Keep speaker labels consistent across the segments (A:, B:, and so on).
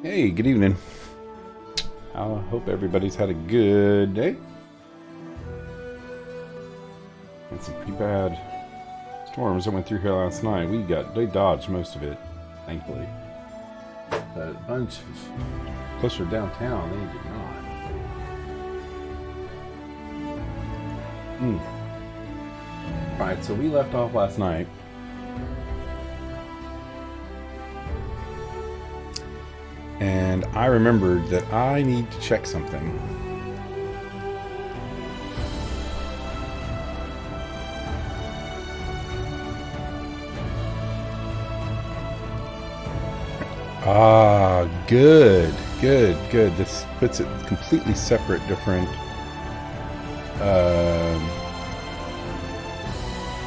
A: Hey, good evening. I hope everybody's had a good day. Had some pretty bad storms that went through here last night. They dodged most of it, thankfully. But a bunch closer downtown, they did not. Alright, so we left off last night. And I remembered that I need to check something. Ah, good. This puts it completely separate, different,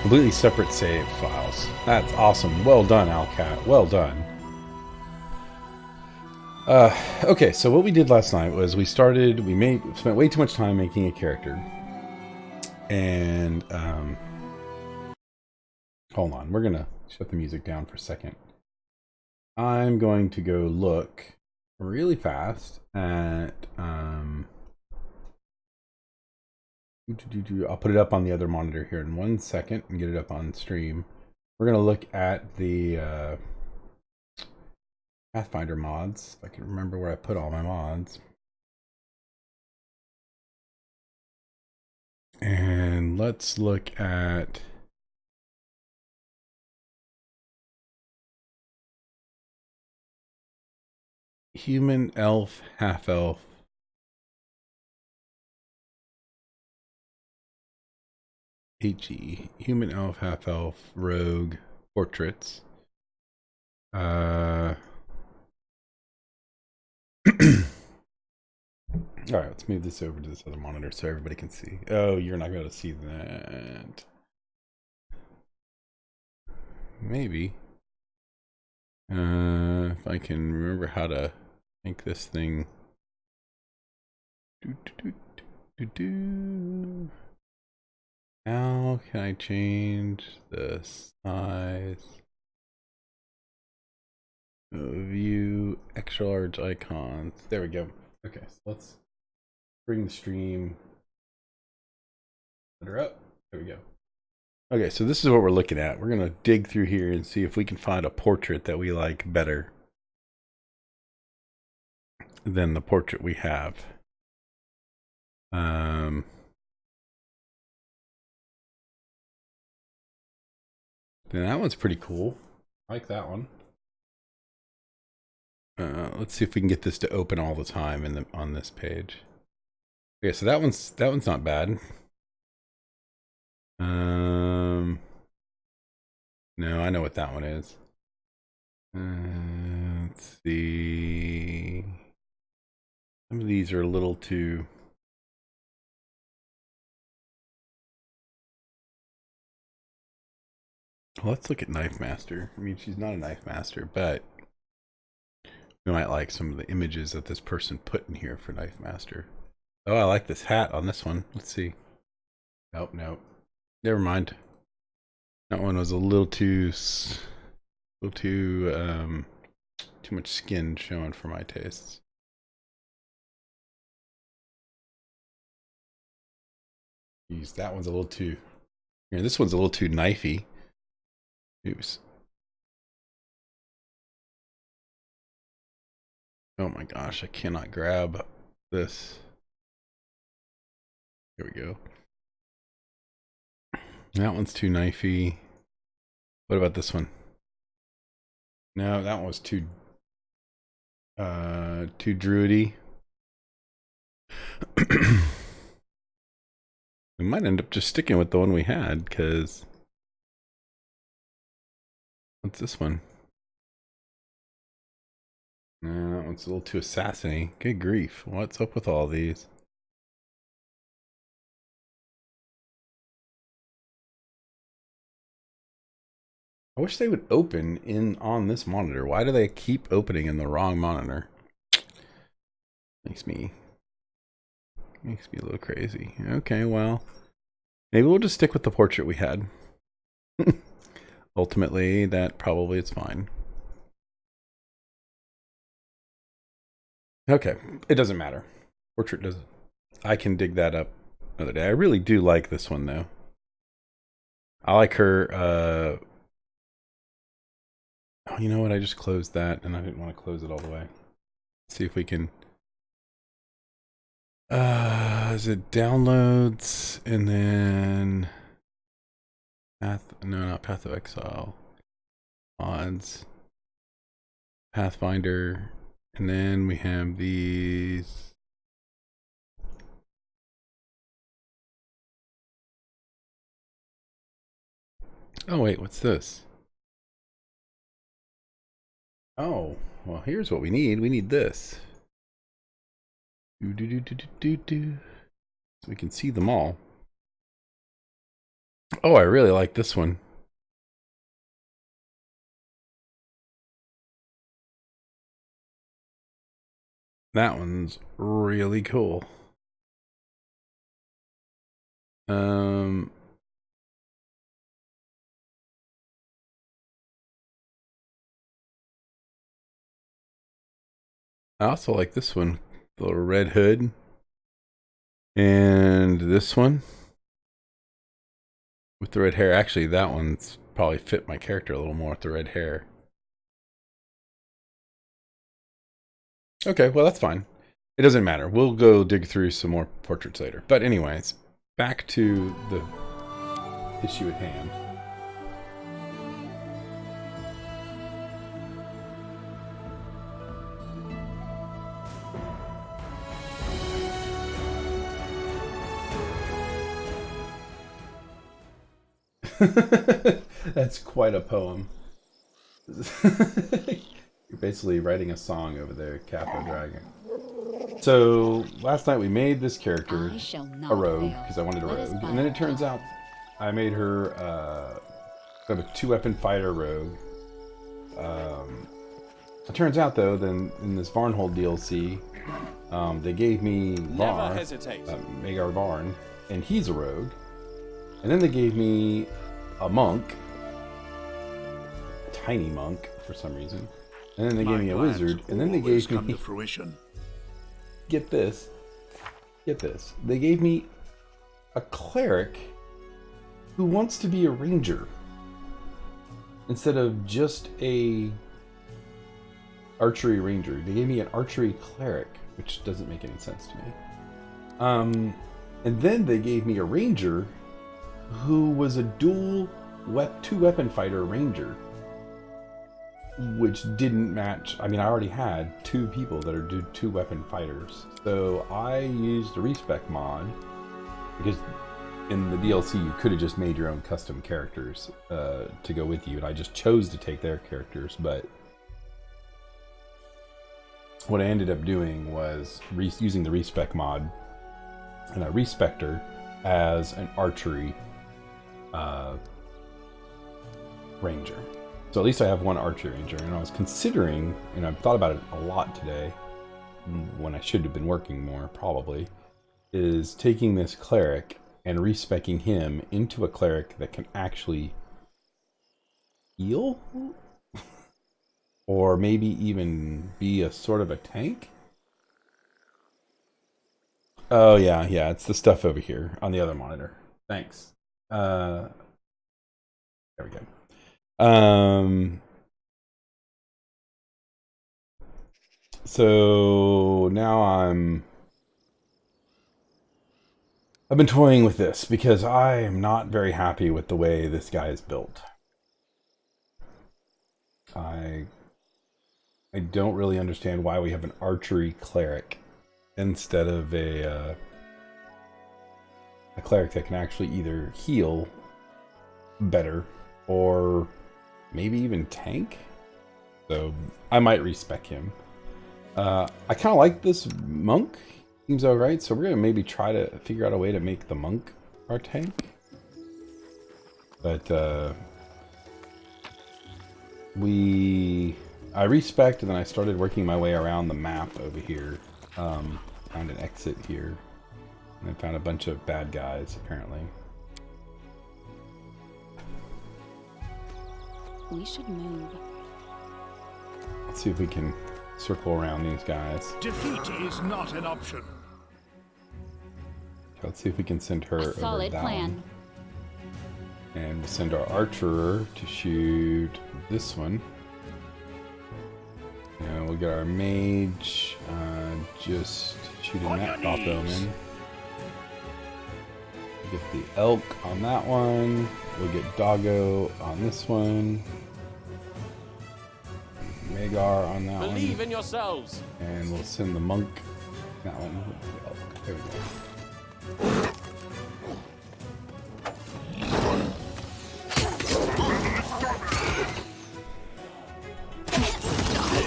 A: completely separate save files. That's awesome. Well done, Alcat. Well done. Okay, so what we did last night was we spent way too much time making a character. And, hold on, we're gonna shut the music down for a second. I'm going to go look really fast at, I'll put it up on the other monitor here in 1 second and get it up on stream. We're gonna look at the, Pathfinder mods, if I can remember where I put all my mods. And let's look at human, elf, half-elf. HE, human, elf, half-elf, rogue, portraits. Alright, let's move this over to this other monitor so everybody can see. Oh, you're not going to see that. Maybe. If I can remember how to make this thing. How can I change the size? View extra large icons. There we go. Okay, so let's bring the stream. Let her up. There we go. Okay, so this is what we're looking at. We're gonna dig through here and see if we can find a portrait that we like better than the portrait we have. Then that one's pretty cool. I like that one. Let's see if we can get this to open all the time on this page. Okay, so that one's not bad. No, I know what that one is. Let's see. Some of these are a little too. Well, let's look at Knife Master. I mean, she's not a Knife Master, but we might like some of the images that this person put in here for Knife Master. Oh, I like this hat on this one. Let's see. Nope. Never mind. That one was a little too much skin showing for my tastes. Jeez, that one's a little too. Here, this one's a little too knifey. Oops. Oh my gosh, I cannot grab this. Here we go. That one's too knifey. What about this one? No, that one was too druidy. We might end up just sticking with the one we had, because what's this one? No, that one's a little too assassiny. Good grief. What's up with all these? I wish they would open on this monitor. Why do they keep opening in the wrong monitor? Makes me a little crazy. Okay, well, maybe we'll just stick with the portrait we had. Ultimately, that probably is fine. Okay, it doesn't matter. Portrait doesn't. I can dig that up another day. I really do like this one though. I like her. Oh, you know what? I just closed that, and I didn't want to close it all the way. Let's see if we can. Is it downloads and then path? No, not Path of Exile. Mods, Pathfinder, and then we have these. Oh wait, what's this? Oh, well, here's what we need. We need this. So we can see them all. Oh, I really like this one. That one's really cool. I also like this one, the little red hood. And this one with the red hair. Actually, that one's probably fit my character a little more with the red hair. Okay, well, that's fine. It doesn't matter. We'll go dig through some more portraits later. But anyways, back to the issue at hand. That's quite a poem. You're basically writing a song over there, Capo Dragon. So last night we made this character a rogue because I wanted a rogue, and then it turns out I made her kind of a 2-weapon fighter rogue. It turns out though, then in this Varnold DLC, they gave me Magar Varn, and he's a rogue. And then they gave me a monk, a tiny monk for some reason. And then they gave me a wizard, and then they gave me fruition. Get this. They gave me a cleric who wants to be a ranger instead of just a archery ranger. They gave me an archery cleric, which doesn't make any sense to me. And then they gave me a ranger who was a dual 2-weapon fighter ranger, which didn't match. I mean, I already had 2 people that are 2-weapon fighters, so I used a respec mod because in the DLC you could have just made your own custom characters to go with you, and I just chose to take their characters. But what I ended up doing was using the respec mod, and I respec'd her as an archery ranger. So at least I have one archery ranger, and I was considering, and I've thought about it a lot today, when I should have been working more probably, is taking this cleric and respecing him into a cleric that can actually heal? Or maybe even be a sort of a tank? Oh yeah, it's the stuff over here on the other monitor. Thanks. There we go. So now I've been toying with this because I am not very happy with the way this guy is built. I don't really understand why we have an archery cleric instead of a cleric that can actually either heal better or maybe even tank. So I might respec him. I kind of like this monk. Seems alright, so we're gonna maybe try to figure out a way to make the monk our tank. But I respec'd, and then I started working my way around the map over here. Found an exit here, and I found a bunch of bad guys apparently.
B: We should move.
A: Let's see if we can circle around these guys.
B: Defeat is not an option.
A: Let's see if we can send her over
C: Solid
A: down.
C: plan.
A: And we'll send our archer to shoot this one. And we'll get our mage just shooting that crossbowman. We'll get the elk on that one. We'll get doggo on this one. Magar on that one.
D: Believe in yourselves.
A: And we'll send the monk. That one. The elk. There we go.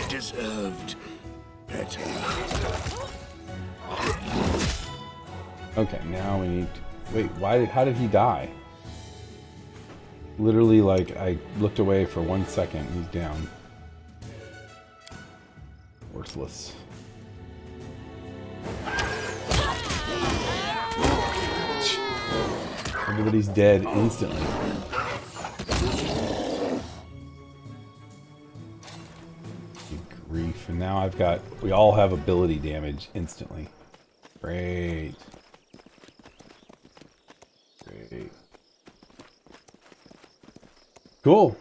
B: Deserved better.
A: Okay, now we need to... Wait, how did he die? Literally, like, I looked away for 1 second, he's down. Worthless. Everybody's dead instantly. Good grief. And now we all have ability damage instantly. Great. Great. Cool.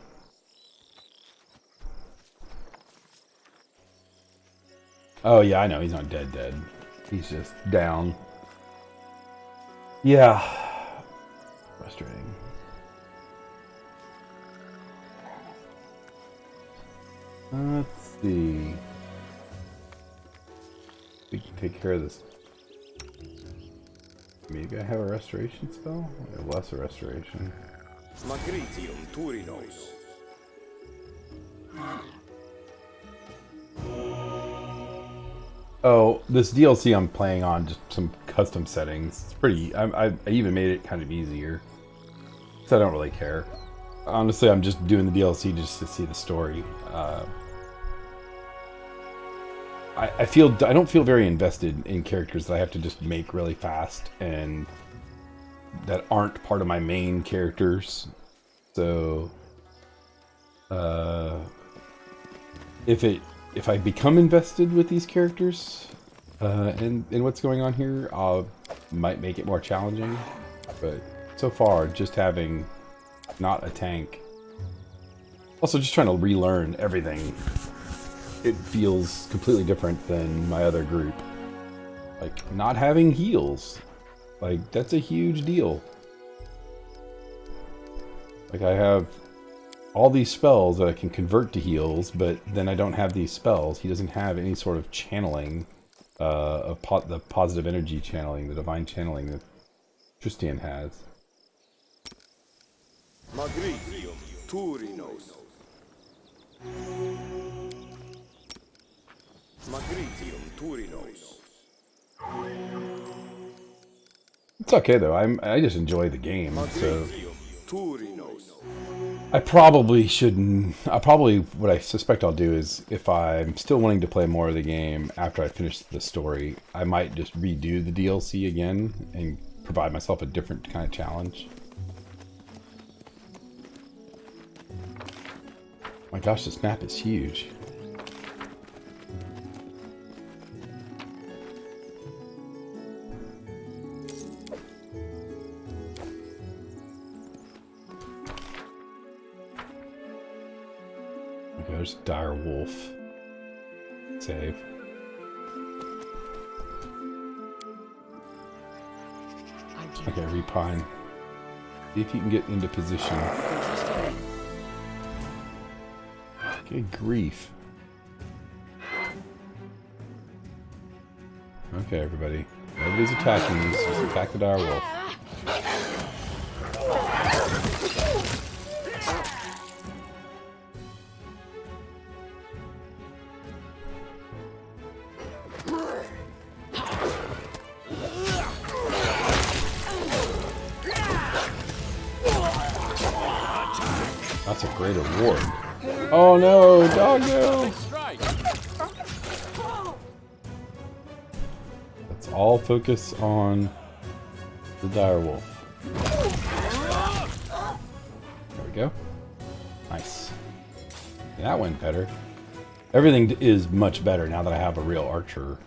A: Oh yeah, I know, he's not dead. He's just down. Yeah. Frustrating. Let's see. We can take care of this. Maybe I have a restoration spell? I have less a restoration.
D: Magritium Turinos.
A: Oh, this DLC I'm playing on just some custom settings. It's pretty. I even made it kind of easier, so I don't really care. Honestly, I'm just doing the DLC just to see the story. I don't feel very invested in characters that I have to just make really fast and that aren't part of my main characters. So, if I become invested with these characters and what's going on here, might make it more challenging. But so far, just having not a tank, also just trying to relearn everything, it feels completely different than my other group. Like, not having heals, like, that's a huge deal. Like, I have all these spells that I can convert to heals, but then I don't have these spells. He doesn't have any sort of channeling, of the positive energy channeling, the divine channeling that Tristan has.
D: Magritium Turinos. Magritium Turinos.
A: It's okay though. I just enjoy the game. So
D: Magritium Turinos.
A: I probably shouldn't. What I suspect I'll do is, if I'm still wanting to play more of the game after I finish the story, I might just redo the DLC again and provide myself a different kind of challenge. My gosh, this map is huge. There's dire wolf. Save. Okay, repine. See if you can get into position. Good grief. Okay, everybody. Nobody's attacking these. Just attack the dire wolf. That's a great award. Oh no, doggo! Let's all focus on the dire wolf. There we go. Nice. That went better. Everything is much better now that I have a real archer.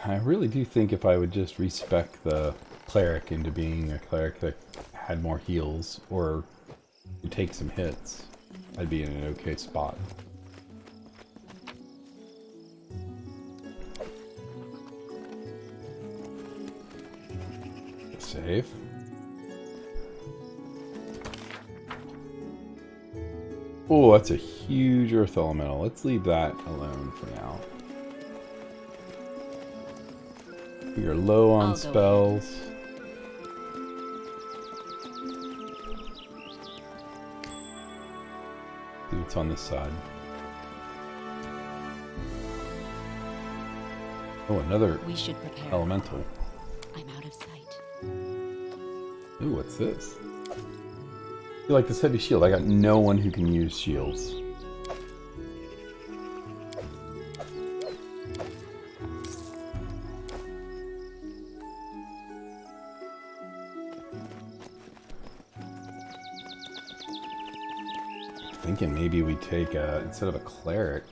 A: I really do think if I would just respec the cleric into being a cleric that had more heals or could take some hits, I'd be in an okay spot. Save. Oh, that's a huge earth elemental. Let's leave that alone for now. We are low on spells. See what's on this side. Oh, another elemental.
C: I'm out of sight.
A: Ooh, what's this? I feel like this heavy shield. I got no one who can use shields. Thinking maybe we take instead of a cleric.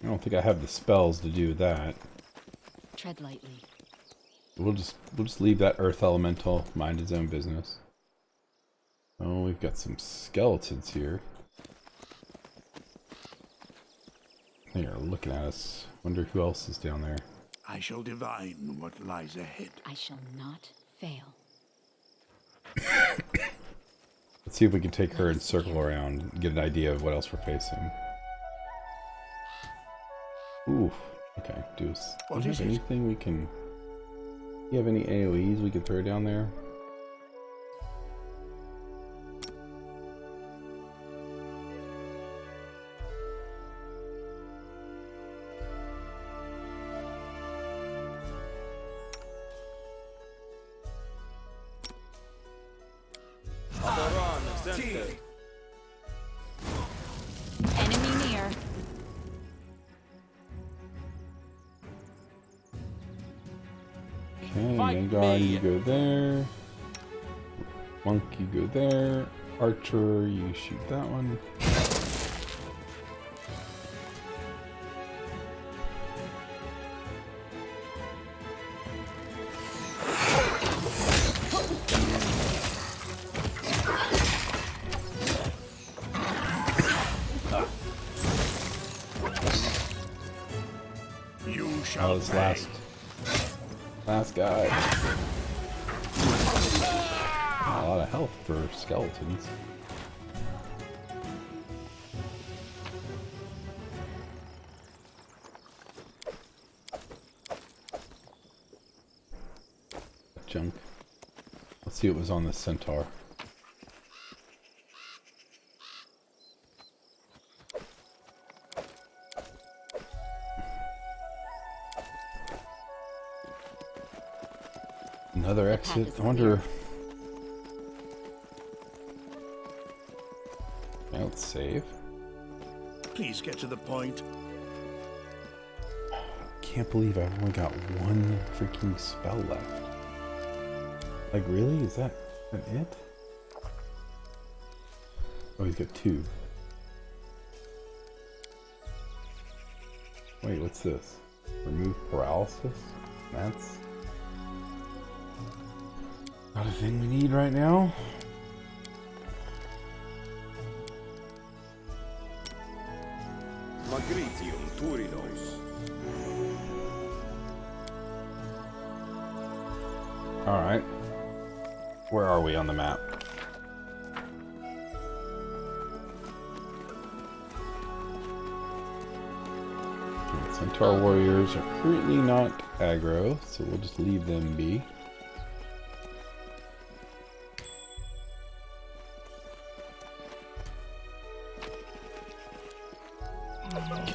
A: I don't think I have the spells to do that.
C: Tread lightly.
A: We'll just leave that earth elemental mind his own business. Oh, we've got some skeletons here. They are looking at us. Wonder who else is down there.
B: I shall divine what lies ahead.
C: I shall not fail.
A: Let's see if we can take her and circle around and get an idea of what else we're facing. Ooh, okay, Deuce. Do you have anything we can... Do you have any AoEs we can throw down there?
C: Enemy near.
A: Okay, Vanguard, you go there. Monk, you go there. Archer, you shoot that one.
B: You shall
A: This last guy. A lot of health for skeletons. Junk. Let's see what was on this centaur. Another exit. I wonder. Yeah, let's save.
B: Please get to the point.
A: Can't believe I've only got one freaking spell left. Like, really? Is that it? Oh, he's got two. Wait, what's this? Remove paralysis? That's not a thing we need right now.
D: Magritium Turinos.
A: Alright. Where are we on the map? Centaur warriors are currently not aggro, so we'll just leave them be.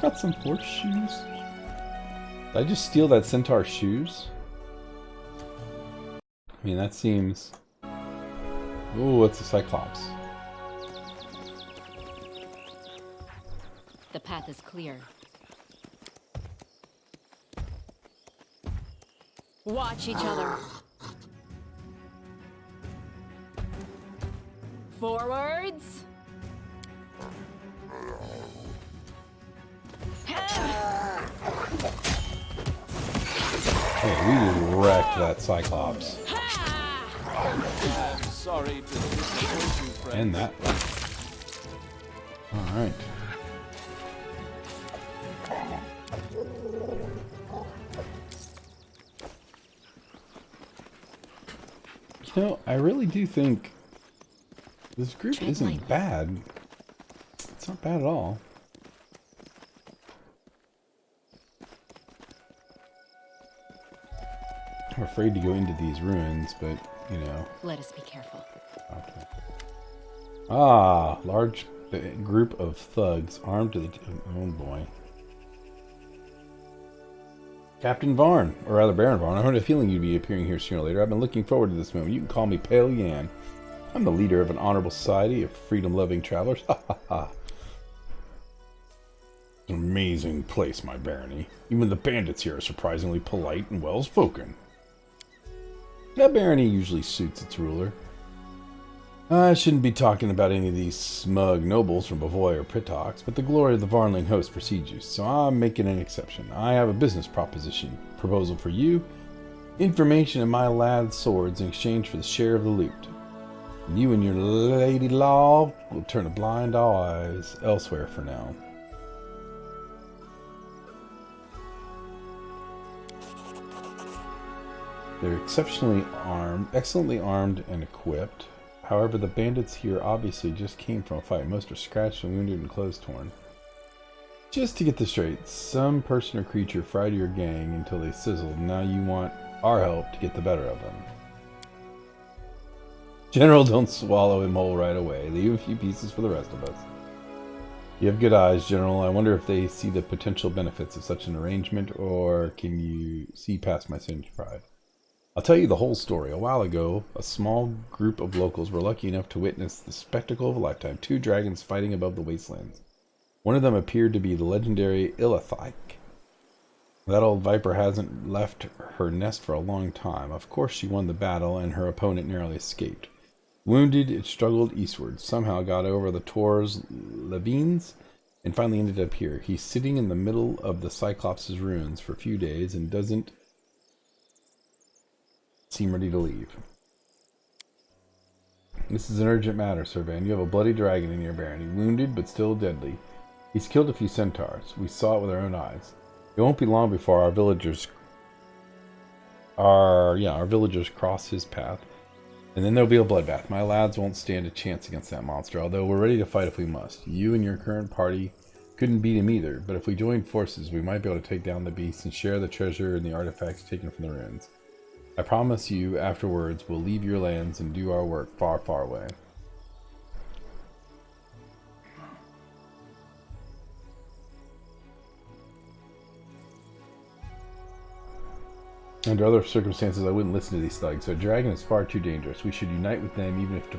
A: got some horse shoes. Did I just steal that centaur's shoes? I mean, that seems... Ooh, it's a cyclops.
C: The path is clear. Watch each other. Forwards.
A: Hey, we just wrecked that cyclops.
D: Sorry to disappoint you, friend.
A: And that. Alright. You know, I really do think this group isn't bad. It's not bad at all. I'm afraid to go into these ruins, but, you know.
C: Let us be careful.
A: Okay. Ah, large group of thugs armed to the... Oh boy. Captain Varn, or rather Baron Varn. I had a feeling you'd be appearing here sooner or later. I've been looking forward to this moment. You can call me Pale Yan. I'm the leader of an honorable society of freedom-loving travelers. Ha ha ha. It's an amazing place, my barony. Even the bandits here are surprisingly polite and well-spoken. That barony usually suits its ruler. I shouldn't be talking about any of these smug nobles from Bavoy or Pritox, but the glory of the Varnling host precedes you, so I'm making an exception. I have a business proposal for you. Information and my lad's swords in exchange for the share of the loot. You and your lady law will turn a blind eyes elsewhere for now. They're excellently armed and equipped. However, the bandits here obviously just came from a fight. Most are scratched and wounded and clothes torn. Just to get this straight, some person or creature fried your gang until they sizzled. Now you want our help to get the better of them. General, don't swallow him whole right away. Leave a few pieces for the rest of us. You have good eyes, General. I wonder if they see the potential benefits of such an arrangement, or can you see past my singed pride? I'll tell you the whole story. A while ago, a small group of locals were lucky enough to witness the spectacle of a lifetime. Two dragons fighting above the wastelands. One of them appeared to be the legendary Illithike. That old viper hasn't left her nest for a long time. Of course she won the battle, and her opponent narrowly escaped. Wounded, it struggled eastward, somehow got over the Tor's Levines, and finally ended up here. He's sitting in the middle of the Cyclops' ruins for a few days and doesn't seem ready to leave. This is an urgent matter, Sir Van. You have a bloody dragon in your barony, wounded but still deadly. He's killed a few centaurs. We saw it with our own eyes. It won't be long before our villagers cross his path, and then there'll be a bloodbath. My lads won't stand a chance against that monster, although we're ready to fight if we must. You and your current party couldn't beat him either, but if we joined forces, we might be able to take down the beast and share the treasure and the artifacts taken from the ruins. I promise you, afterwards, we'll leave your lands and do our work far, far away. Under other circumstances, I wouldn't listen to these thugs. A dragon is far too dangerous. We should unite with them, even if to...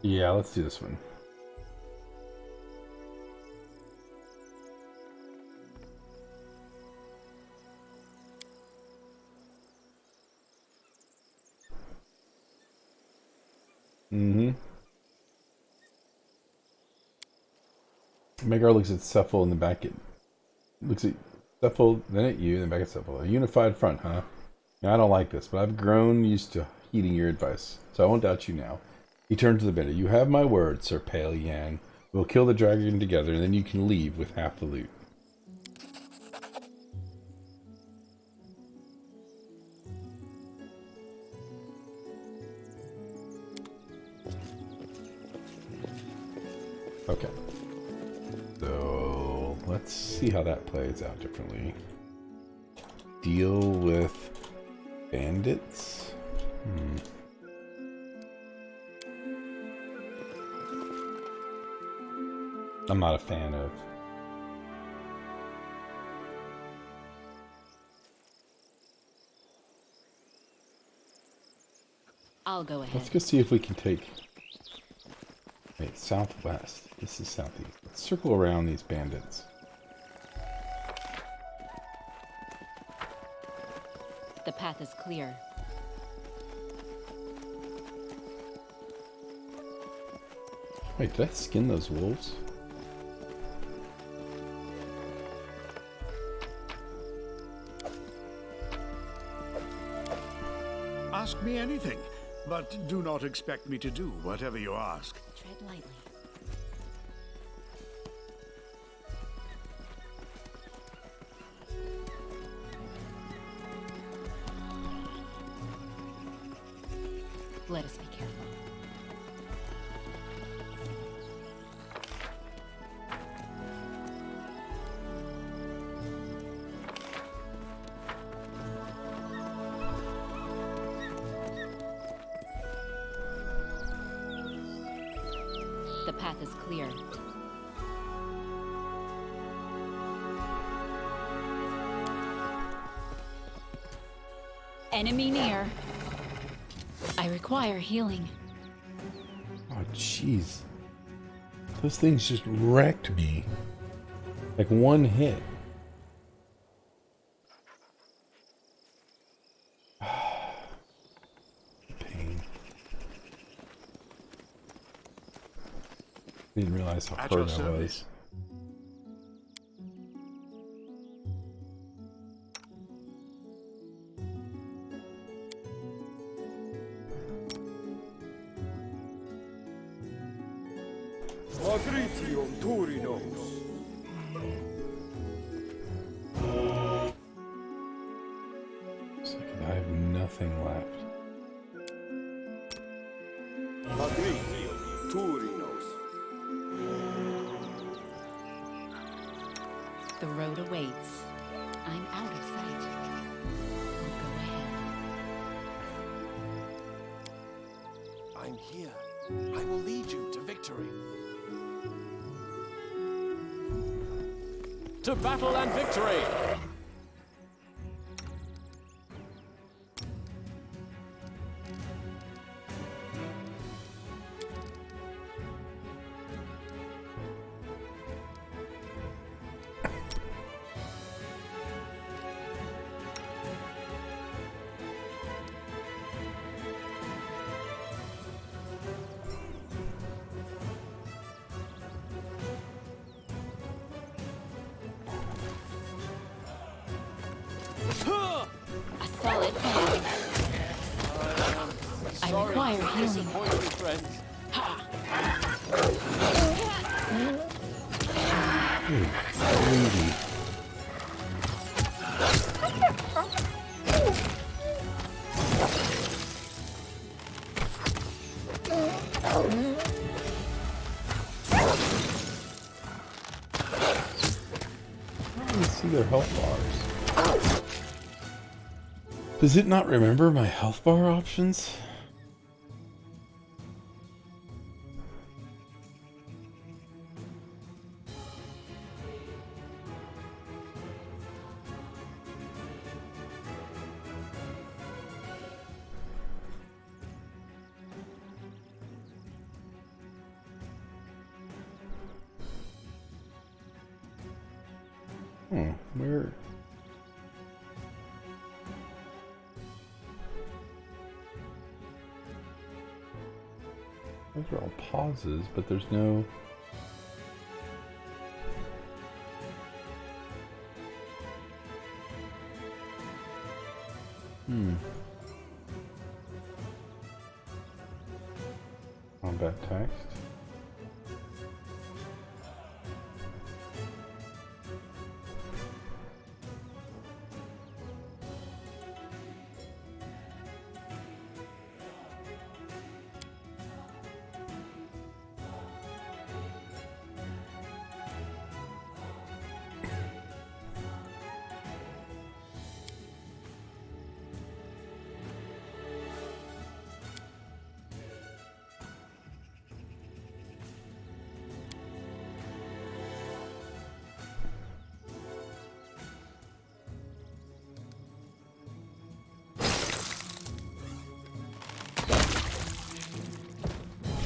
A: Yeah, let's do this one. Megar looks at Cephal in the back. Looks at Cephal, then at you, then back at Cephal. A unified front, huh? Now, I don't like this, but I've grown used to heeding your advice, so I won't doubt you now. He turned to the bandit. You have my word, Sir Pale Yang. We'll kill the dragon together, and then you can leave with half the loot. Okay. So, let's see how that plays out differently. Deal with bandits? I'm not a fan of.
C: I'll go ahead.
A: Let's go see if we can take. Wait, southwest. This is southeast. Let's circle around these bandits.
C: The path is clear.
A: Wait, did I skin those wolves?
B: Ask me anything, but do not expect me to do whatever you ask.
C: Tread lightly. Let us be careful. The path is clear. Enemy near. I require healing.
A: Oh, jeez. Those things just wrecked me. Like one hit. Pain. Didn't realize how
B: At
A: hurt
B: your
A: I was.
B: service.
D: Magritium Turinos.
A: It's like I have nothing left.
D: Magritium Turinos.
C: The road awaits. I'm out of sight. I'll go ahead.
E: I'm here. I will lead you to victory.
D: To battle and victory!
C: A solid plan. I
D: Sorry
C: require
D: to
C: healing.
D: disappoint you, friends.
A: Greedy. Let me see their health bars. Does it not remember my health bar options? Where? Those are all pauses, but there's no... Oh, combat text.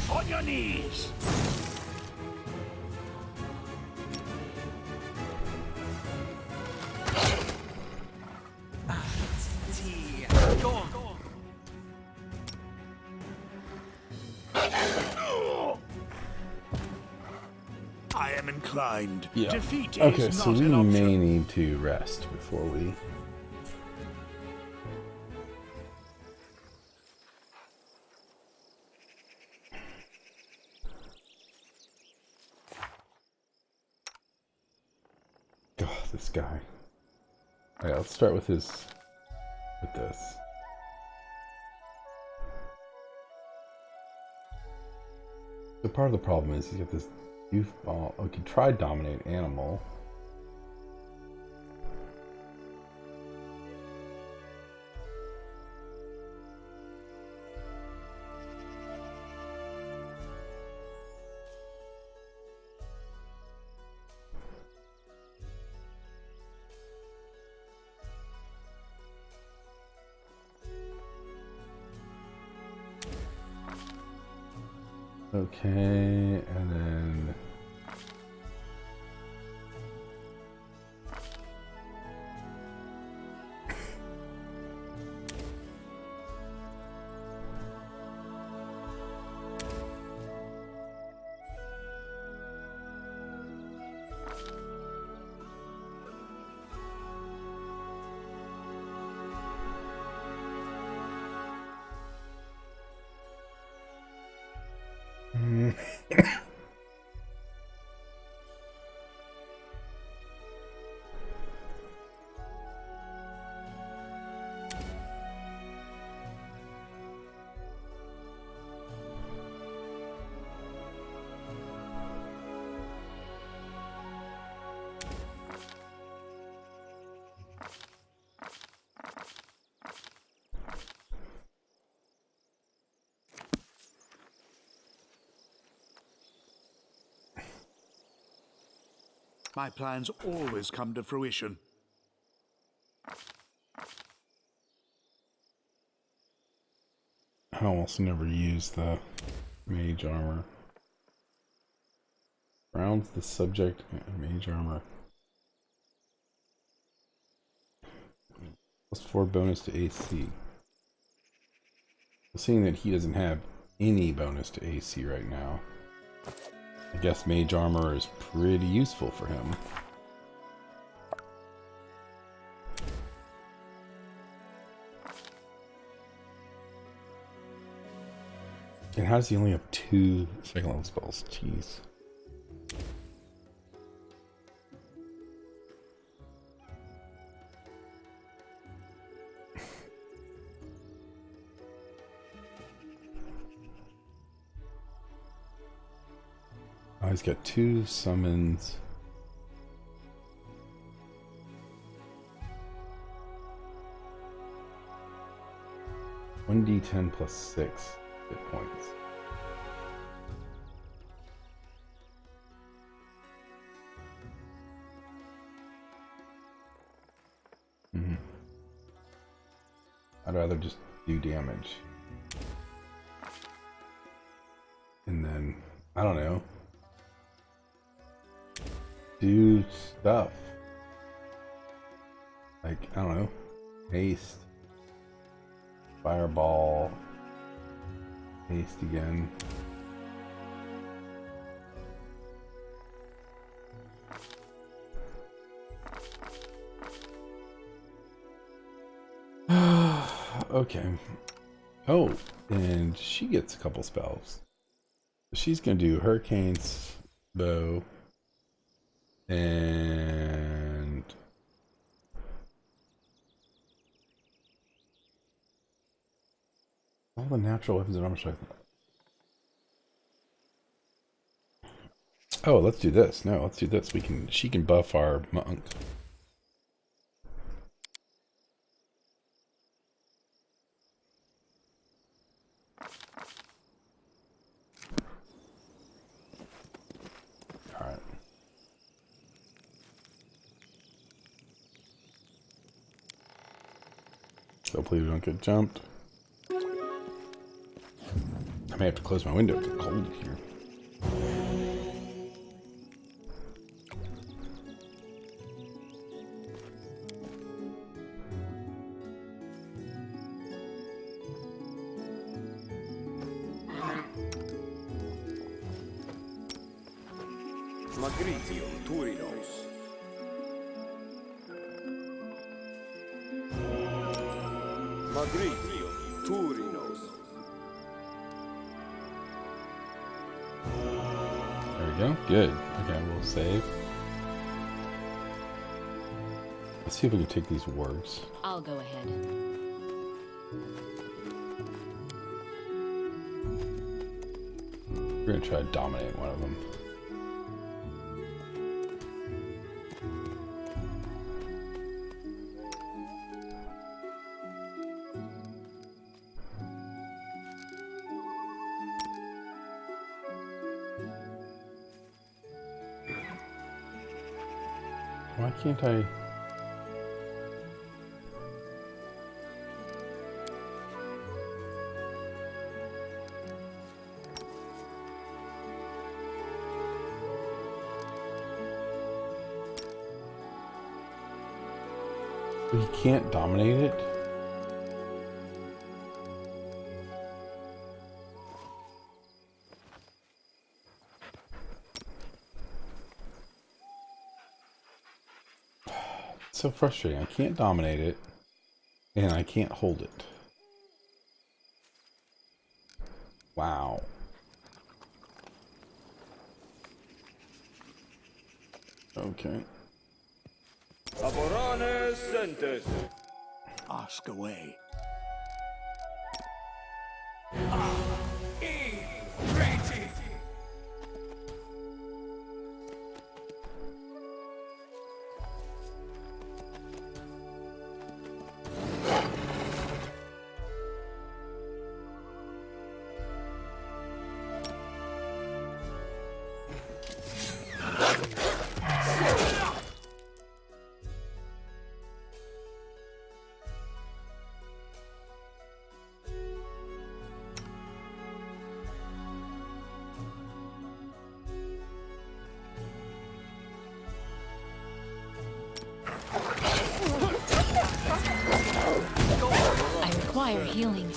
B: On your knees! I am inclined.
A: Yeah.
B: Defeat
A: Okay,
B: is
A: so
B: not
A: we
B: an option.
A: may need to rest before we. God, this guy. Alright, let's start with this. So part of the problem is he's got this goofball. We could try dominate animal. Okay, and then
B: My plans always come to fruition.
A: I almost never use the mage armor. Rounds the subject mage armor. +4 bonus to AC. Seeing that he doesn't have any bonus to AC right now, I guess mage armor is pretty useful for him. And how does he only have 2 second level spells? Jeez. Oh, he's got 2 summons. One D10 plus 6 hit points. I'd rather just do damage. And then, I don't know, do stuff. Like, I don't know, haste, fireball, haste again. Okay. Oh, and she gets a couple spells. She's gonna do hurricanes, bow, and all the natural weapons and armor strike. Oh, let's do this. No, let's do this. She can buff our monk. Alright. Hopefully we don't get jumped. I may have to close my window. It's cold here.
D: Magritium Turinos. Magritium Turinos.
A: There we go. Good. Okay, we'll save. Let's see if we can take these wargs.
C: I'll go ahead.
A: We're gonna try to dominate one of them. Why can't I? We can't dominate it? It's so frustrating. I can't dominate it, and I can't hold it. Wow. Okay.
D: Aboranes Centes.
B: Ask away.
C: I require healing.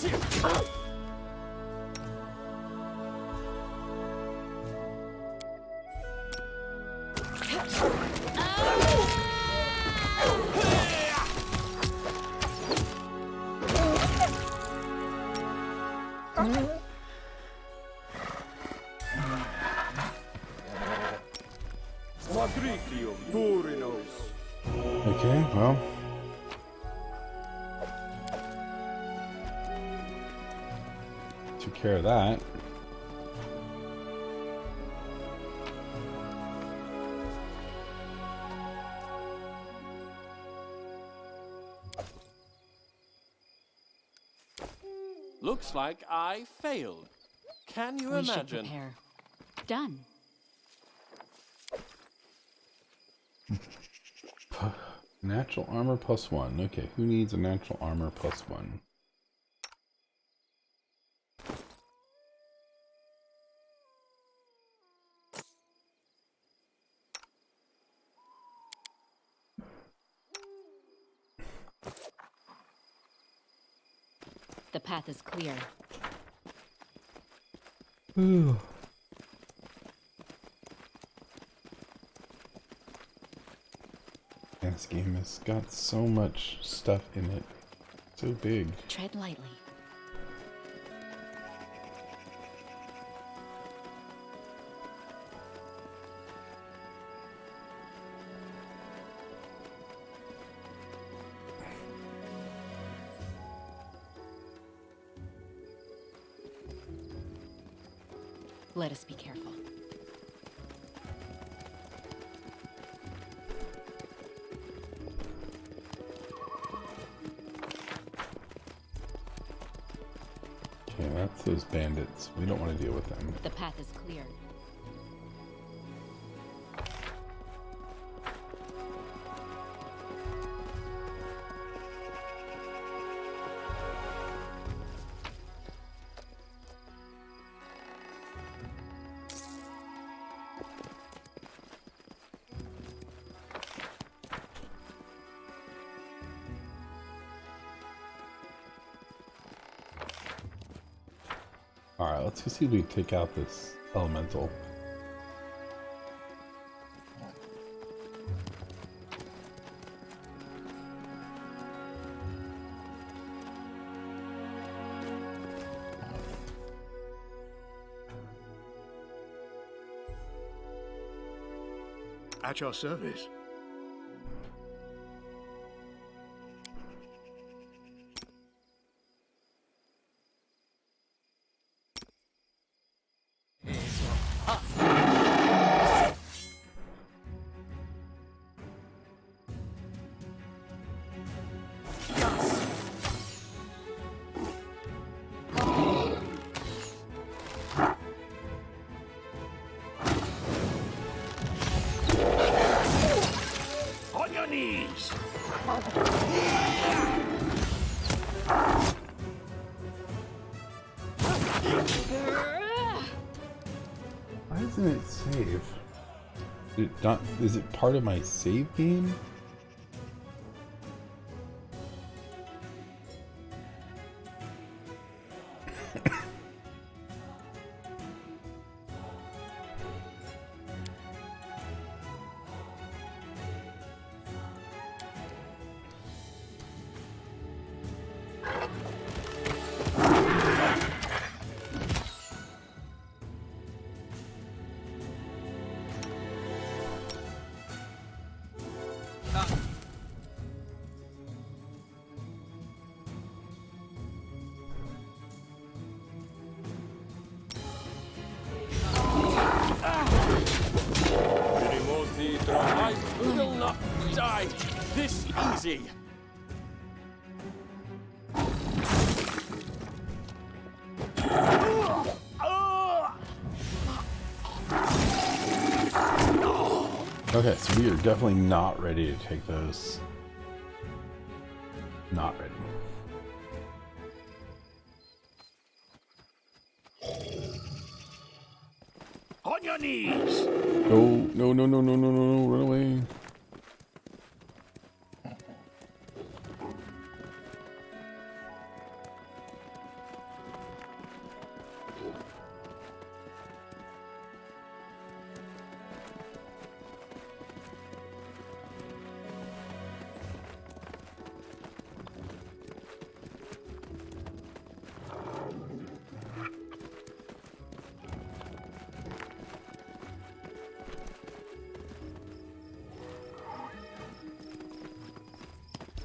D: Magritium Turinos.
A: Okay, well. Took care of that.
D: Looks like I failed. Can you
C: We should
D: imagine?
C: prepare. Done.
A: Natural armor +1. Okay, who needs a natural armor +1?
C: The path is clear.
A: Ooh. This game has got so much stuff in it. So big.
C: Tread lightly. Let us be careful.
A: Okay, that's those bandits. We don't want to deal with them.
C: The path is clear.
A: Alright, let's see if we take out this elemental.
B: At your service. On your knees.
A: Why doesn't it save? Is it part of my save game?
D: I will not die this easy.
A: Okay, so we are definitely not ready to take those. Not ready.
B: On your knees.
A: No, no, no, no, no, no, no, no, run away.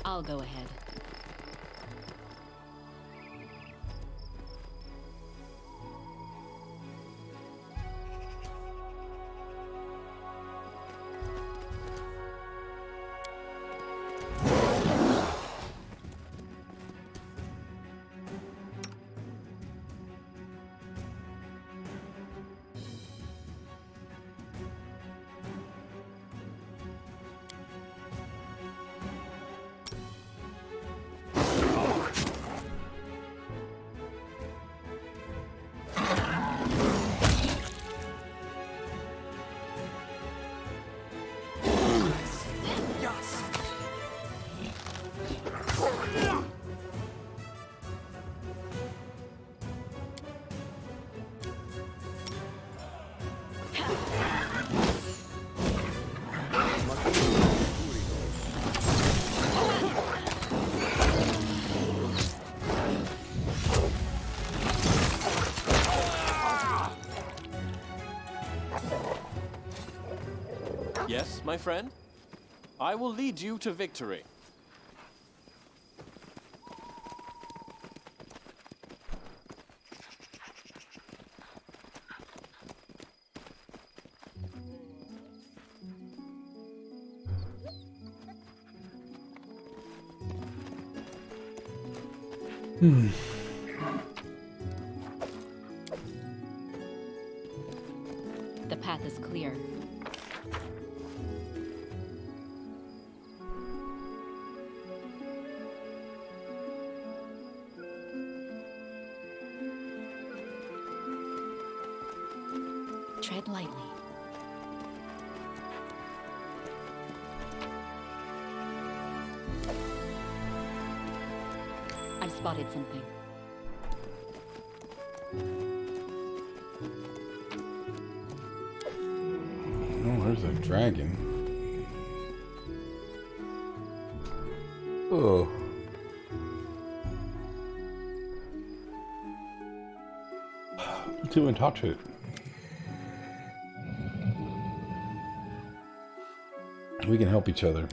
C: I'll go ahead.
D: Yes, my friend? I will lead you to victory.
C: The path is clear. Tread lightly. I've spotted something.
A: Oh, there's a dragon. Oh. Don't touch it. We can help each other.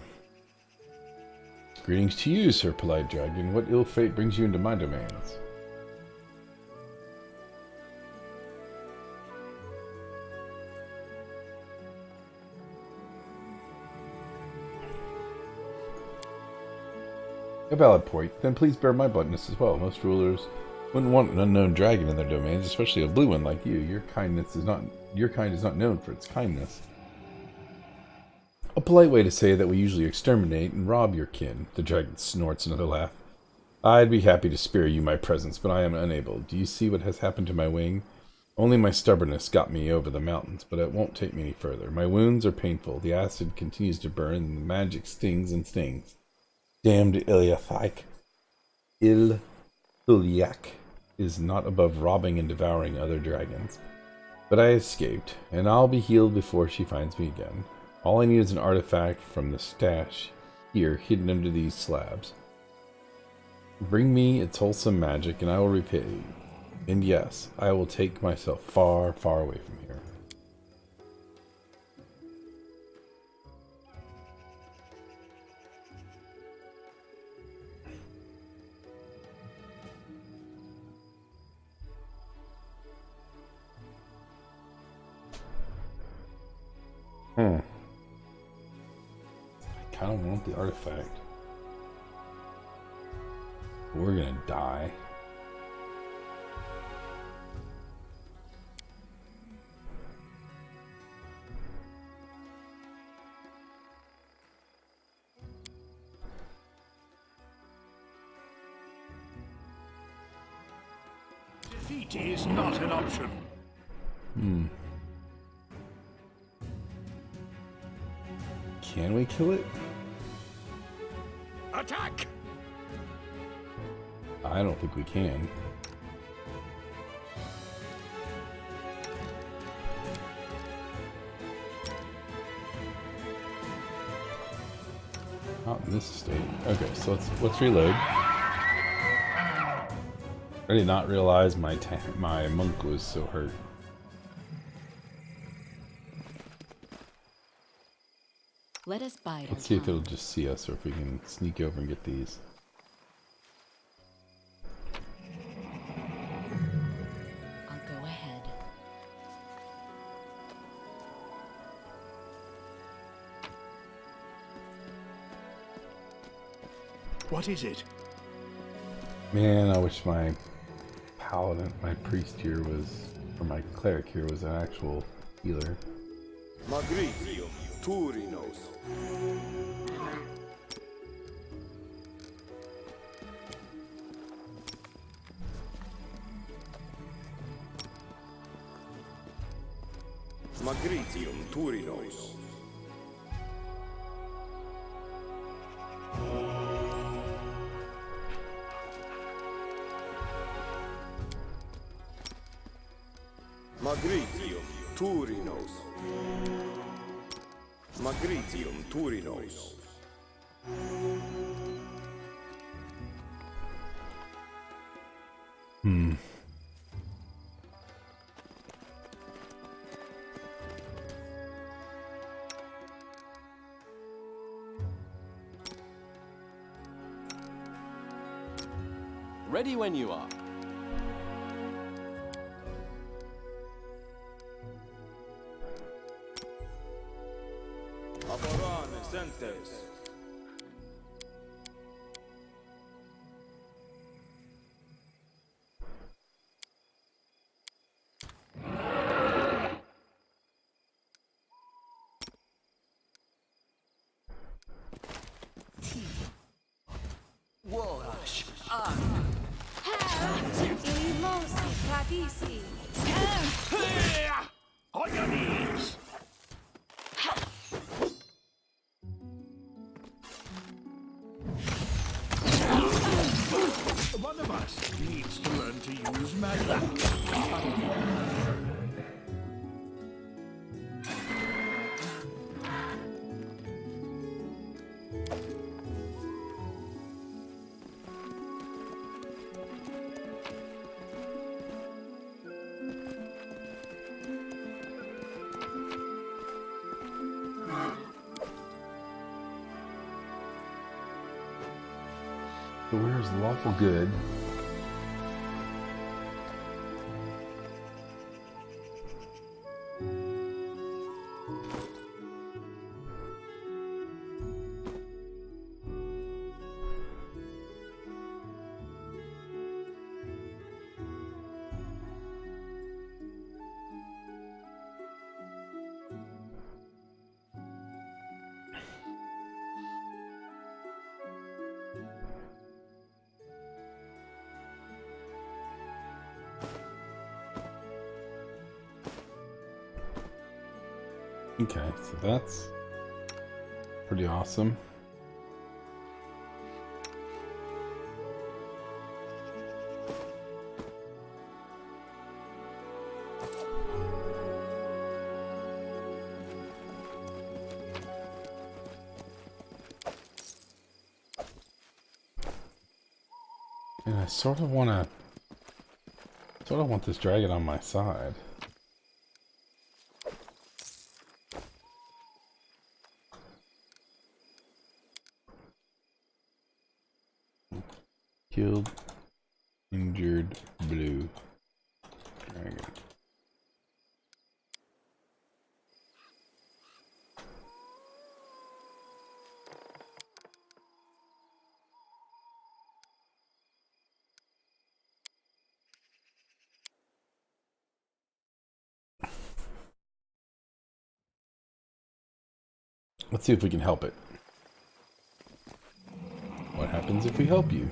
A: Greetings to you, Sir Polite Dragon. What ill fate brings you into my domains? A valid point. Then please bear my bluntness as well. Most rulers wouldn't want an unknown dragon in their domains, especially a blue one like you. Your kind is not known for its kindness. A polite way to say that we usually exterminate and rob your kin. The dragon snorts another laugh. I'd be happy to spare you my presence, but I am unable. Do you see what has happened to my wing? Only my stubbornness got me over the mountains, but it won't take me any further. My wounds are painful. The acid continues to burn, and the magic stings and stings. Damned Iliathike. Ilthulyak is not above robbing and devouring other dragons. But I escaped, and I'll be healed before she finds me again. All I need is an artifact from the stash here hidden under these slabs. Bring me its wholesome magic, and I will repay you. And yes, I will take myself far, far away from here. I kind of want the artifact. We're gonna die.
B: Defeat is not an option.
A: Can we kill it?
B: Attack!
A: I don't think we can. Not in this state. Okay, so let's reload. I did not realize my monk was so hurt.
C: Let us bide
A: Let's
C: our
A: see if
C: time.
A: it'll just see us or if we can sneak over and get these.
C: I'll go ahead.
B: What is it?
A: Man, I wish my paladin, my priest here was, or my cleric here was an actual healer.
E: Magritio, Turinos. Magritium Turinos. Magritium Turinos. Magritium Turinos.
D: Ready when you are.
E: Aborane Sentes.
B: On your knees! One of us needs to learn to use magic.
A: So where's lawful good? Okay, so that's pretty awesome. And I sort of want this dragon on my side. Killed, injured, blue dragon. Let's see if we can help it. What happens if we help you?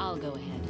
C: I'll go ahead.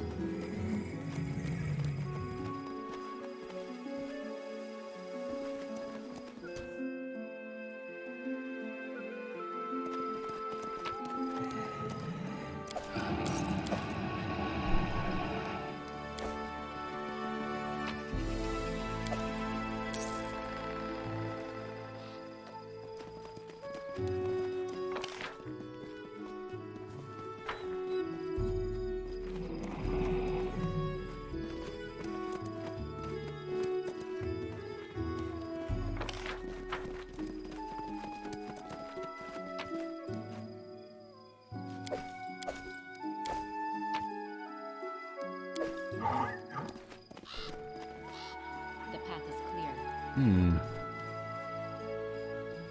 C: The path is clear.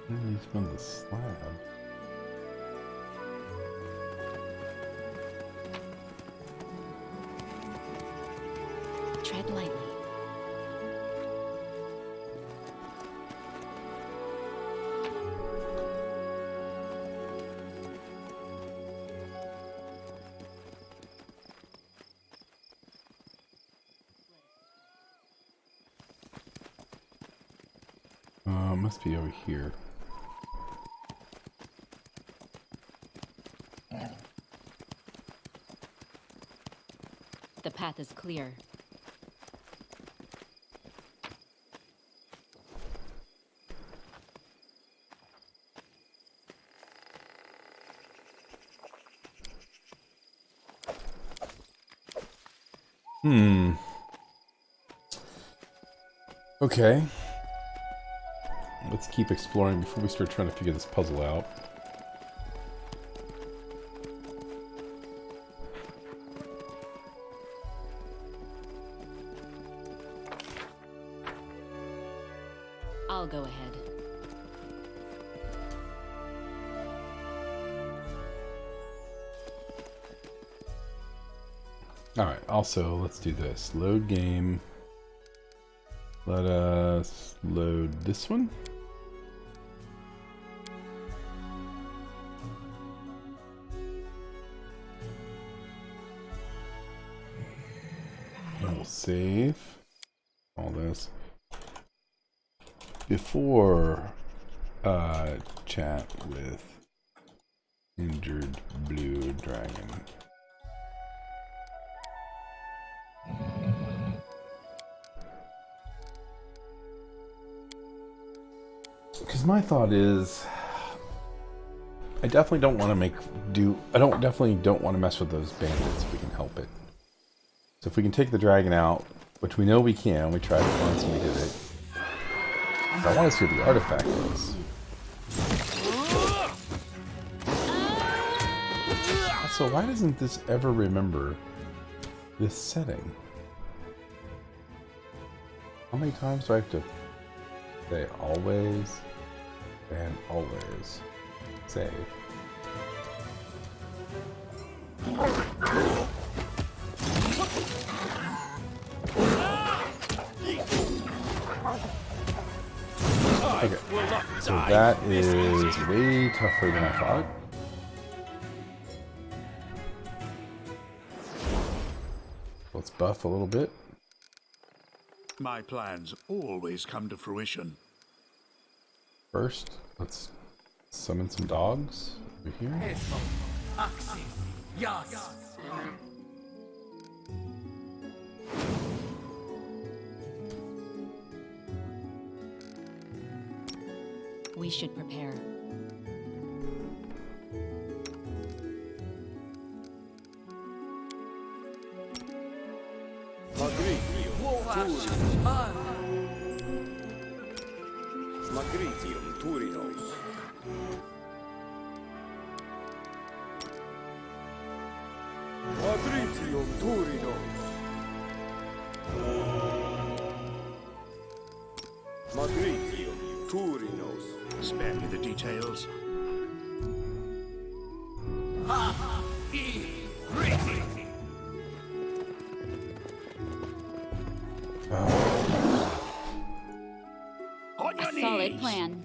A: Where do you spend the slab?
C: Tread lightly.
A: Must be over here.
C: The path is clear.
A: Okay. Let's keep exploring before we start trying to figure this puzzle out.
C: I'll go ahead.
A: Alright, also, let's do this. Load game. Let us load this one. And we'll save all this. Before chat with injured blue dragon. Because my thought is, I definitely don't want to definitely don't want to mess with those bandits if we can help it. So if we can take the dragon out, which we know we can, we tried it once and we did it. So I want to see what the artifact is. So why doesn't this ever remember this setting? How many times do I have to say always and always save? Okay, so that is way tougher than I thought. Let's buff a little bit.
B: My plans always come to fruition.
A: First, let's summon some dogs over here.
C: We should prepare.
F: Magritium Turinos. Magritium Turinos. Magritium Turinos.
B: Spare me the details. On your
C: A solid
B: knees.
C: plan.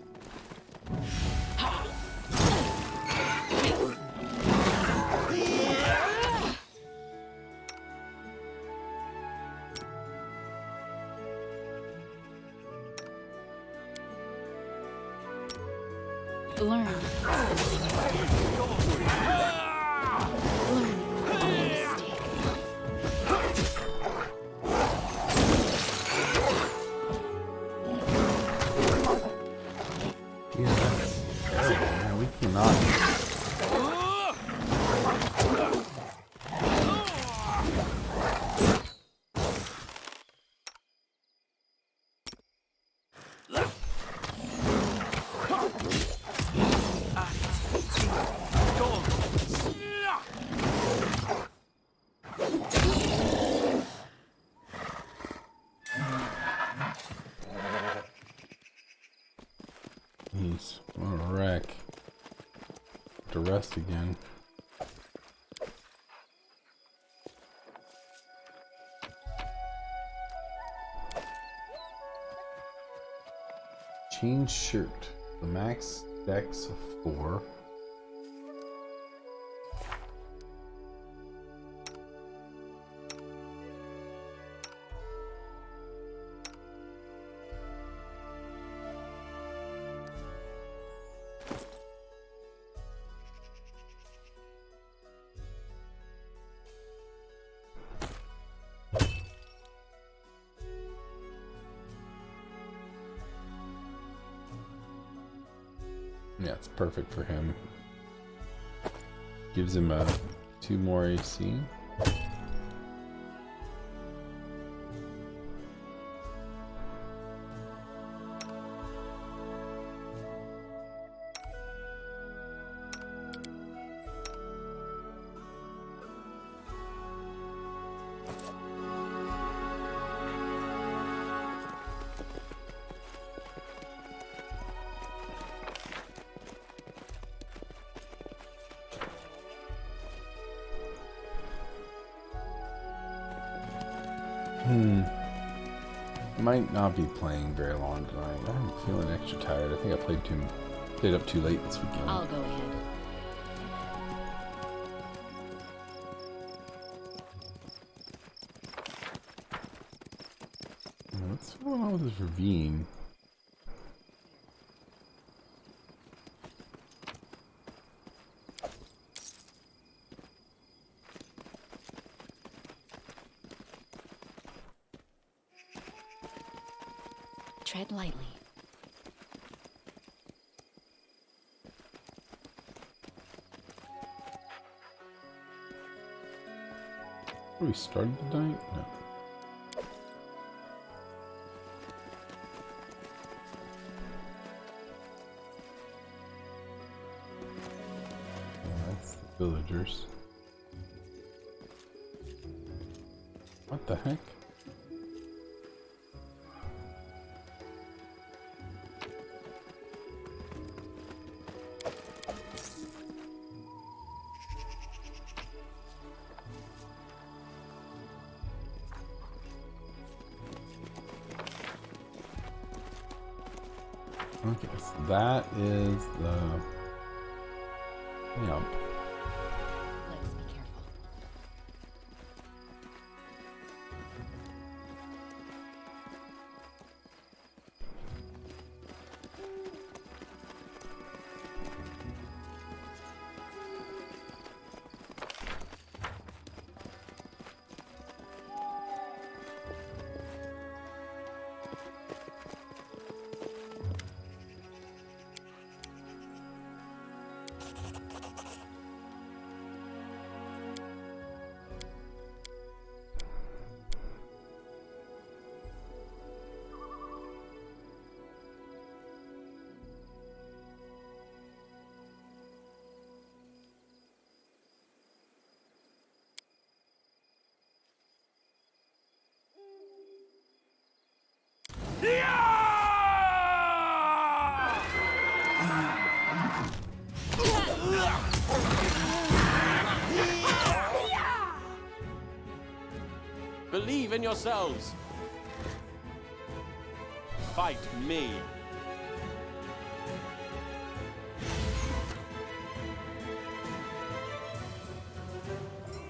C: Learn. Learn from your mistake.
A: Yeah, that's terrible, man. We cannot. Jeez, what a wreck. To rest again. Change shirt. The max dex of 4. Yeah, it's perfect for him. Gives him a 2 more AC. Might not be playing very long tonight. I'm feeling extra tired. I think I played up too late this weekend.
C: I'll go ahead.
A: What's going on with this ravine?
C: Tread lightly.
A: Have we started the night? No. That's the villagers. What the heck? Okay, so that is the camp.
C: Let's be careful.
D: Believe in yourselves. Fight me.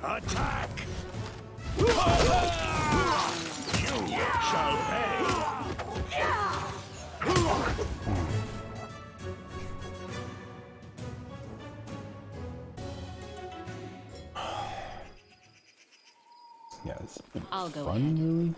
B: Attack! You shall pay!
A: Yeah, it's been
C: I'll go
A: fun,
C: ahead.
A: really.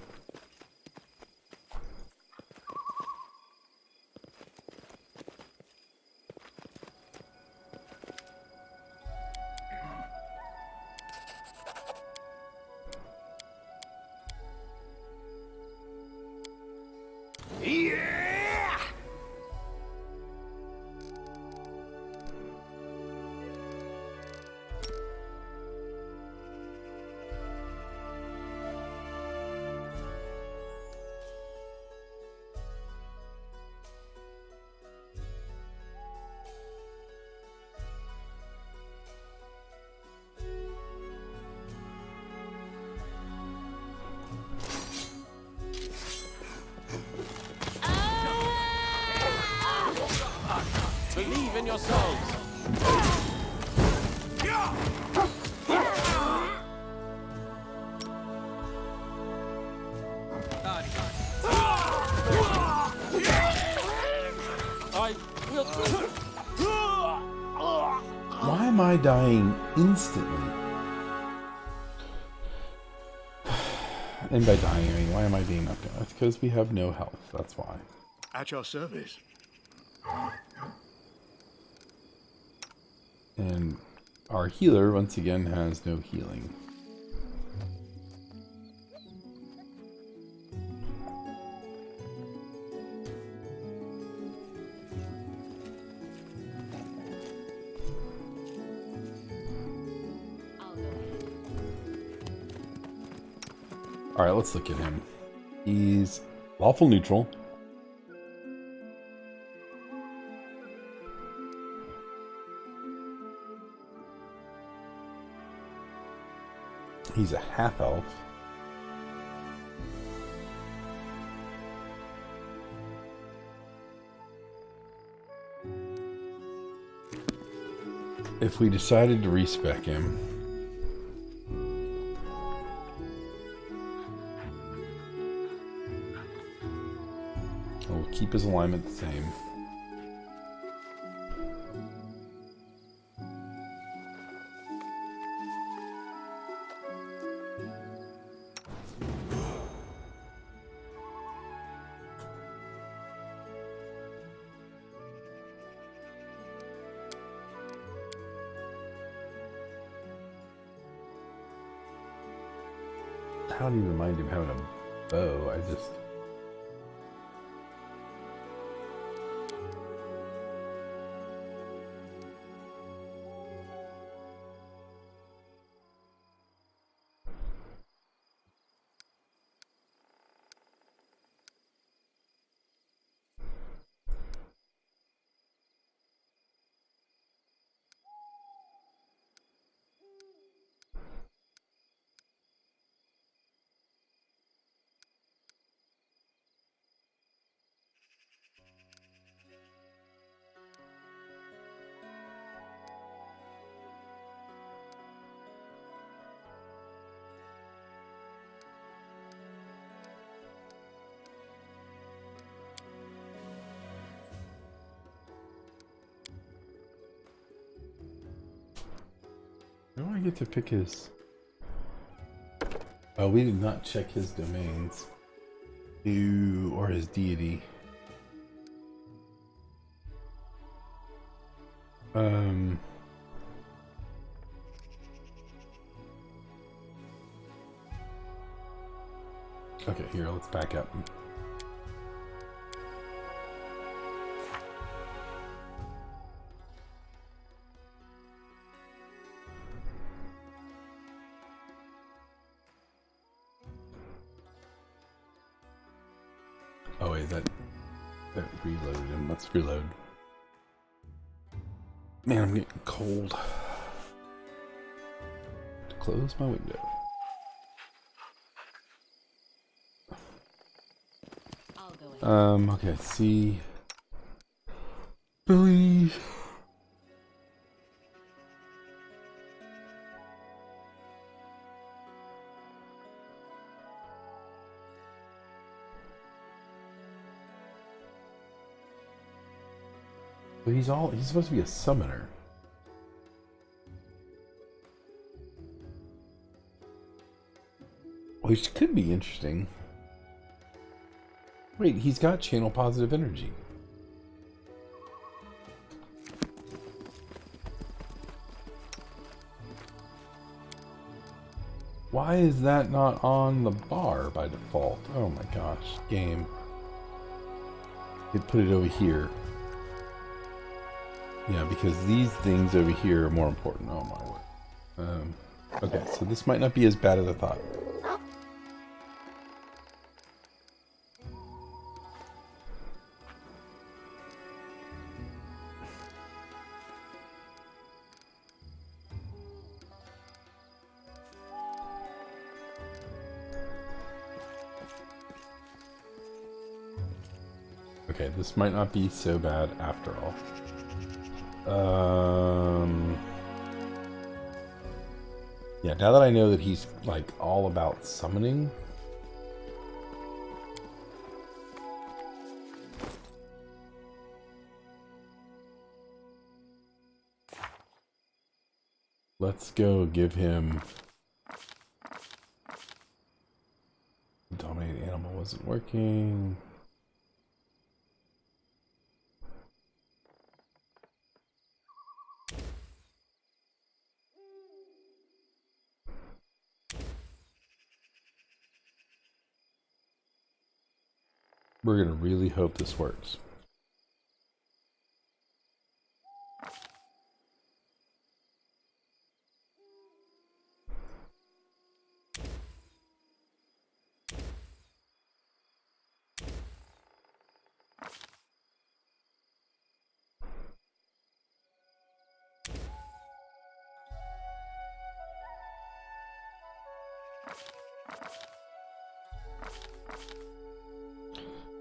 D: Believe in yourselves. I will.
A: Why am I dying instantly? And by dying, I mean, why am I being knocked down? It's because we have no health. That's why.
B: At your service.
A: And our healer, once again, has no healing.
C: I'll go ahead.
A: Alright, let's look at him. He's lawful neutral. He's a half-elf. if we decided to respec him, we'll keep his alignment the same. I don't even mind him having a bow, I just... Do I get to pick his... Oh, we did not check his domains. Or his deity. Okay, here, let's back up. Oh wait, that reloaded him. Let's reload. Man, I'm getting cold. Close my window.
C: I'll go ahead.
A: Okay, see. Billy. But he's supposed to be a summoner. Which could be interesting. Wait, he's got channel positive energy. Why is that not on the bar by default? Oh my gosh, game. They put it over here. Yeah, because these things over here are more important. Oh my word. Okay, so this might not be as bad as I thought. Okay, this might not be so bad after all. Yeah, now that I know that he's like all about summoning. Let's go give him... Dominate animal wasn't working. We're gonna really hope this works.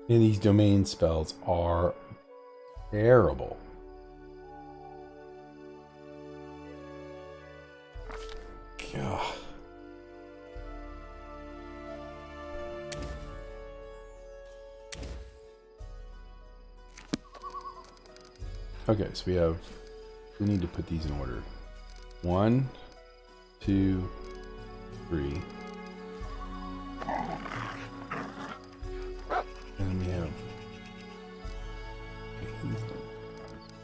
A: And these domain spells are terrible. Yeah. Okay, so we need to put these in order. 1, 2, 3. And then we have,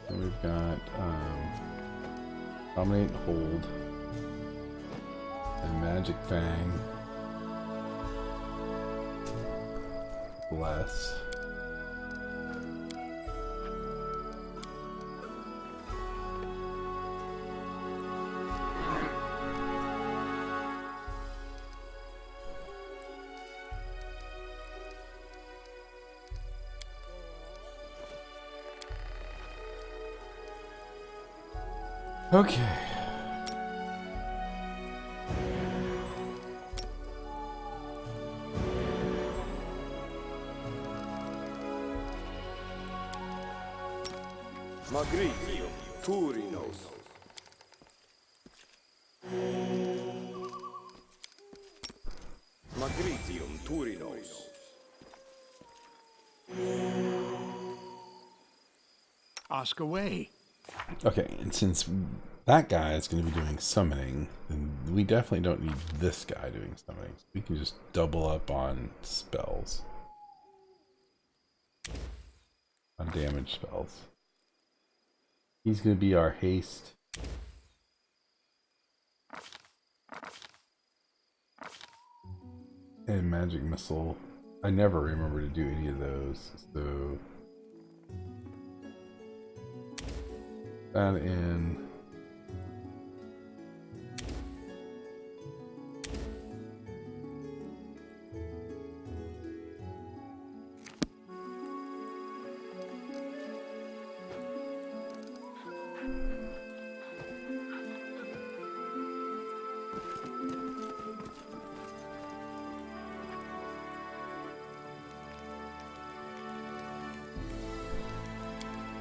A: then we've got dominate and hold, and magic fang, bless. Okay.
F: Magritium Turinos. Magritium Turinos.
B: Ask away.
A: Okay, and since that guy is going to be doing summoning, then we definitely don't need this guy doing summoning. We can just double up on spells. On damage spells. He's going to be our haste. And magic missile. I never remember to do any of those, so that in.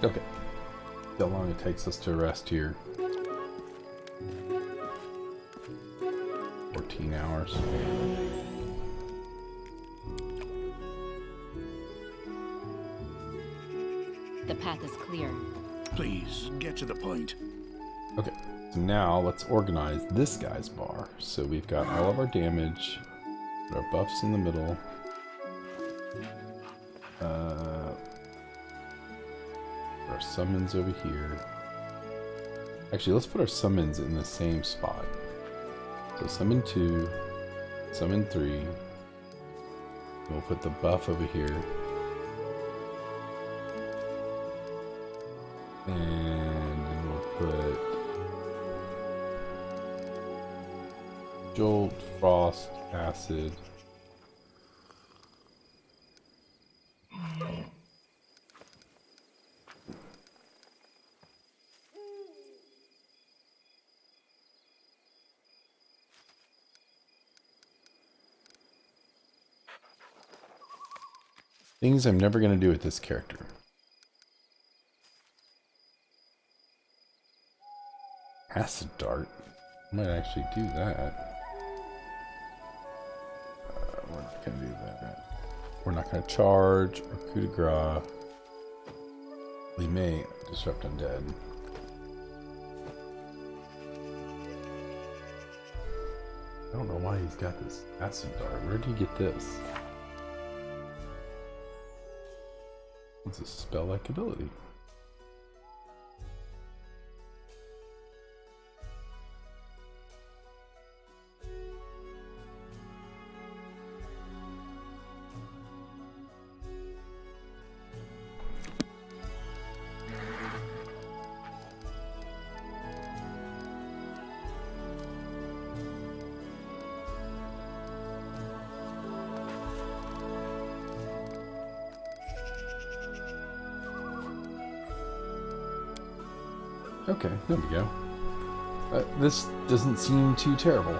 A: Okay. See how long it takes us to rest here. 14 hours.
C: The path is clear.
B: Please, get to the point.
A: Okay, so now let's organize this guy's bar. So we've got all of our damage, put our buffs in the middle. Our summons over here. Actually, let's put our summons in the same spot. So summon 2, summon 3. We'll put the buff over here. And then we'll put Jolt, Frost, Acid. Things I'm never going to do with this character. Acid Dart. I might actually do that. We're not going to do that. We're not going to charge or coup de grace. We may disrupt undead. I don't know why he's got this Acid Dart. Where did he get this? It's a spell-like ability. Okay, there we go. This doesn't seem too terrible.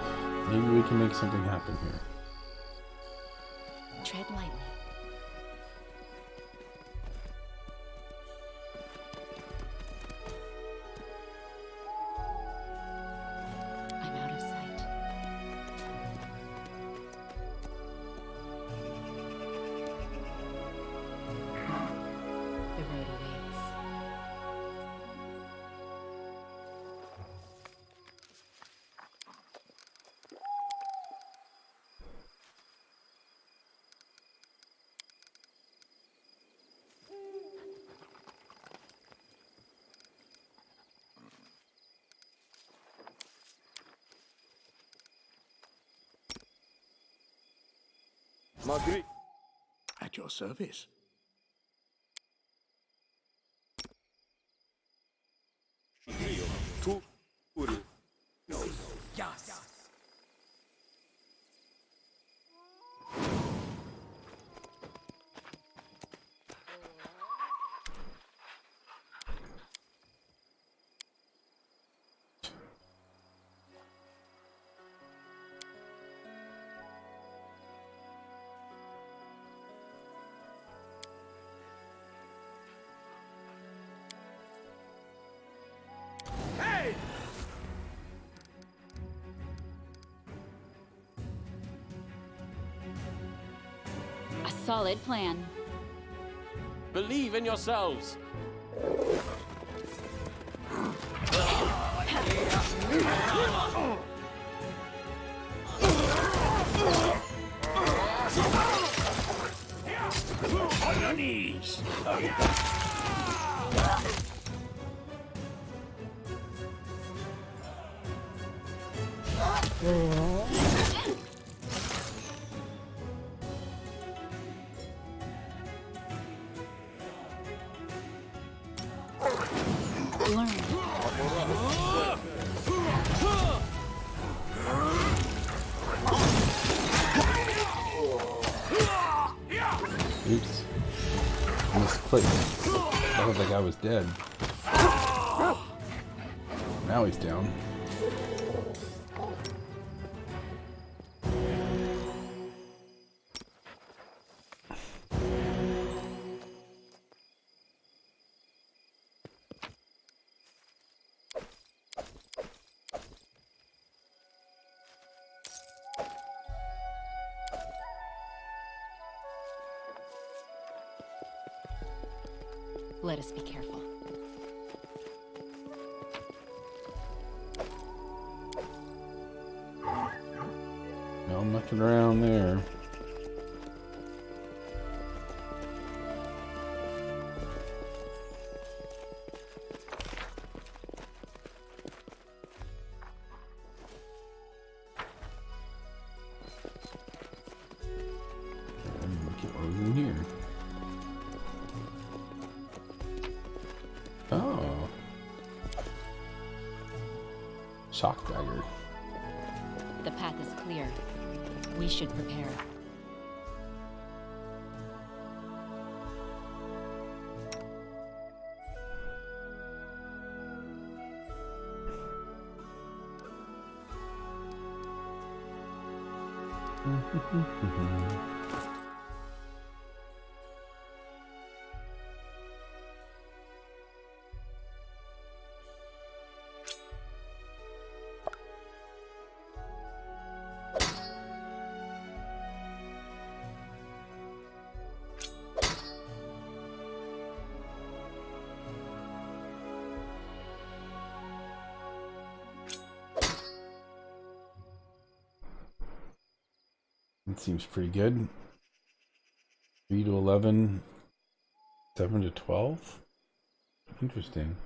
A: Maybe we can make something happen here.
C: Tread lightly. I'm out of sight.
F: Magri.
B: At your service.
F: Turinos.
C: A solid plan.
D: Believe in yourselves.
B: On your knees.
C: Learn.
A: Oops. I misclicked. I thought that guy was dead. Now he's down.
C: Let us be careful.
A: No nothing around there. Look at what was in here. Oh. Shock dagger.
C: The path is clear. We should prepare.
A: It seems pretty good. 3 to 11, 7 to 12. Interesting.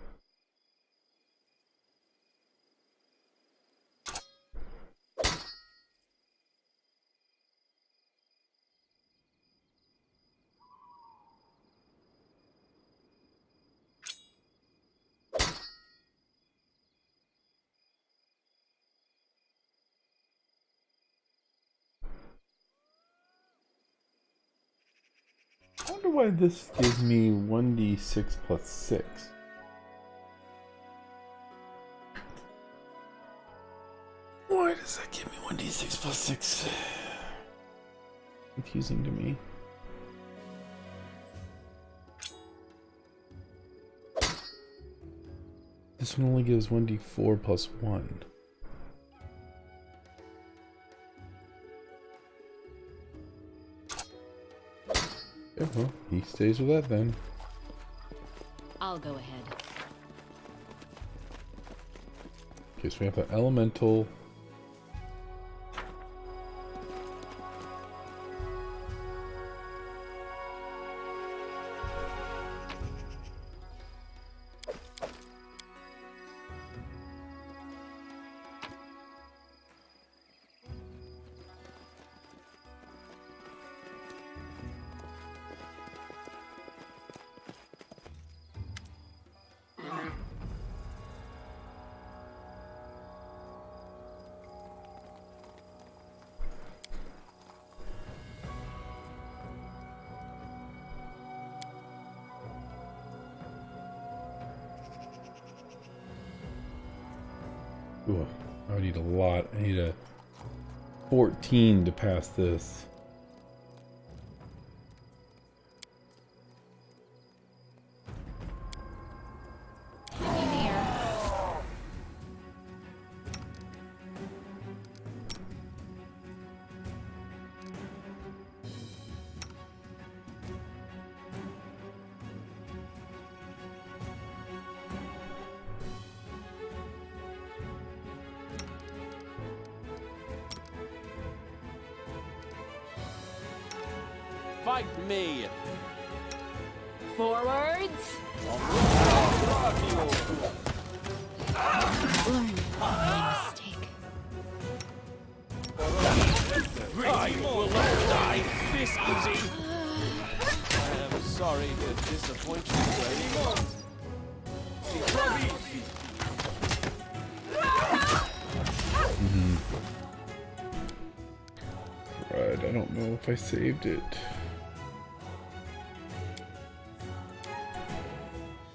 A: I wonder why this gives me 1d6 plus 6. Why does that give me 1d6 plus 6? Confusing to me. This one only gives 1d4 plus 1. Yeah, well, he stays with that then.
C: I'll go ahead.
A: Okay, so we have the elemental. Ooh, I need a lot. I need a 14 to pass this.
C: In here.
D: Fight me!
C: Forwards. Learn from my mistake.
E: I will not die this easy.
D: I am sorry to disappoint you, Brave.
A: Right, I don't know if I saved it.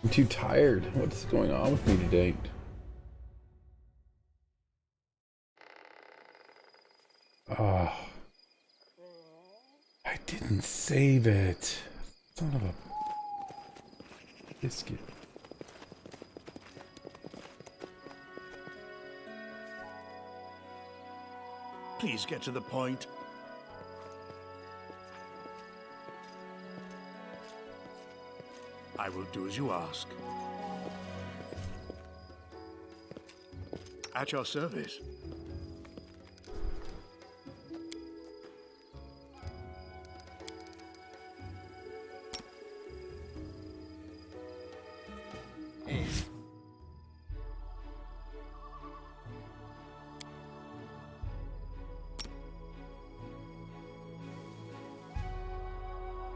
A: I'm too tired. What's going on with me today? Ah, I didn't save it. Son of a biscuit.
B: Please get to the point. I will do as you ask. At your service.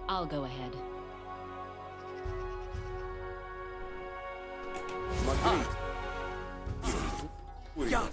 C: I'll go ahead.
E: Yeah.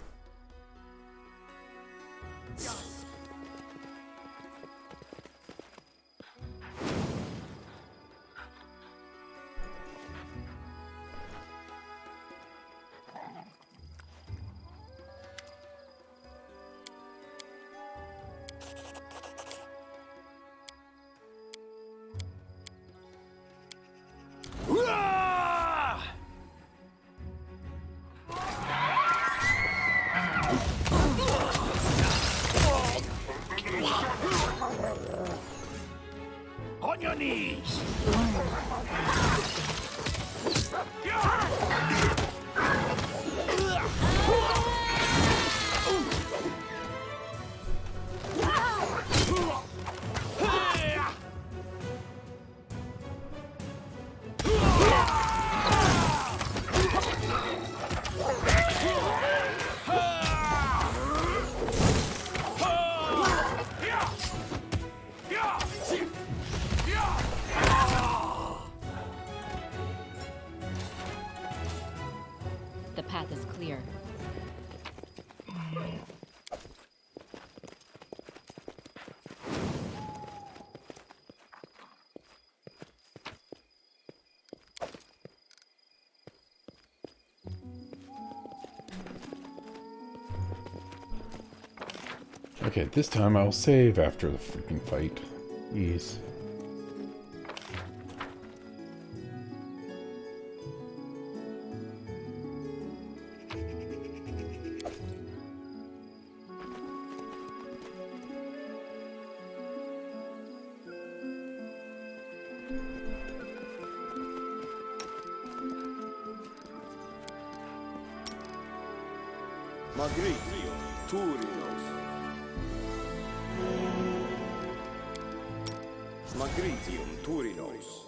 B: On your knees!
C: The path is clear.
A: Okay, this time I'll save after the freaking fight. Jeez.
F: Magritio, Turinos. Magritium, Turinos.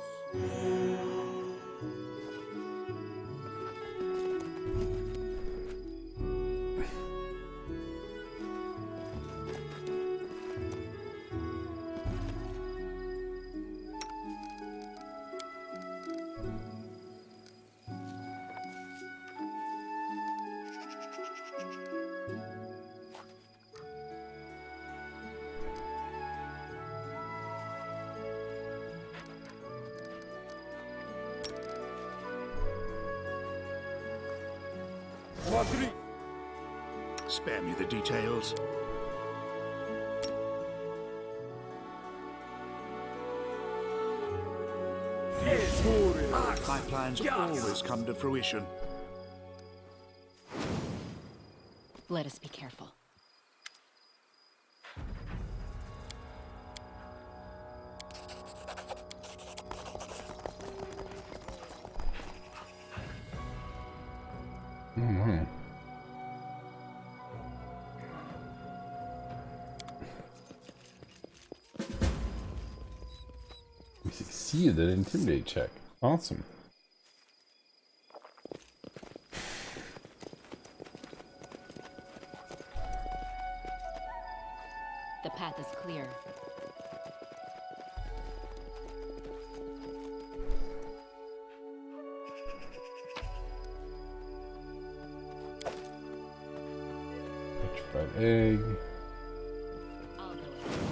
F: Magri.
B: Spare me the details. My plans always come to fruition.
C: Let us be careful.
A: Mm-hmm. We succeeded at intimidate check. Awesome.
C: The path is clear.
A: Petrified egg.
C: I'll go ahead.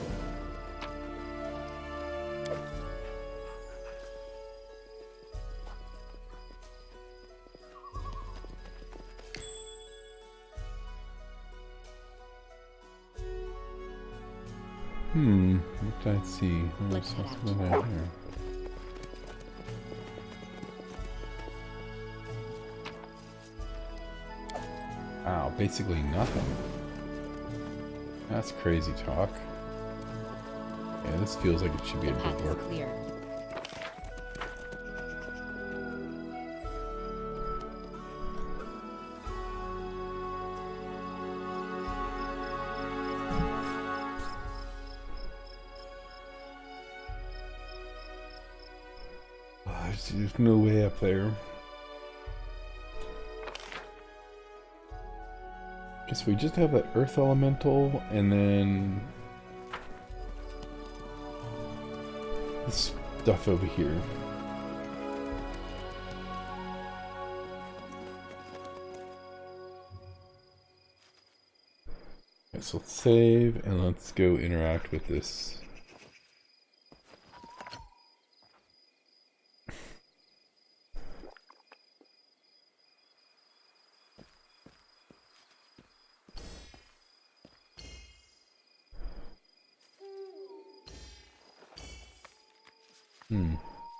A: What did I see?
C: Let's head out.
A: Something out here. Wow, basically nothing. That's crazy talk. Yeah, this feels like it should be a
C: The path
A: big
C: is
A: work.
C: clear.
A: There's no way up there. Guess we just have that earth elemental and then this stuff over here. Okay, so let's save and let's go interact with this.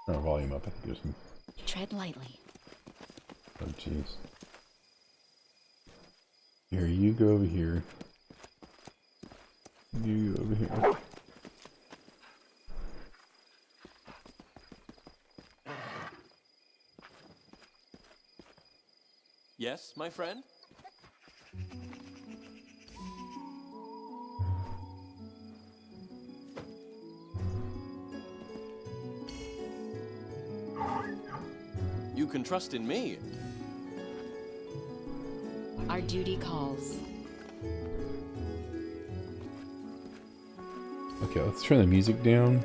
A: Turn our volume up. I think there's some.
C: Tread lightly.
A: Oh, jeez. Here, you go over here. You go over here.
D: Yes, my friend? You can trust in me.
C: Our duty calls.
A: Okay, let's turn the music down.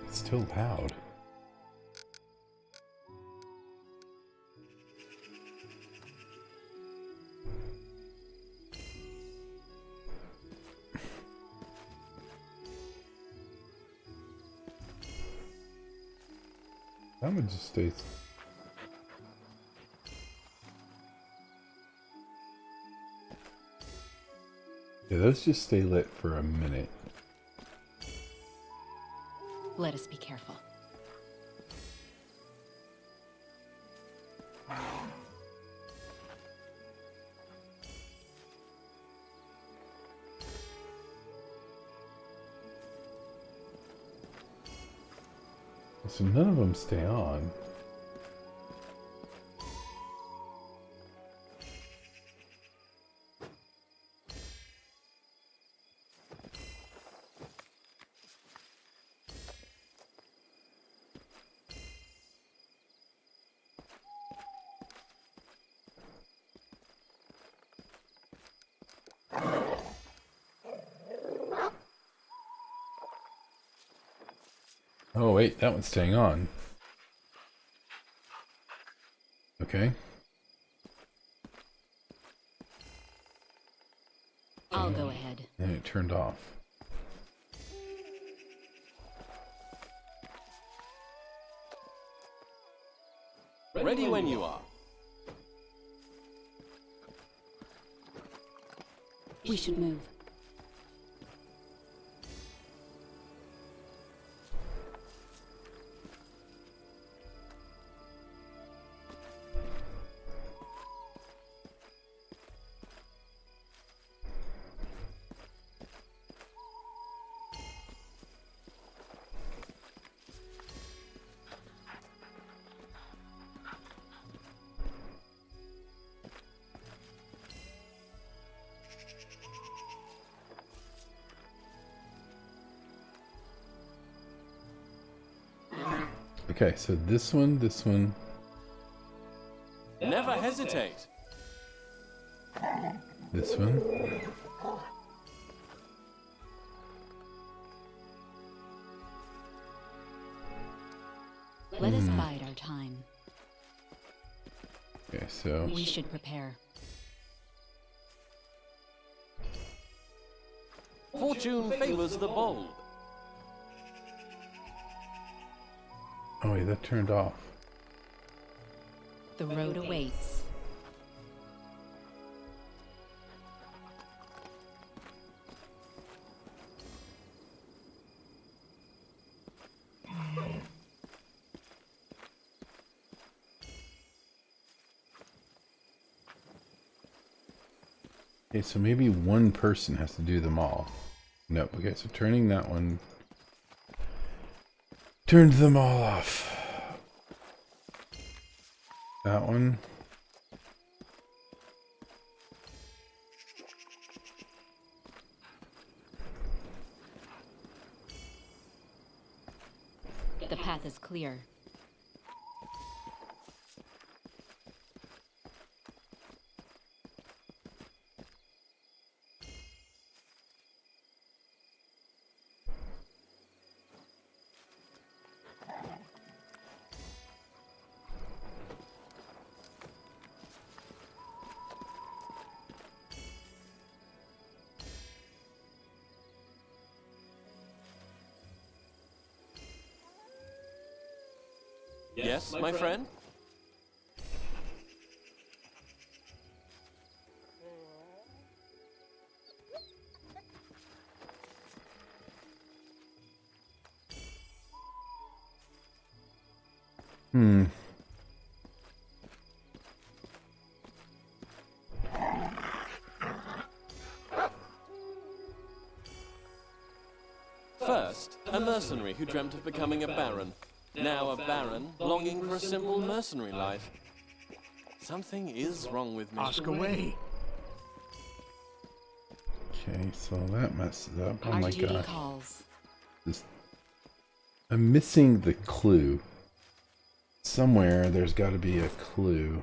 A: It's still loud. That would just stay. Yeah, those just stay lit for a minute.
C: Let us be careful.
A: So none of them stay on. Oh wait, that one's staying on.
C: ahead.
A: And it turned off.
D: Ready when you are.
C: We should move.
A: Okay, so this one.
D: Never hesitate.
A: This one.
C: Let us bide our time.
A: Okay, so
C: We should prepare.
D: Fortune favors the bold.
A: oh wait, that turned off.
C: The road awaits.
A: Okay, so maybe one person has to do them all. Nope. Okay, so turning that one turned them all off. That one.
C: The path is clear.
D: Yes, my friend? First, a mercenary who dreamt of becoming a baron. Now a baron longing for a simple mercenary life. Something is wrong with me.
B: Ask away.
A: Okay, so that messes up. Oh
C: Our
A: my
C: duty
A: gosh.
C: calls.
A: I'm missing the clue. Somewhere there's got to be a clue.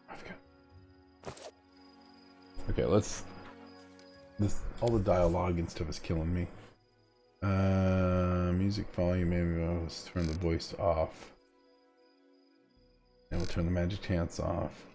A: I've got... Okay, let's... all the dialogue and stuff is killing me. Music volume, maybe let's turn the voice off. And we'll turn the magic chants off.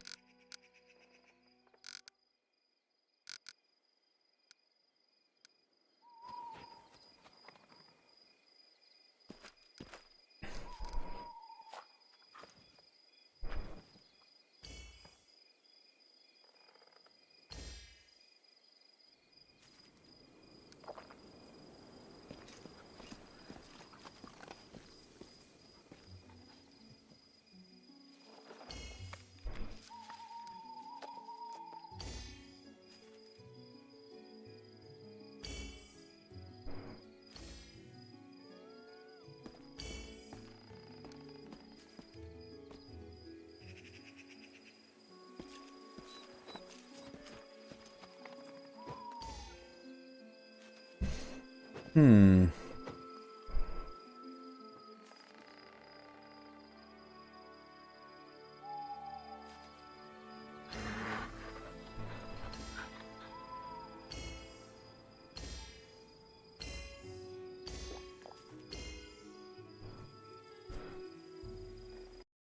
A: Hmm.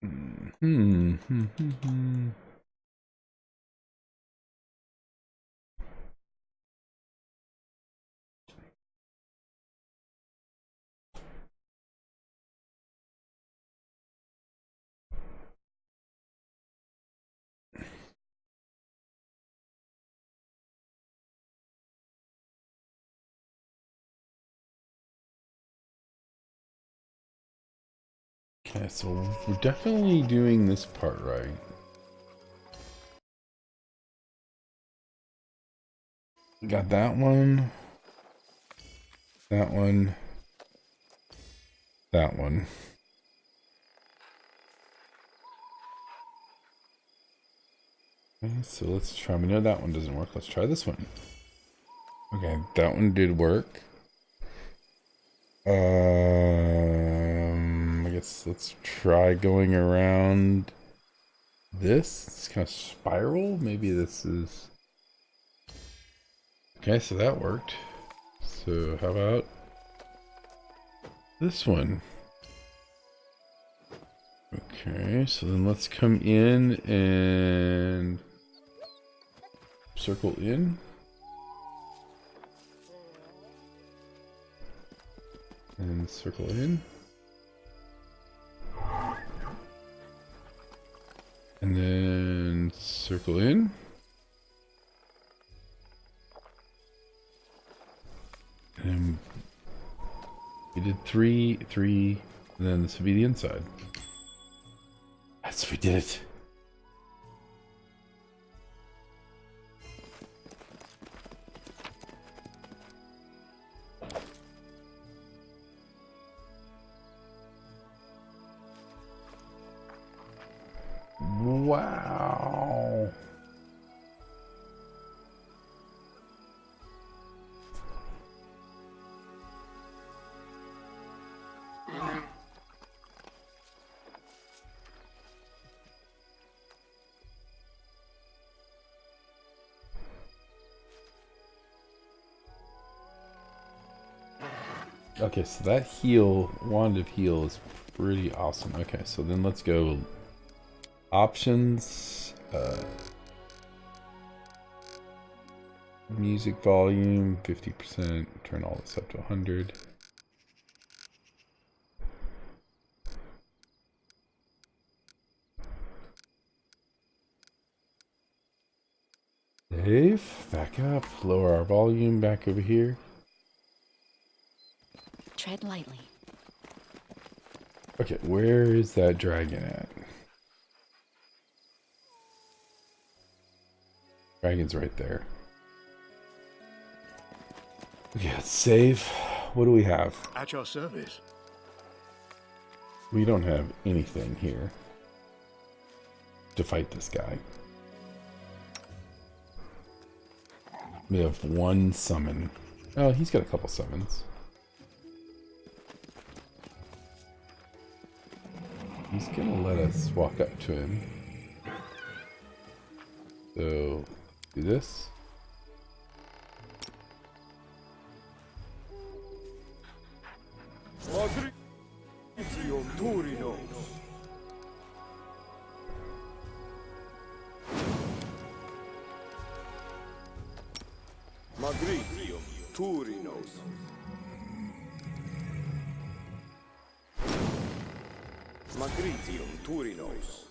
A: Hmm. Okay, so we're definitely doing this part right. Got that one. That one. That one. Okay, so let's try. We know that one doesn't work. Let's try this one. Okay, that one did work. I guess let's try going around this. It's kind of spiral. Maybe this is... Okay, so that worked. So how about this one? Okay, so then let's come in and circle in. And circle in. And then circle in. And we did three, and then this would be the inside. Yes, we did it. Wow. Okay, so that heal, wand of heal is pretty awesome. Okay, so then let's go options, music volume, 50%, turn all this up to 100. Save, back up, lower our volume back over here.
C: Tread lightly.
A: Okay, where is that dragon at? Dragon's right there. Okay, let's save. What do we have?
B: At your service.
A: We don't have anything here to fight this guy. We have one summon. Oh, he's got a couple summons. He's gonna let us walk up to him. So, do this.
F: Magritium Turinos. Magritium Turinos.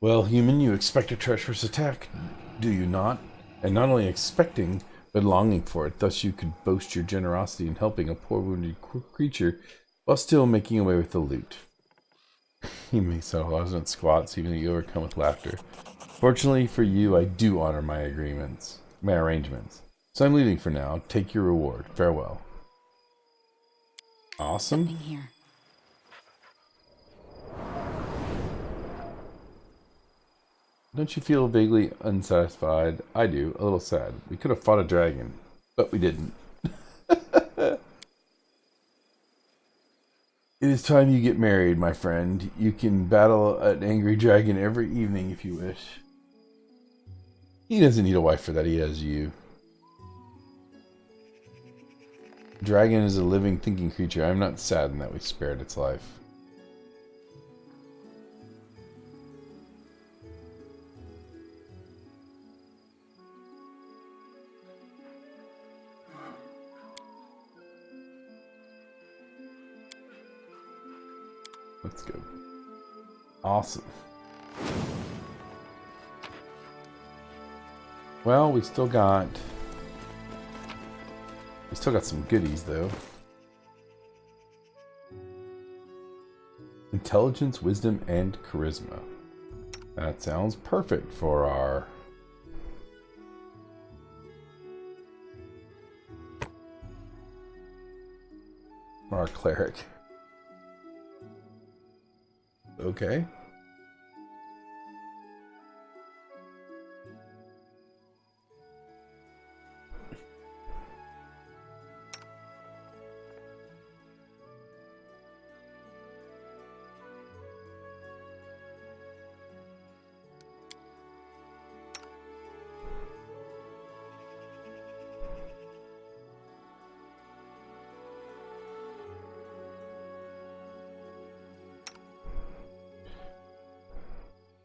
A: Well, human, you expect a treacherous attack, do you not? And not only expecting, but longing for it. Thus you could boast your generosity in helping a poor wounded creature while still making away with the loot. He makes so pleasant squats, even though you overcome with laughter. Fortunately for you, I do honor my arrangements. So I'm leaving for now. Take your reward. Farewell. Awesome.
C: Something here.
A: Don't you feel vaguely unsatisfied? I do, a little sad. We could have fought a dragon, but we didn't. It is time you get married, my friend. You can battle an angry dragon every evening if you wish. He doesn't need a wife for that, he has you. Dragon is a living, thinking creature. I'm not saddened that we spared its life. Let's go. Awesome. Well, we still got some goodies though. Intelligence, wisdom, and charisma. That sounds perfect for our cleric. Okay.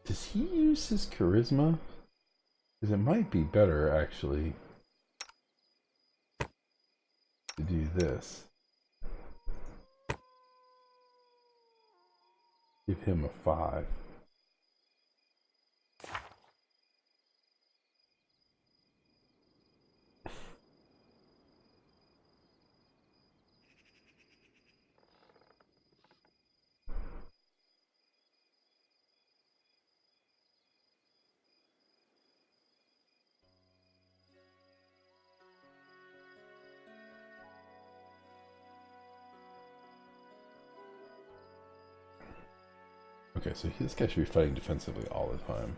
A: Does he use his charisma? Because it might be better, actually, to do this. Give him a 5. Okay, so this guy should be fighting defensively all the time.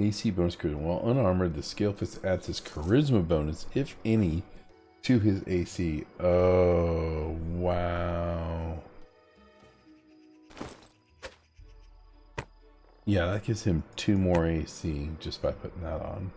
A: AC bonus charisma. While unarmored, the scale fist adds his charisma bonus, if any, to his AC. Oh, wow. Yeah, that gives him 2 more AC just by putting that on.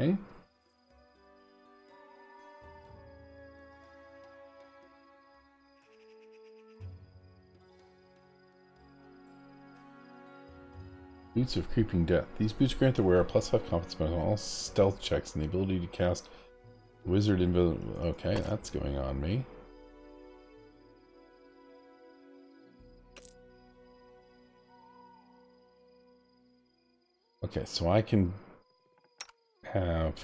A: Okay. Boots of Creeping Death. These boots grant the wearer +5 confidence bonus on all stealth checks and the ability to cast wizard invisible. Okay, that's going on me. Okay, so I can have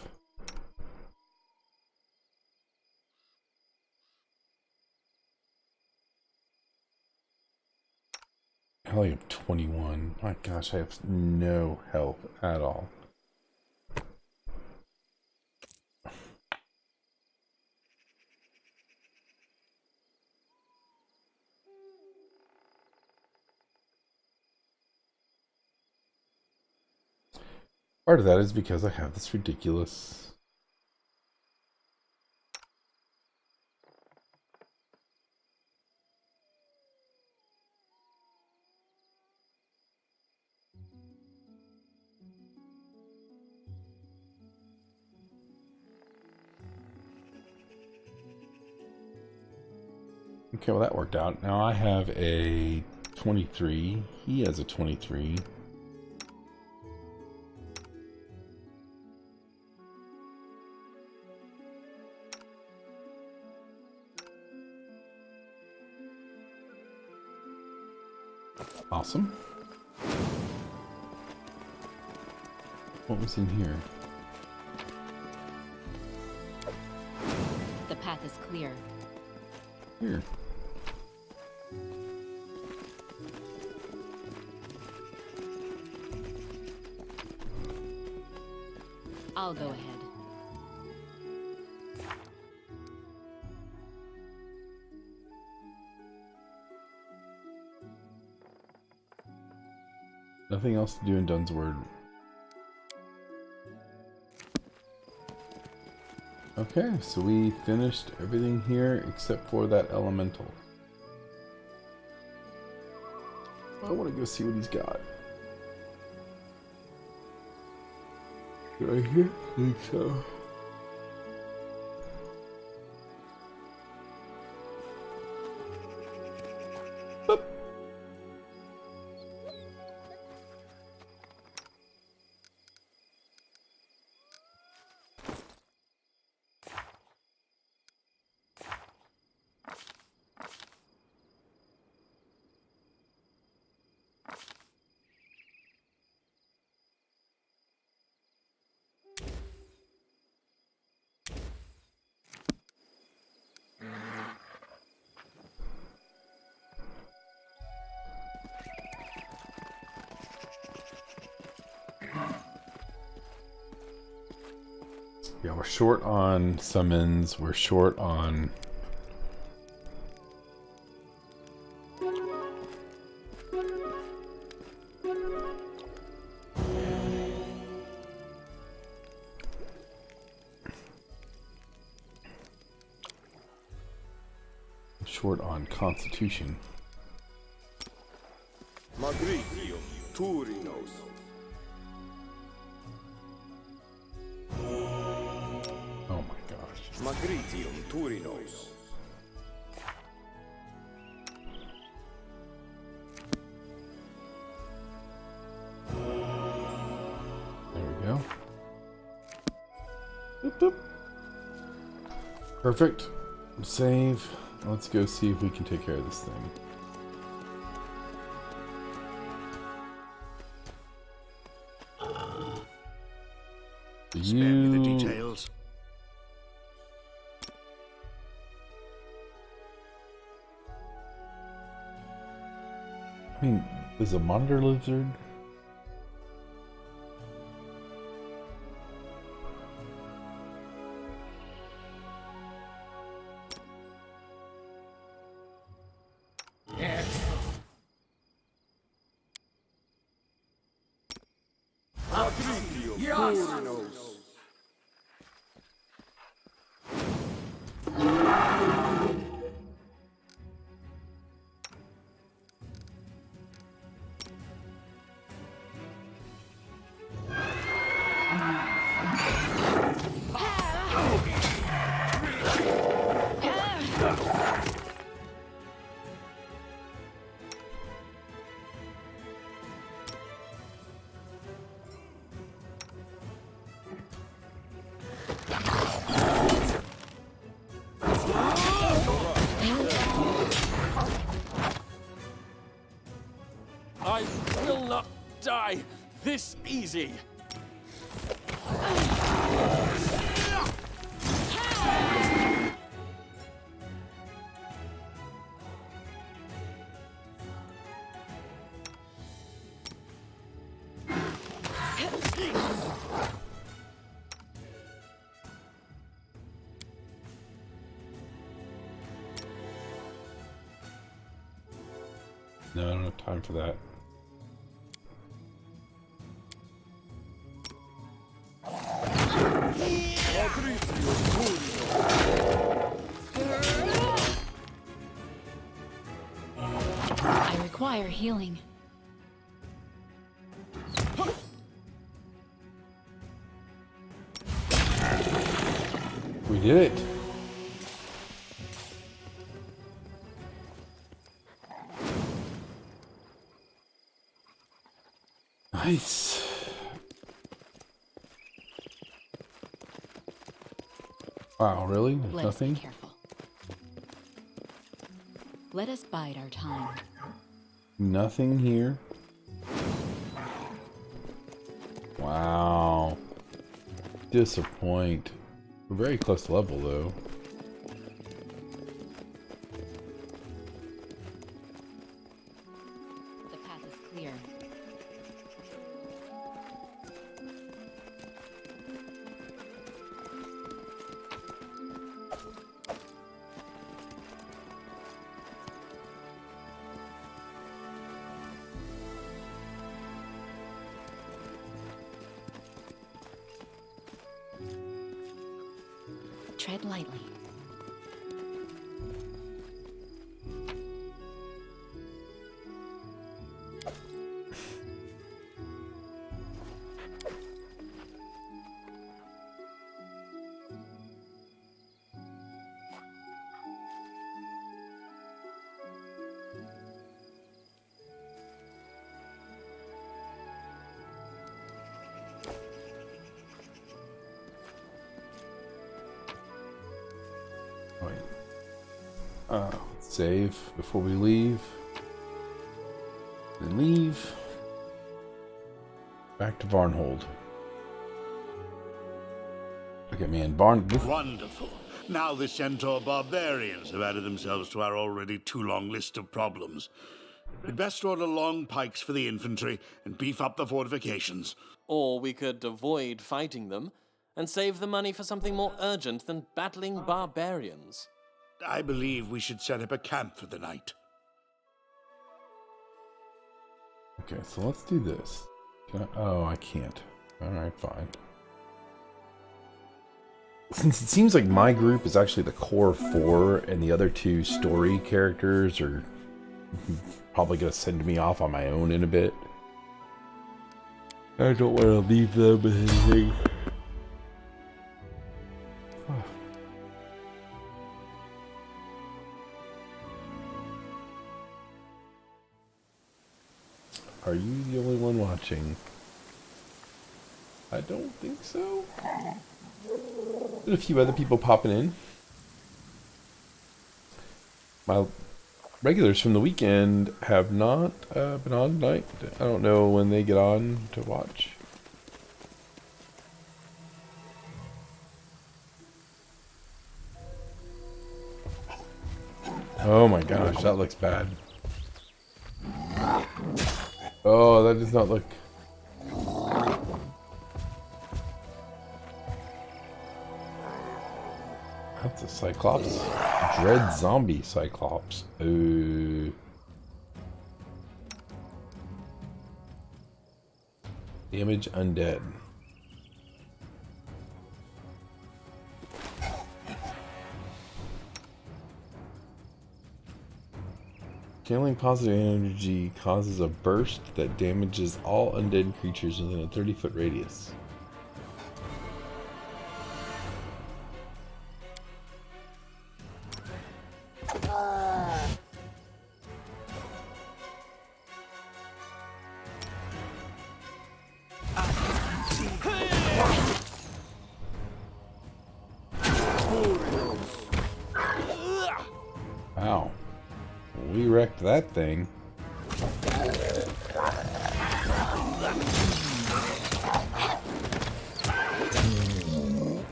A: I only have 21. My gosh, I have no health at all. Part of that is because I have this ridiculous... Okay, well that worked out. Now I have a 23. He has a 23. Awesome. What was in here?
C: The path is clear.
A: Here.
C: I'll go ahead.
A: Nothing else to do in Dunsword. Okay, so we finished everything here except for that elemental. I want to go see what he's got. Right here? I think so. Boop. Yeah, we're short on summons. We're short on... short on constitution.
F: Magritium Turinos.
A: Oh my gosh.
F: Magritium Turinos.
A: There we go. Boop, boop. Perfect. Save. Let's go see if we can take care of this thing.
B: Spare me the details.
A: I mean, is a monitor lizard?
F: Magritium Turinos.
D: I will not die this easy.
A: No, I don't have time for that.
C: I require healing.
A: We did it. Nice. Wow, really? There's
C: Let us be
A: nothing?
C: careful. Let us bide our time.
A: Nothing here. Wow. Disappoint. We're very close to level though.
C: The path is clear. Tread lightly.
A: Save before we leave. Then leave. Back to Varnold. Okay, man,
B: Wonderful. Now the Centaur barbarians have added themselves to our already too long list of problems. We'd best order long pikes for the infantry and beef up the fortifications.
D: Or we could avoid fighting them and save the money for something more urgent than battling barbarians.
B: I believe we should set up a camp for the night.
A: Okay, so let's do this. Oh, I can't. Alright, fine. Since it seems like my group is actually the core 4 and the other 2 story characters are probably going to send me off on my own in a bit. I don't want to leave them with anything. Are you the only one watching? I don't think so. There's a few other people popping in. My regulars from the weekend have not been on tonight. I don't know when they get on to watch. Oh my gosh, that looks bad. Oh, that does not look... That's a Cyclops. Dread zombie Cyclops. Ooh. Damage undead. Channeling positive energy causes a burst that damages all undead creatures within a 30-foot radius. Wow. We wrecked that thing.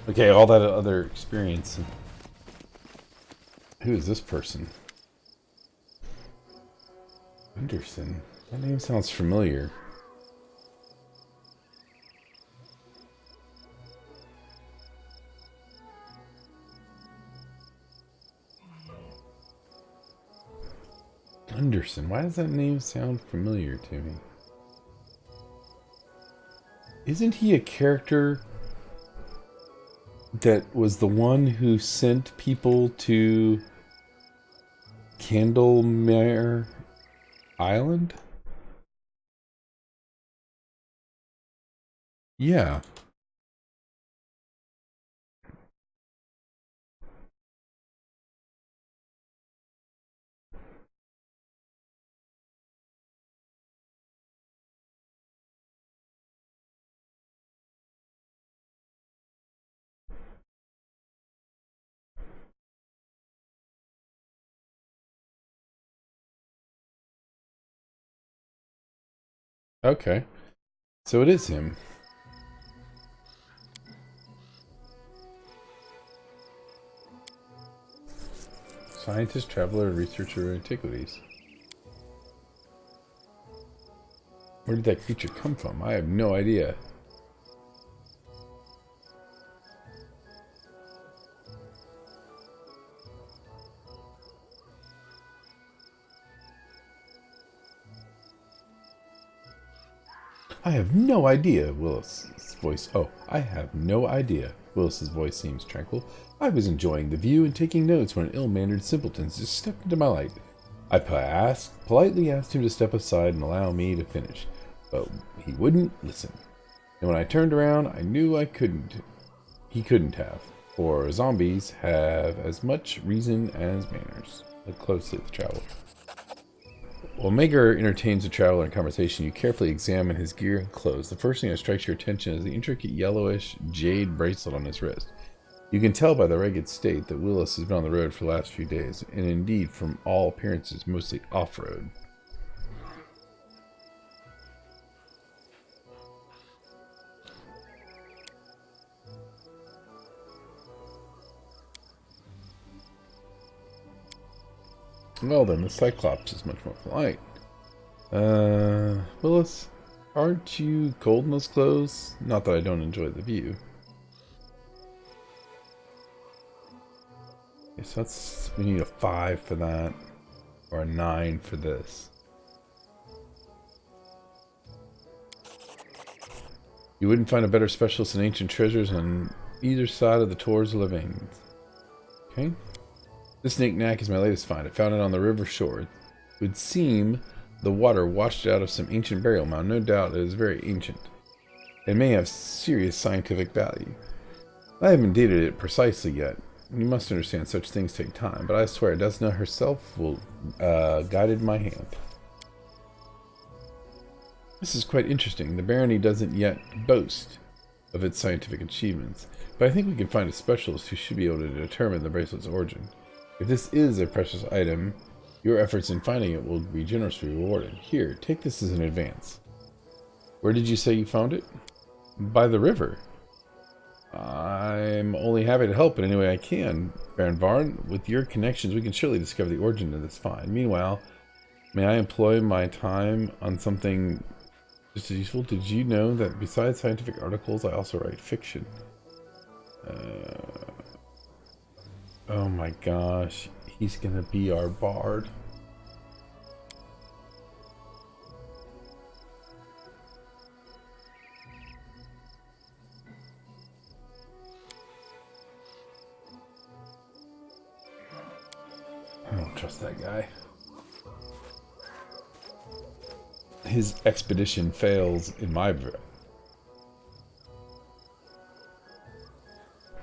A: Okay, all that other experience. Who is this person? Anderson. That name sounds familiar. Anderson. Why does that name sound familiar to me? Isn't he a character that was the one who sent people to Candlemere Island? Yeah. Okay. So it is him. Scientist, traveler, researcher of antiquities. Where did that creature come from? I have no idea. I have no idea, Willis's voice. Oh, I have no idea. Willis's voice seems tranquil. I was enjoying the view and taking notes when an ill-mannered simpleton just stepped into my light. I politely asked him to step aside and allow me to finish, but he wouldn't listen. And when I turned around, I knew he couldn't have, for zombies have as much reason as manners. Look closely at the traveler. While Mager entertains the traveler in conversation, you carefully examine his gear and clothes. The first thing that strikes your attention is the intricate yellowish jade bracelet on his wrist. You can tell by the ragged state that Willis has been on the road for the last few days, and indeed, from all appearances, mostly off-road. Well then, the Cyclops is much more polite. Willis, aren't you cold in those clothes? Not that I don't enjoy the view. Yes, we need a 5 for that, or a 9 for this. You wouldn't find a better specialist in ancient treasures on either side of the Tours of Living. Okay. This knick-knack is my latest find. I found it on the river shore. It would seem the water washed out of some ancient burial mound. No doubt it is very ancient. It may have serious scientific value. I haven't dated it precisely yet. You must understand such things take time, but I swear Desna herself will guided my hand. This is quite interesting. The barony doesn't yet boast of its scientific achievements, but I think we can find a specialist who should be able to determine the bracelet's origin. If this is a precious item, your efforts in finding it will be generously rewarded. Here, take this as an advance. Where did you say you found it? By the river. I'm only happy to help in any way I can, Baron Varn. With your connections, we can surely discover the origin of this find. Meanwhile, may I employ my time on something just as useful? Did you know that besides scientific articles, I also write fiction? Oh my gosh, he's gonna be our bard. I don't trust that guy. His expedition fails in my view.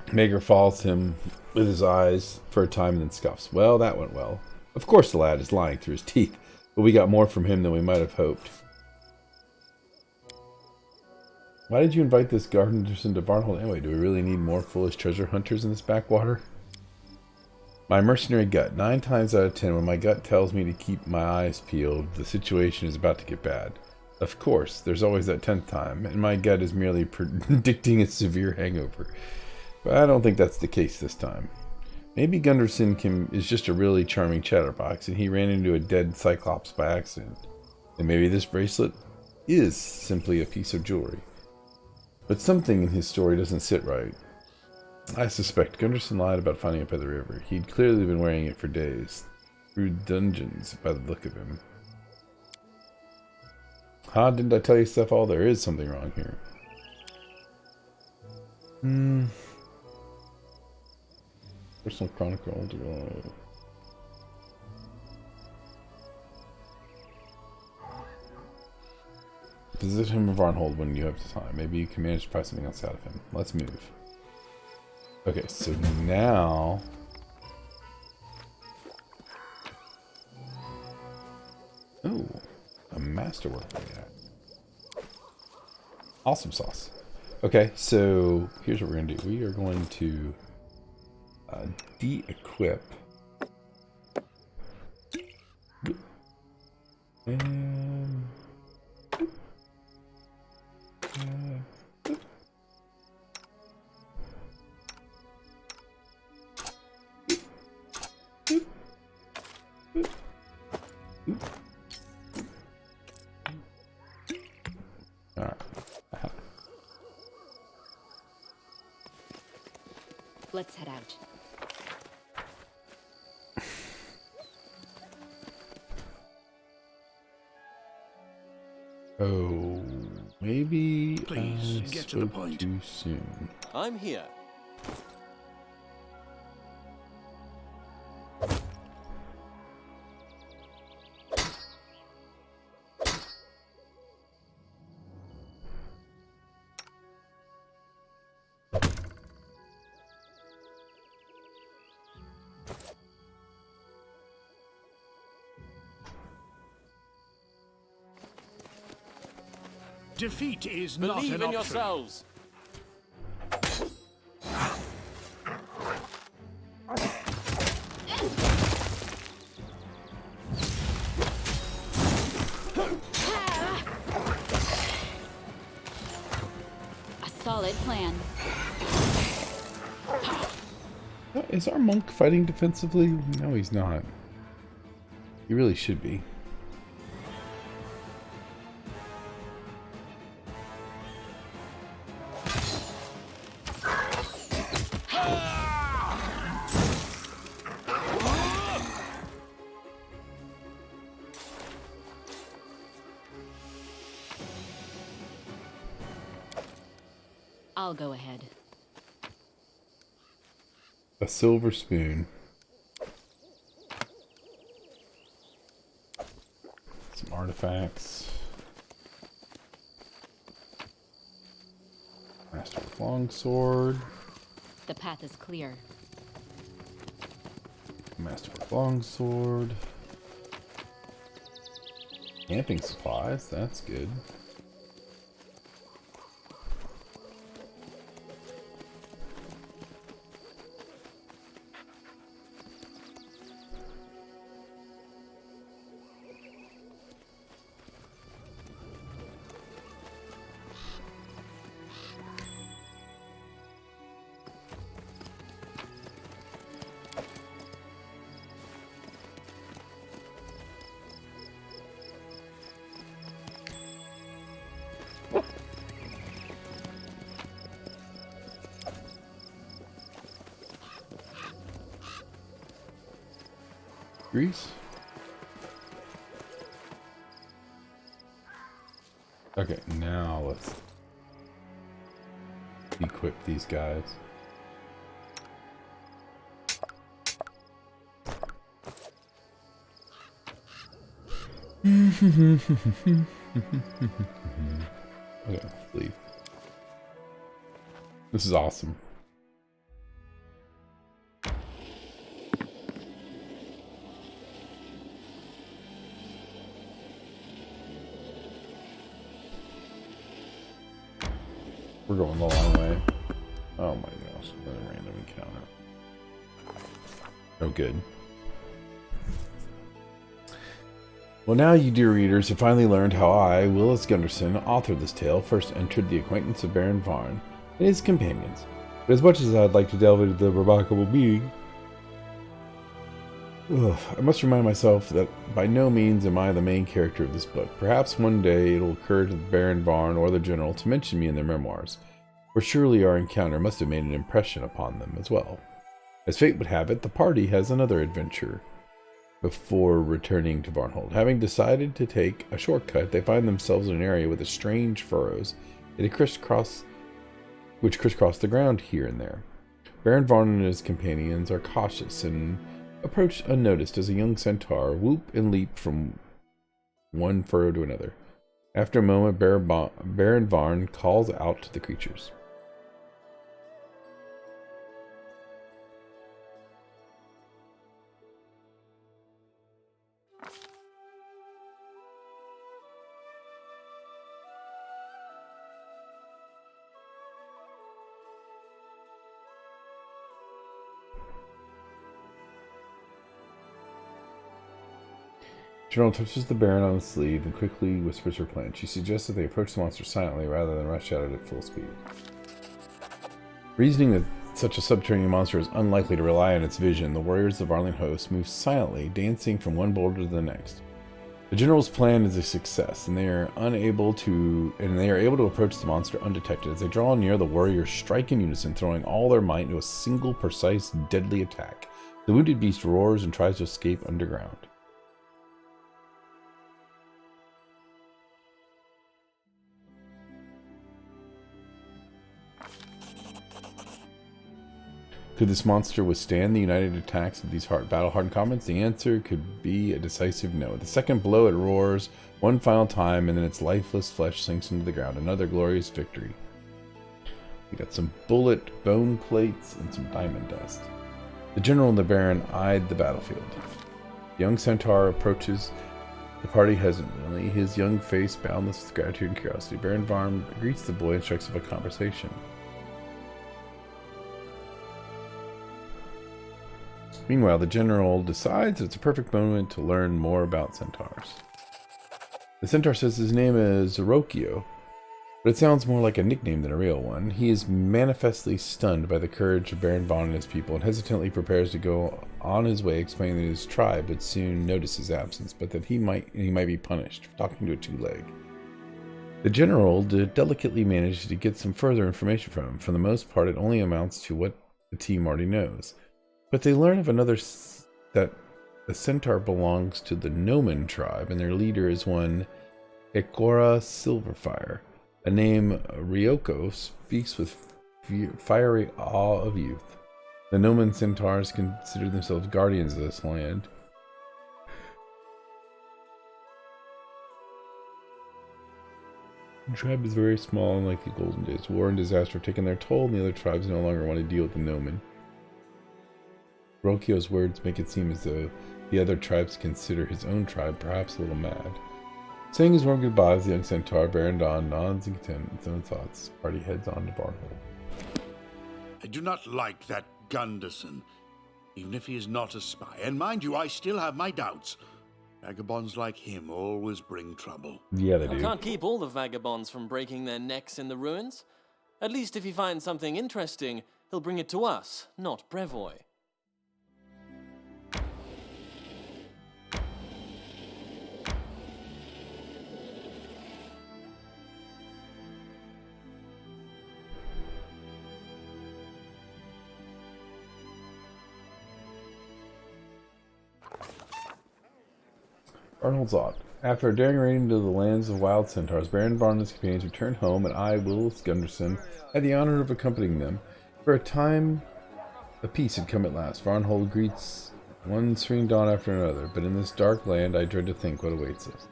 A: Mager follows him with his eyes for a time and then scoffs. Well, that went well. Of course the lad is lying through his teeth, but we got more from him than we might have hoped. Why did you invite this Gardenderson to Varnold anyway? Do we really need more foolish treasure hunters in this backwater? My mercenary gut. 9 times out of 10, when my gut tells me to keep my eyes peeled, the situation is about to get bad. Of course, there's always that 10th time, and my gut is merely predicting a severe hangover. But I don't think that's the case this time. Maybe Gunderson is just a really charming chatterbox, and he ran into a dead Cyclops by accident. And maybe this bracelet is simply a piece of jewelry. But something in his story doesn't sit right. I suspect Gunderson lied about finding it by the river. He'd clearly been wearing it for days. Through dungeons, by the look of him. Didn't I tell you, Cephal? There is something wrong here. Personal Chronicle. Visit him in Varnold when you have time. Maybe you can manage to pry something else out of him. Let's move. Okay, so now... Oh, a masterwork guy. Awesome sauce. Okay, so here's what we're going to do. We are going to de-equip. And Alright.
C: Let's head out.
A: Oh, maybe
B: Please,
A: I
B: get to the
A: spoke
B: point.
A: too soon.
D: I'm here.
B: Defeat is not
D: Believe
B: an
D: in
B: option.
D: yourselves.
C: A solid plan.
A: Is our monk fighting defensively? No, he's not. He really should be.
C: I'll go ahead.
A: A silver spoon. Some artifacts. Master with longsword.
C: The path is clear.
A: Master with longsword. Camping supplies, that's good. Grease? Okay, now let's equip these guys. Okay, leave. This is awesome. We're going the long way. Oh my gosh, another random encounter. Oh, good. Well, now you dear readers have finally learned how I, Willis Gunderson, author of this tale, first entered the acquaintance of Baron Varn and his companions. But as much as I'd like to delve into the remarkable meaning, I must remind myself that by no means am I the main character of this book. Perhaps one day it'll occur to Baron Varn or the General to mention me in their memoirs, for surely our encounter must have made an impression upon them as well. As fate would have it, the party has another adventure before returning to Varnold. Having decided to take a shortcut, they find themselves in an area with strange furrows which crisscross the ground here and there. Baron Varn and his companions are cautious and approach unnoticed as a young centaur whoop and leap from one furrow to another. After a moment, Baron Varn calls out to the creatures. General touches the Baron on the sleeve and quickly whispers her plan. She suggests that they approach the monster silently rather than rush at it at full speed. Reasoning that such a subterranean monster is unlikely to rely on its vision, the warriors of Varnold host move silently, dancing from one boulder to the next. The general's plan is a success, and they are able to approach the monster undetected. As they draw near, the warriors strike in unison, throwing all their might into a single, precise, deadly attack. The wounded beast roars and tries to escape underground. Could this monster withstand the united attacks of these battle-hardened combatants? The answer could be a decisive no. At the second blow, it roars one final time, and then its lifeless flesh sinks into the ground. Another glorious victory. We got some bullet bone plates and some diamond dust. The general and the baron eyed the battlefield. The young centaur approaches the party hesitantly, his young face boundless with gratitude and curiosity. Baron Varn greets the boy and strikes up a conversation. Meanwhile, the general decides it's a perfect moment to learn more about centaurs. The centaur says his name is Zorokio, but it sounds more like a nickname than a real one. He is manifestly stunned by the courage of Baron Vaughn and his people, and hesitantly prepares to go on his way, explaining that his tribe would soon notice his absence, but that he might be punished for talking to a two-leg. The general delicately managed to get some further information from him. For the most part, it only amounts to what the team already knows. But they learn of that the centaur belongs to the Noman tribe, and their leader is one Ekora Silverfire. A name Ryoko speaks with fiery awe of youth. The Noman centaurs consider themselves guardians of this land. The tribe is very small, unlike the Golden Days. War and disaster have taken their toll, and the other tribes no longer want to deal with the Noman. Rokio's words make it seem as though the other tribes consider his own tribe perhaps a little mad. Saying his warm goodbyes, the young centaur, Baron Don, nods and contents his own thoughts. The party heads on to Varnold.
B: I do not like that Gunderson, even if he is not a spy. And mind you, I still have my doubts. Vagabonds like him always bring trouble.
A: Yeah, they do.
D: I can't keep all the vagabonds from breaking their necks in the ruins. At least if he finds something interesting, he'll bring it to us, not Brevoy.
A: Varnold's odd. After a daring raid into the lands of wild centaurs, Baron Varn and his companions returned home, and I, Willis Gunderson, had the honor of accompanying them. For a time, a peace had come at last. Varnold greets one serene dawn after another, but in this dark land I dread to think what awaits us.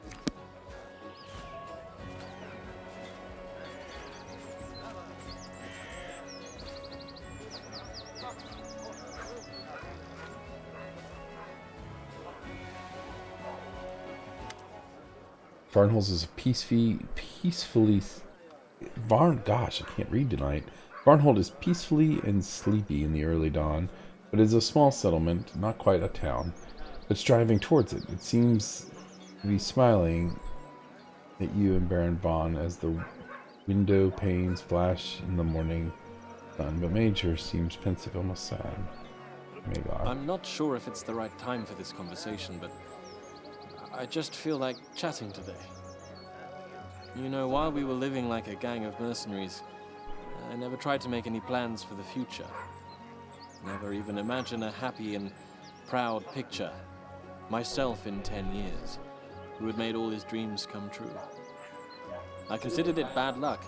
A: Varnold is gosh, I can't read tonight. Varnold is peacefully and sleepy in the early dawn, but is a small settlement, not quite a town, but striving towards it. It seems to be smiling at you and Baron Vaughn as the window panes flash in the morning sun, but Major seems pensive, almost sad. Magar.
D: I'm not sure if it's the right time for this conversation, but I just feel like chatting today. You know, while we were living like a gang of mercenaries, I never tried to make any plans for the future. Never even imagine a happy and proud picture. Myself in 10 years, who had made all his dreams come true. I considered it bad luck.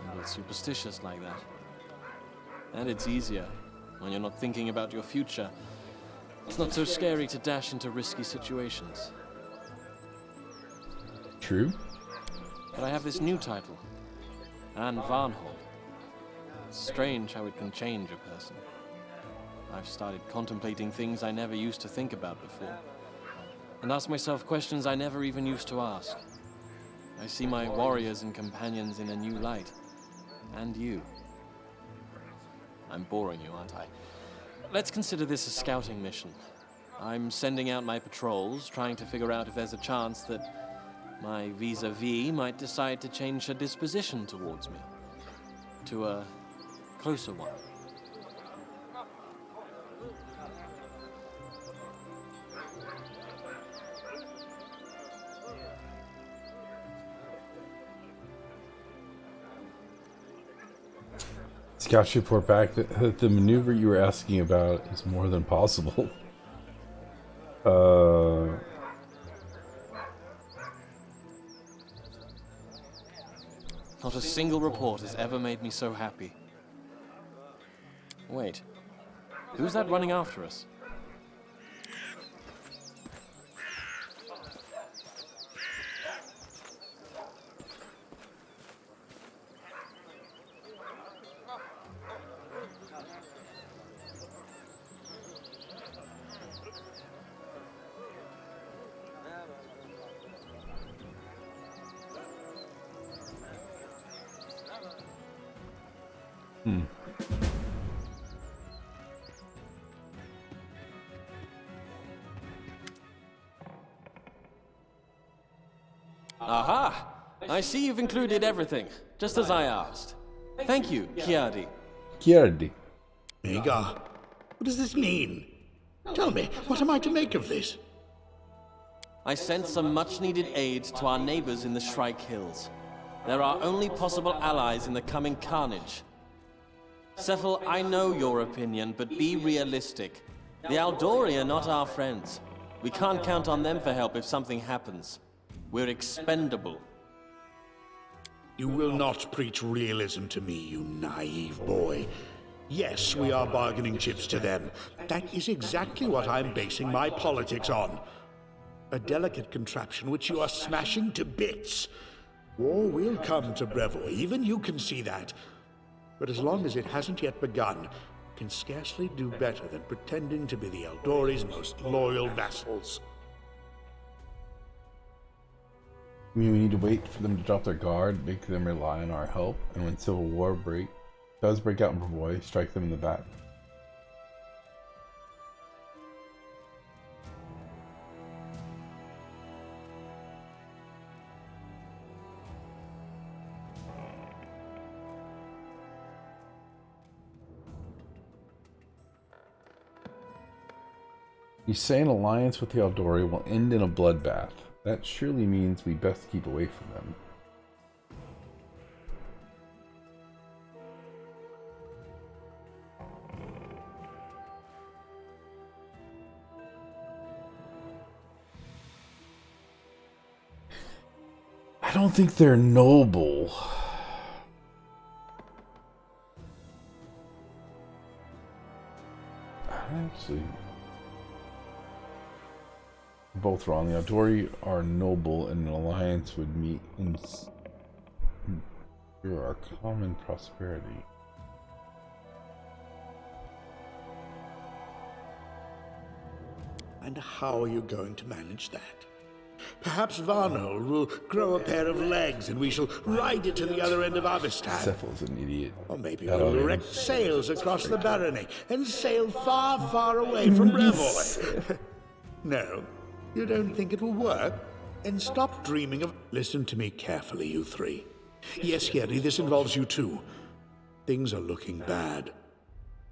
D: I'm a little superstitious like that. And it's easier when you're not thinking about your future. It's not so scary to dash into risky situations.
A: True.
D: But I have this new title, Anne Varnold. It's strange how it can change a person. I've started contemplating things I never used to think about before, and ask myself questions I never even used to ask. I see my warriors and companions in a new light, and you. I'm boring you, aren't I? Let's consider this a scouting mission. I'm sending out my patrols, trying to figure out if there's a chance that my vis-a-vis might decide to change her disposition towards me. To a closer one.
A: Scout report back that the maneuver you were asking about is more than possible.
D: Not a single report has ever made me so happy. Wait, who's that running after us? Aha! I see you've included everything, just as I asked. Thank you, Kiadi.
A: Kierdi.
B: Hagar, what does this mean? Tell me, what am I to make of this?
D: I sent some much-needed aid to our neighbors in the Shrike Hills. They're our only possible allies in the coming carnage. Cephal, I know your opinion, but be realistic. The Aldori are not our friends. We can't count on them for help if something happens. We're expendable.
B: You will not preach realism to me, you naive boy. Yes, we are bargaining chips to them. That is exactly what I'm basing my politics on. A delicate contraption which you are smashing to bits. War will come to Brevoy, even you can see that. But as long as it hasn't yet begun, you can scarcely do better than pretending to be the Eldori's most loyal vassals.
A: I mean, we need to wait for them to drop their guard, make them rely on our help, and when civil war does break out in Brevoy, strike them in the back. You say an alliance with the Eldori will end in a bloodbath. That surely means we best keep away from them. I don't think they're noble. Actually, both wrong. The Eldori are noble, and an alliance would meet in our common prosperity.
B: And how are you going to manage that? Perhaps Varnold will grow a pair of legs and we shall ride it to the other end of Avestan.
A: Cephal's an idiot.
B: Or maybe we'll erect sails across the barony and sail far, far away from Brevoy. No, you don't think it will work? And stop dreaming of... Listen to me carefully, you three. Yes, Yeri, this involves you too. Things are looking bad.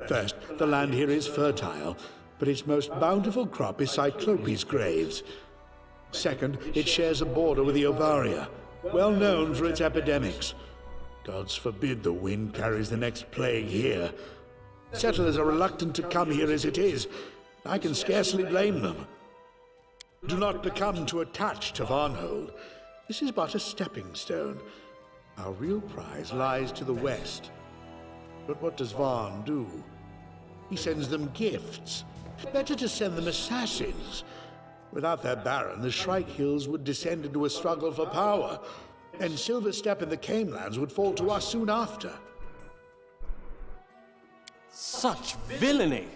B: First, the land here is fertile, but its most bountiful crop is Cyclopes' graves. Second, it shares a border with the Obaria, well known for its epidemics. Gods forbid the wind carries the next plague here. Settlers are reluctant to come here as it is. I can scarcely blame them. Do not become too attached to Varnold. This is but a stepping stone. Our real prize lies to the west. But what does Varn do? He sends them gifts. Better to send them assassins. Without their baron, the Shrike Hills would descend into a struggle for power, and Silver Step in the Canelands would fall to us soon after.
D: Such villainy!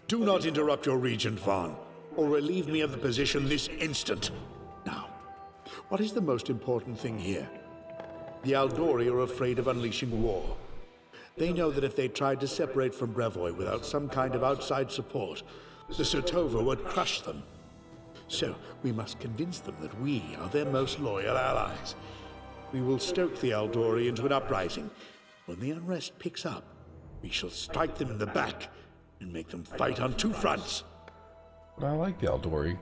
B: Do not interrupt your regent, Varn, or relieve me of the position this instant. Now, what is the most important thing here? The Aldori are afraid of unleashing war. They know that if they tried to separate from Brevoy without some kind of outside support, the Sotova would crush them. So we must convince them that we are their most loyal allies. We will stoke the Eldori into an uprising. When the unrest picks up, we shall strike them in the back and make them fight on two fronts.
A: But I like the Eldori.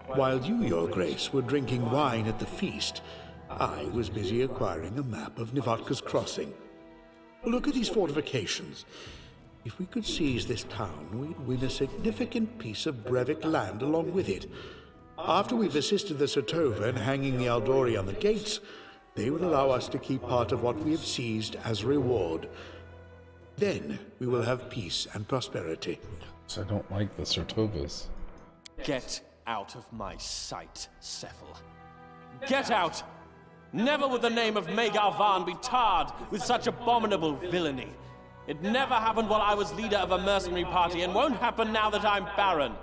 B: While you, Your Grace, were drinking wine at the feast, I was busy acquiring a map of Nivatka's Crossing. Look at these fortifications. If we could seize this town, we'd win a significant piece of Brevik land along with it. After we've assisted the Sotova in hanging the Eldori on the gates, they will allow us to keep part of what we have seized as reward. Then we will have peace and prosperity.
A: So I don't like the Sotovas.
D: Get out of my sight, Sephel. Get out! Never would the name of Magar Van be tarred with such abominable villainy. It never happened while I was leader of a mercenary party, and won't happen now that I'm Baron.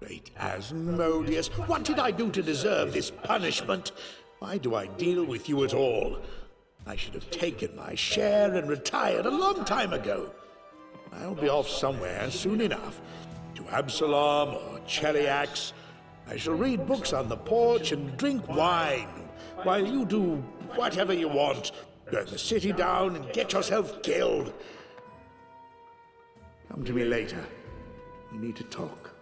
B: Great Asmodeus, what did I do to deserve this punishment? Why do I deal with you at all? I should have taken my share and retired a long time ago. I'll be off somewhere soon enough. To Absalom or Cheliax. I shall read books on the porch and drink wine, while you do whatever you want. Burn the city down and get yourself killed. Come to me later. We need to talk.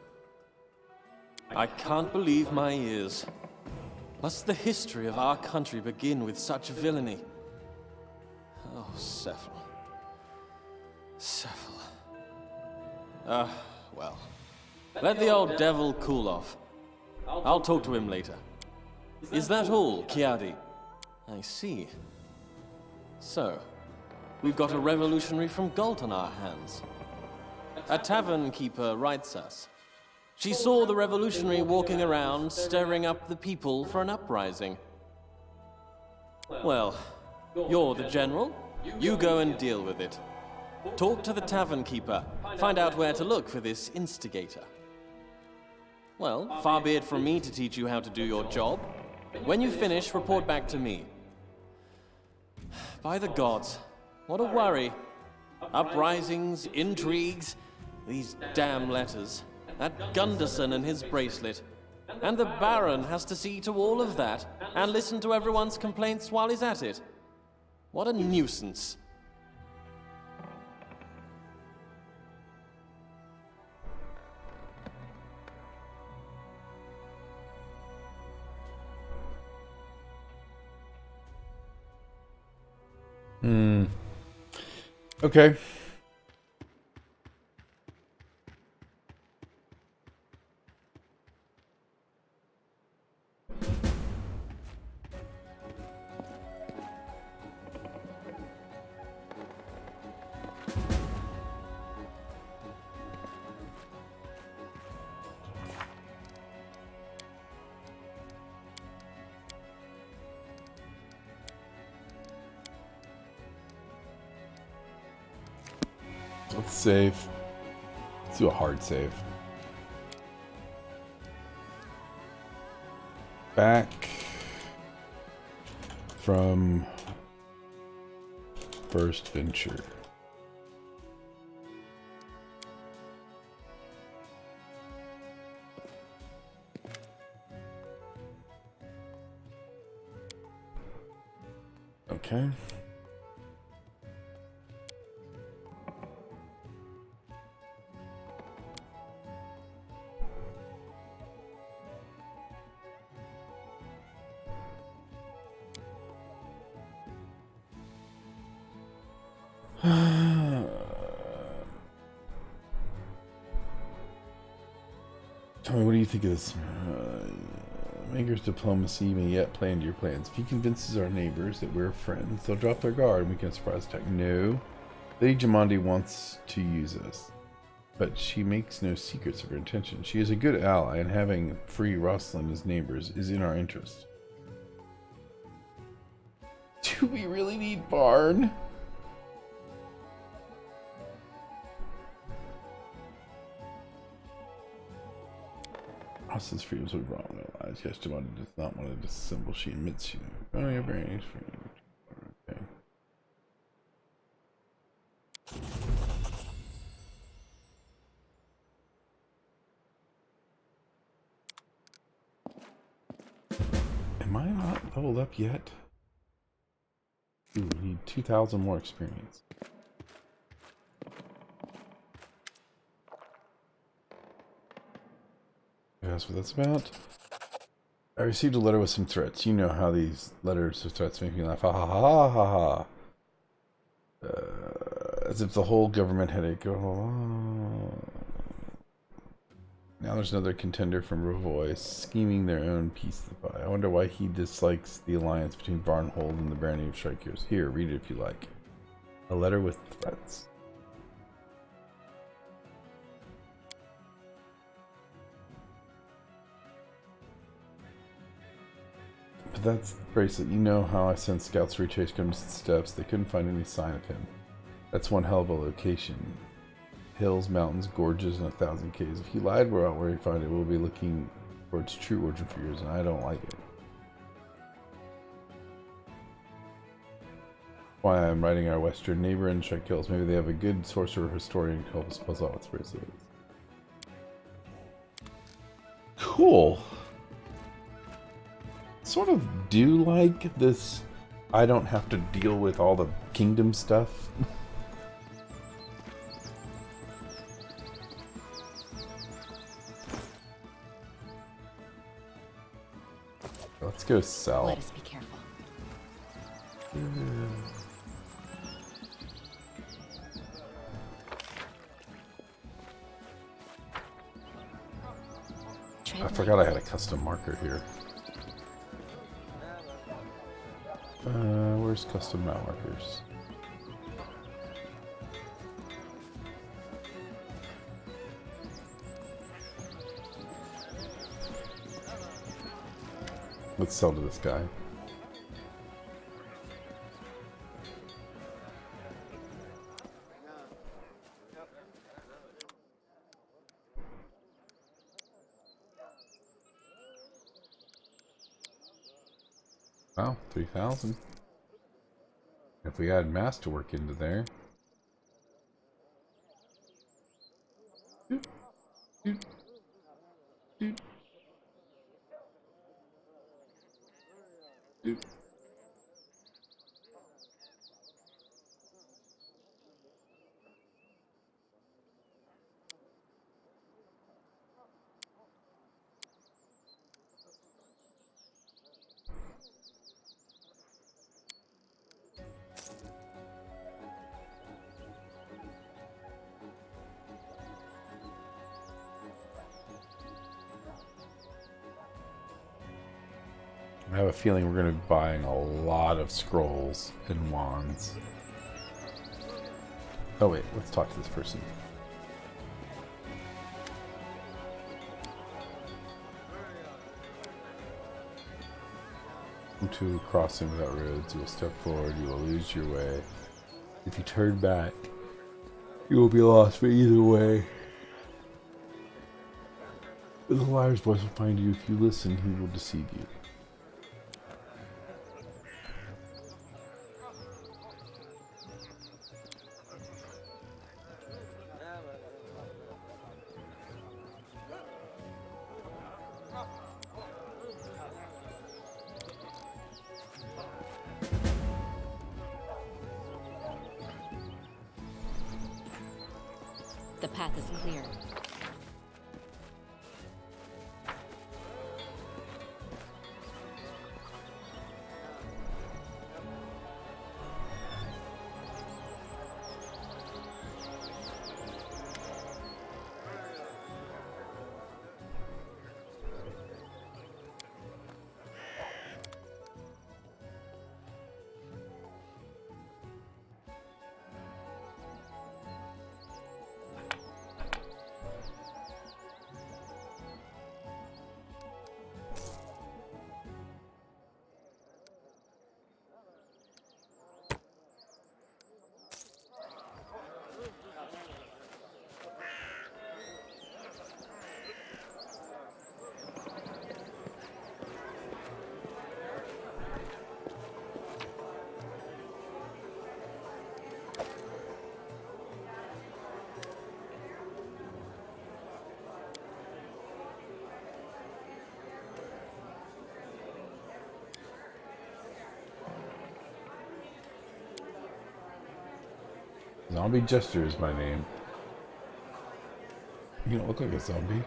D: I can't believe my ears. Must the history of our country begin with such villainy? Oh, Sephel. Sephel. Well. Let the old devil cool off. I'll talk to him later. Is that all, Kiadi? I see. So, we've got a revolutionary from Galt on our hands. A tavern keeper writes us. She saw the revolutionary walking around, stirring up the people for an uprising. Well, you're the general. You go and deal with it. Talk to the tavern keeper. Find out where to look for this instigator. Well, far be it from me to teach you how to do your job. When you finish, report back to me. By the gods, what a worry. Uprisings, intrigues, these damn letters. That Gunderson and his bracelet. And the Baron has to see to all of that, and listen to everyone's complaints while he's at it. What a nuisance.
A: Okay. Let's save. Let's do a hard save. Back from first venture. Okay. Tell me, what do you think of this? Maker's diplomacy may yet play into your plans. If he convinces our neighbors that we're friends, they'll drop their guard and we can surprise attack. No. Lady Jamandi wants to use us, but she makes no secrets of her intention. She is a good ally, and having free Rosslyn as neighbors is in our interest. Do we really need Barn? Rosslyn's freedoms will be wrong. No lies. Yes, Jamandi does not want to disassemble. She admits you. Oh, you're very nice. Okay. Am I not leveled up yet? Ooh, we need 2,000 more experience. That's what that's about. I received a letter with some threats. You know how these letters of threats make me laugh. Ha ha ha ha ha. As if the whole government had it. Now there's another contender from Ravoy scheming their own piece of the pie. I wonder why he dislikes the alliance between Varnold and the barony of Strikers. Here, read it if you like. A letter with threats. But that's the bracelet. You know how I sent scouts to retrace Grimson's steps. They couldn't find any sign of him. That's one hell of a location. Hills, mountains, gorges, and 1,000 caves. If he lied about where he found it, we'll be looking for its true origin for years, and I don't like it. Why I'm writing our western neighbor in Shrek Hills. Maybe they have a good sorcerer or historian to help us puzzle out what this bracelet is. Cool. Sort of do like this. I don't have to deal with all the kingdom stuff. Let's go sell.
C: Let us be careful.
A: I forgot I had a custom marker here. Where's custom map markers? Let's sell to this guy. Wow, 3,000. If we add masterwork into there. Doot, doot, doot, doot. I have a feeling we're going to be buying a lot of scrolls and wands. Oh wait, let's talk to this person. Come to a crossing without roads. You will step forward, you will lose your way. If you turn back, you will be lost, but either way. The liar's voice will find you. If you listen, he will deceive you.
C: The path is clear.
A: Zombie Jester is my name. You don't look like a zombie.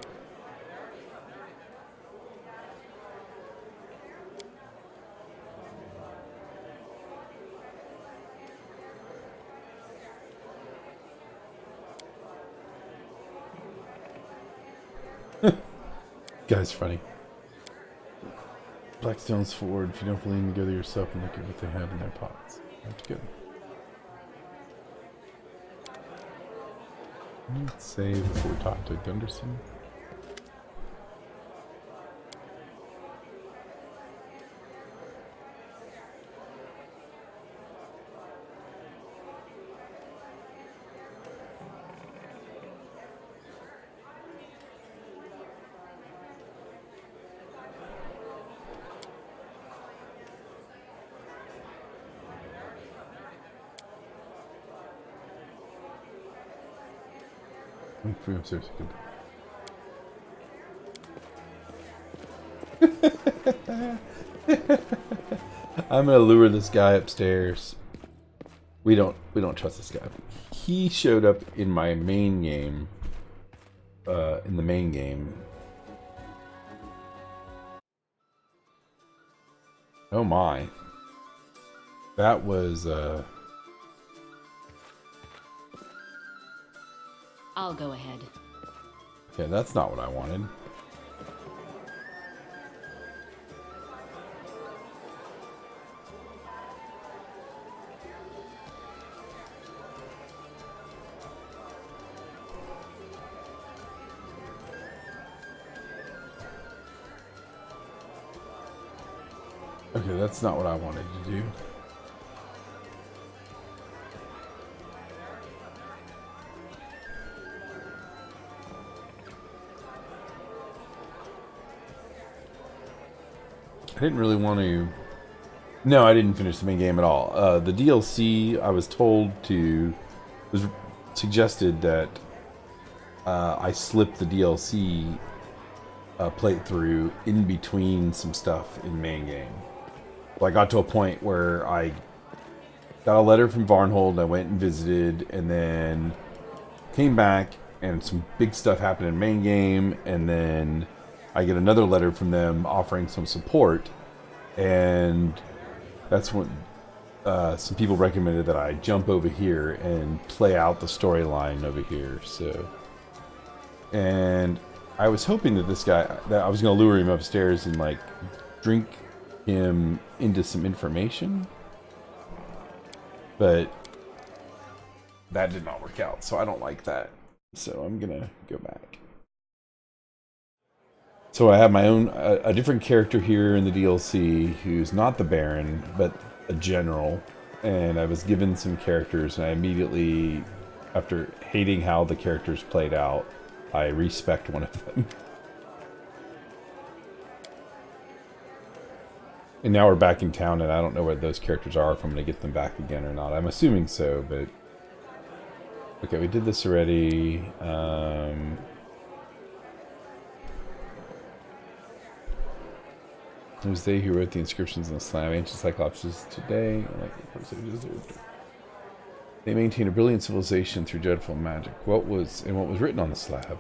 A: Guy's funny. Blackstone's Ford. If you don't believe me, go there yourself and look at what they have in their pots. That's good. Let's save before we talk to Gunderson. Free upstairs. I'm gonna lure this guy upstairs. We don't trust this guy. He showed up in my main game. In the main game. Oh my. That was
C: I'll go ahead.
A: okay, that's not what I wanted. Okay, that's not what I wanted to do. I didn't really want to... No, I didn't finish the main game at all. The DLC, I was told to... was suggested that I slip the DLC playthrough in between some stuff in main game. Well, I got to a point where I got a letter from Varnold, I went and visited, and then came back, and some big stuff happened in main game, and then I get another letter from them offering some support, and that's when some people recommended that I jump over here and play out the storyline over here. So, and I was hoping that this guy, that I was going to lure him upstairs and like drink him into some information, but that did not work out, so I don't like that. So I'm gonna go back. So I have my own, a different character here in the DLC who's not the Baron, but a general. And I was given some characters, and I immediately, after hating how the characters played out, I respect one of them. And now we're back in town, and I don't know where those characters are, if I'm going to get them back again or not. I'm assuming so, but... Okay, we did this already. It was they who wrote the inscriptions on the slab. Ancient Cyclopses today, like of course they deserved. They maintain a brilliant civilization through dreadful magic. What was written on the slab?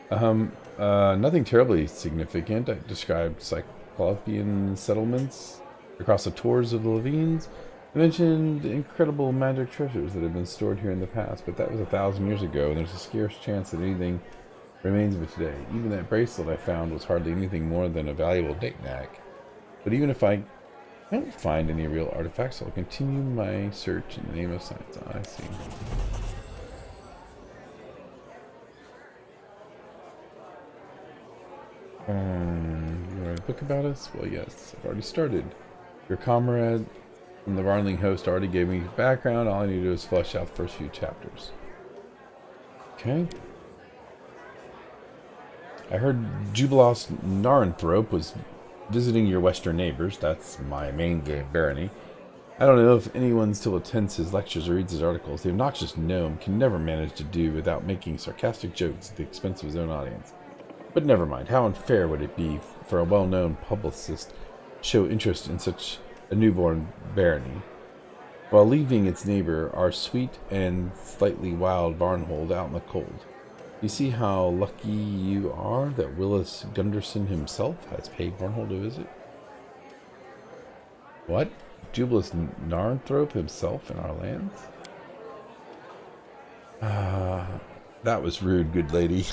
A: Nothing terribly significant. I described Cyclopean settlements across the tors of the Levines. I mentioned incredible magic treasures that have been stored here in the past, but that was 1,000 years ago, and there's a scarce chance that anything remains of it today. Even that bracelet I found was hardly anything more than a valuable knick-knack. But even if I don't find any real artifacts, I'll continue my search in the name of science. Oh, I see. You write a book about us? Well, yes, I've already started. Your comrade from the Varnold host already gave me background. All I need to do is flesh out the first few chapters. Okay. I heard Jubilos Naranthrope was visiting your western neighbors. That's my main game, Barony. I don't know if anyone still attends his lectures or reads his articles. The obnoxious gnome can never manage to do without making sarcastic jokes at the expense of his own audience. But never mind, how unfair would it be for a well-known publicist to show interest in such a newborn barony? while leaving its neighbor, our sweet and slightly wild Varnold out in the cold. You see how lucky you are that Willis Gunderson himself has paid Varnold a visit? What? Jubilus Narnthrope himself in our lands? That was rude, good lady.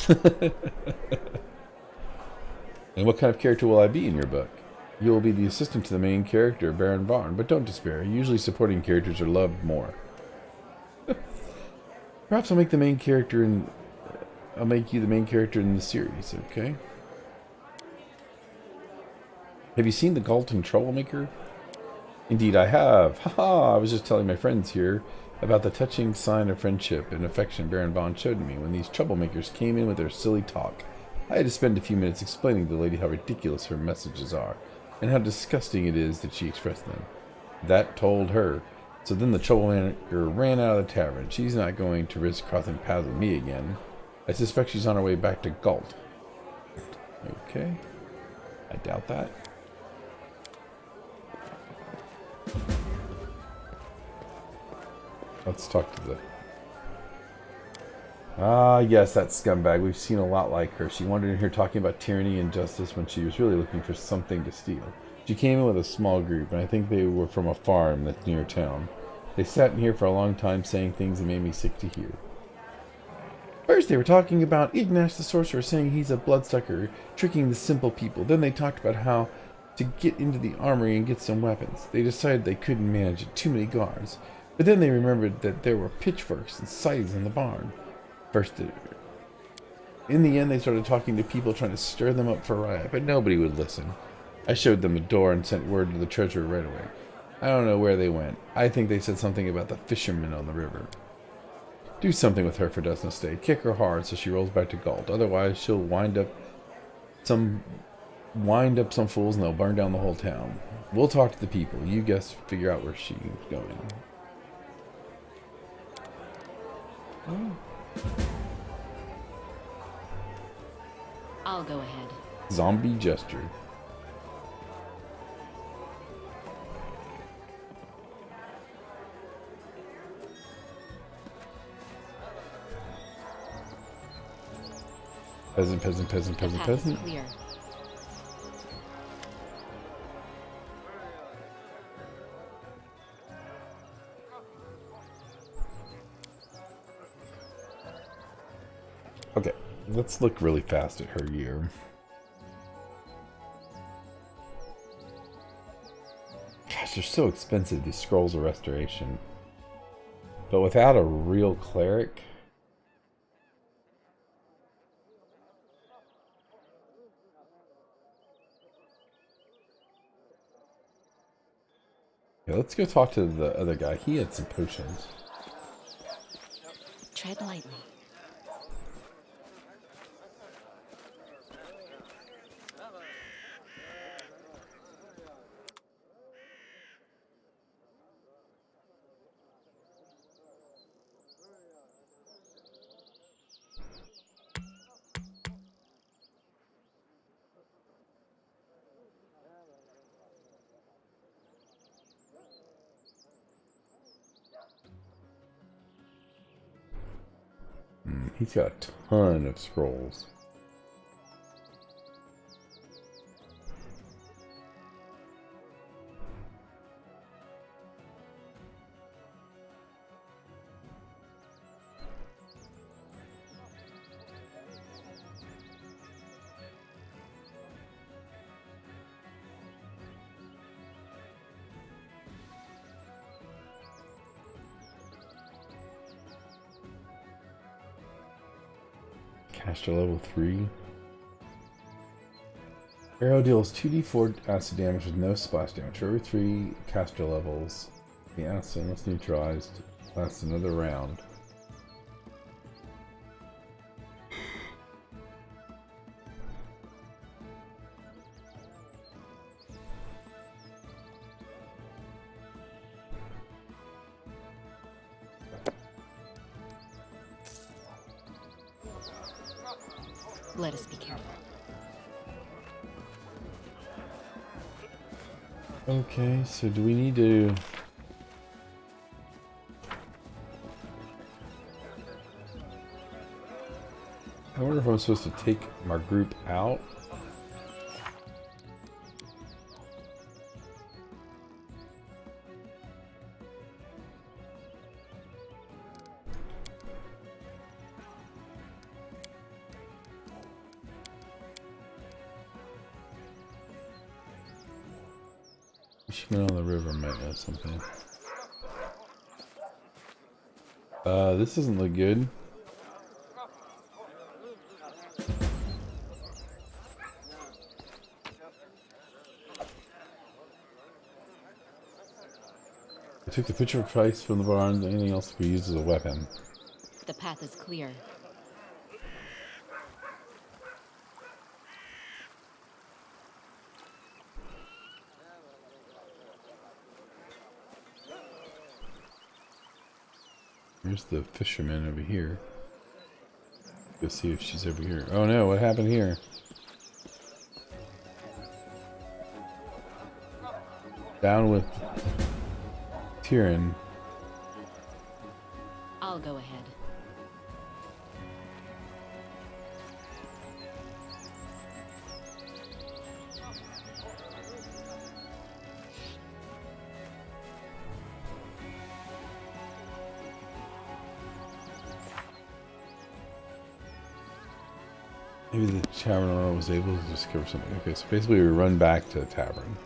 A: And what kind of character will I be in your book? You will be the assistant to the main character, Baron Varn, but don't despair. Usually supporting characters are loved more. Perhaps I'll make you the main character in the series, okay? Have you seen the Galton Troublemaker? Indeed I have. Haha, I was just telling my friends here about the touching sign of friendship and affection Baron Von showed me when these troublemakers came in with their silly talk. I had to spend a few minutes explaining to the lady how ridiculous her messages are, and how disgusting it is that she expressed them. That told her. So then the troublemaker ran out of the tavern. She's not going to risk crossing paths with me again. I suspect she's on her way back to Galt. Okay. I doubt that. Let's talk to the... Ah, yes, that scumbag. We've seen a lot like her. She wandered in here talking about tyranny and justice when she was really looking for something to steal. She came in with a small group, and I think they were from a farm that's near town. They sat in here for a long time saying things that made me sick to hear. First, they were talking about Ignash the sorcerer, saying he's a bloodsucker, tricking the simple people. Then they talked about how to get into the armory and get some weapons. They decided they couldn't manage it, too many guards. But then they remembered that there were pitchforks and scythes in the barn. In the end, they started talking to people, trying to stir them up for a riot, but nobody would listen. I showed them the door and sent word to the treasurer right away. I don't know where they went. I think they said something about the fishermen on the river. Do something with her for Doesn't Stay. Kick her hard so she rolls back to Galt. Otherwise, she'll wind up some fools and they'll burn down the whole town. We'll talk to the people. You guys figure out where she's going. Oh.
C: I'll go ahead.
A: Zombie gesture. Peasant, peasant, peasant, peasant, peasant.
C: Clear.
A: Okay, let's look really fast at her year. Gosh, they're so expensive, these scrolls of restoration. But without a real cleric... Yeah, let's go talk to the other guy. He had some potions.
C: Tread lightly.
A: He's got a ton of scrolls. Caster level 3. Arrow deals 2d4 acid damage with no splash damage. For every 3 caster levels, the acid, unless neutralized, lasts another round.
C: Let us be careful.
A: Okay, so do we need to... I wonder if I'm supposed to take my group out. Fisherman on the river might know something. This doesn't look good. I took the picture of Christ from the barn. Anything else could be used as a weapon.
C: The path is clear.
A: Here's the fisherman over here. Go see if she's over here. Oh no, what happened here? Down with Tyrion.
C: I'll go ahead.
A: Maybe the tavern owner was able to discover something. Okay, so basically we run back to the tavern.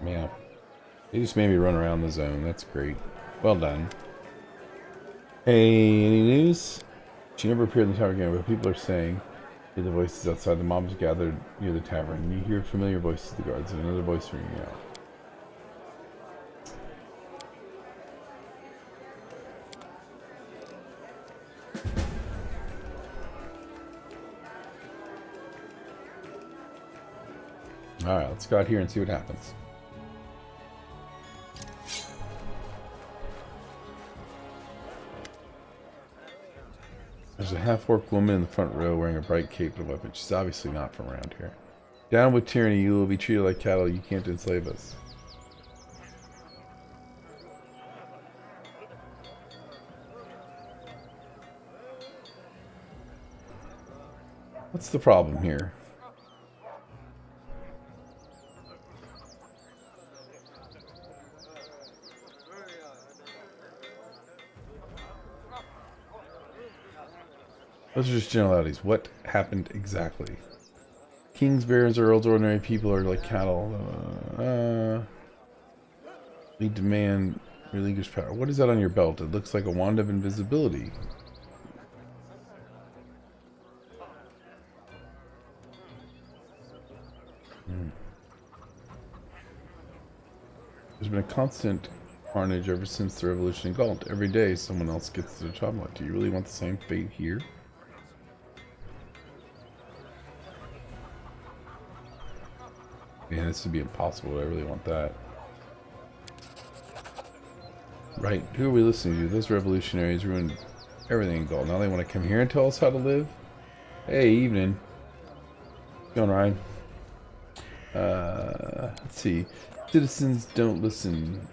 A: Yeah. They just made me run around the zone. That's great. Well done. Hey, any news? She never appeared in the tavern again, but people are saying hear the voices outside. The mobs gathered near the tavern. You hear familiar voices of the guards and another voice ringing out. Alright, let's go out here and see what happens. There's a half-orc woman in the front row wearing a bright cape and a weapon. She's obviously not from around here. Down with tyranny, you will be treated like cattle. You can't enslave us. What's the problem here? Those are just generalities. What happened exactly? Kings, barons, or earls, ordinary people are like cattle. We demand relinquish power. What is that on your belt? It looks like a wand of invisibility. There's been a constant carnage ever since the revolution in Gault. Every day someone else gets the job. Do you really want the same fate here? Man, this would be impossible. I really want that. Right, who are we listening to? Those revolutionaries ruined everything in Gaul. Now they want to come here and tell us how to live? Hey, evening. Going Ryan. Let's see. Citizens don't listen.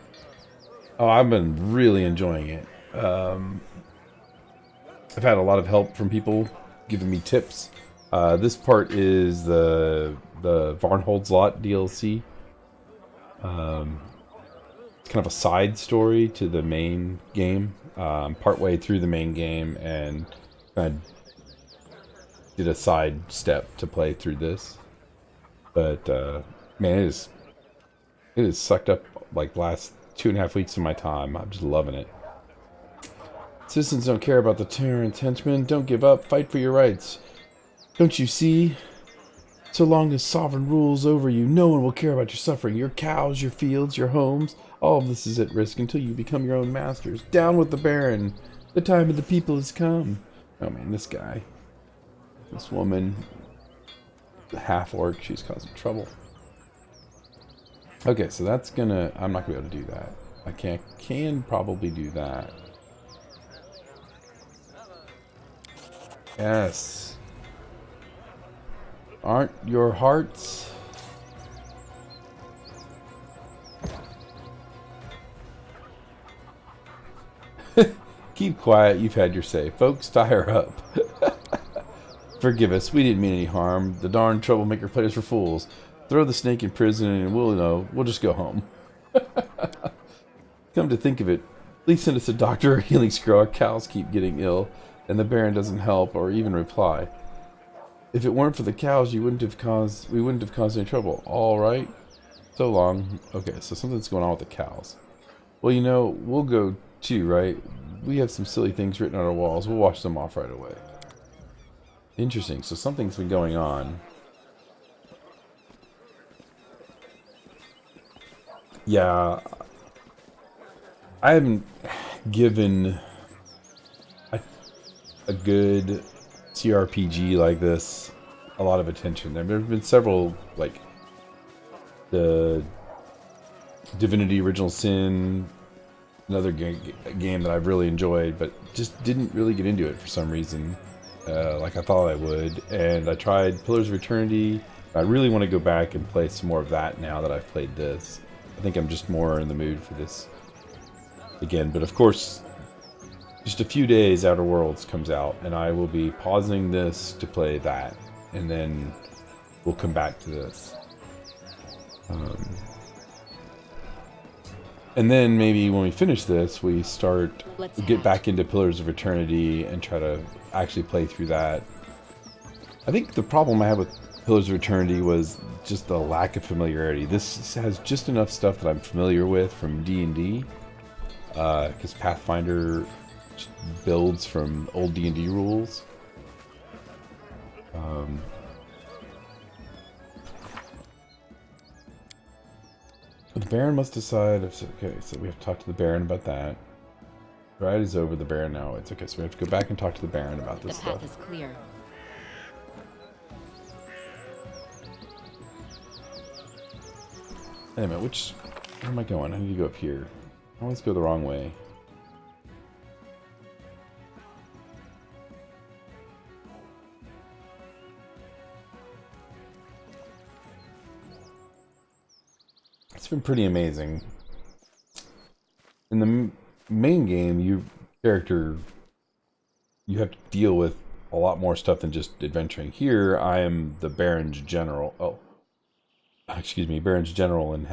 A: Oh, I've been really enjoying it. I've had a lot of help from people giving me tips. This part is the Varnold DLC. It's kind of a side story to the main game. Partway through the main game, and I did a side step to play through this. But man, it has sucked up like the last 2.5 weeks of my time. I'm just loving it. Citizens don't care about the tyrant's henchmen. Don't give up. Fight for your rights. Don't you see? So long as sovereign rules over you, no one will care about your suffering. Your cows, your fields, your homes, all of this is at risk until you become your own masters. Down with the Baron. The time of the people has come. Oh man, this guy. This woman. The half-orc, she's causing trouble. Okay, so that's gonna... I'm not gonna be able to do that. I can probably do that. Yes. Aren't your hearts keep quiet. You've had your say. Folks, tie her up. Forgive us. We didn't mean any harm. The darn troublemaker played us for fools. Throw the snake in prison and we'll just go home. Come to think of it, please send us a doctor or healing scroll. Our cows keep getting ill, and the Baron doesn't help or even reply. If it weren't for the cows, we wouldn't have caused any trouble. All right. So long. Okay, so something's going on with the cows. Well, we'll go too, right? We have some silly things written on our walls. We'll wash them off right away. Interesting. So something's been going on. Yeah. I haven't given a good CRPG like this a lot of attention. There have been several, like the Divinity Original Sin, another game that I've really enjoyed, but just didn't really get into it for some reason, like I thought I would. And I tried Pillars of Eternity. I really want to go back and play some more of that now that I've played this. I think I'm just more in the mood for this again. But of course, just a few days Outer Worlds comes out, and I will be pausing this to play that, and then we'll come back to this. And then maybe when we finish this, we get back into Pillars of Eternity and try to actually play through that. I think the problem I had with Pillars of Eternity was just the lack of familiarity. This has just enough stuff that I'm familiar with from D&D, because Pathfinder builds from old D&D rules. The Baron must decide if... Okay, so we have to talk to the Baron about that. Ride is over, the Baron now. It's okay, so we have to go back and talk to the Baron about this stuff.
C: The path is clear.
A: Wait a minute, where am I going? I need to go up here. I always go the wrong way. It's been pretty amazing. In the main game, you have to deal with a lot more stuff than just adventuring. Here, I am the Baron's General. Oh, excuse me, Baron's General, and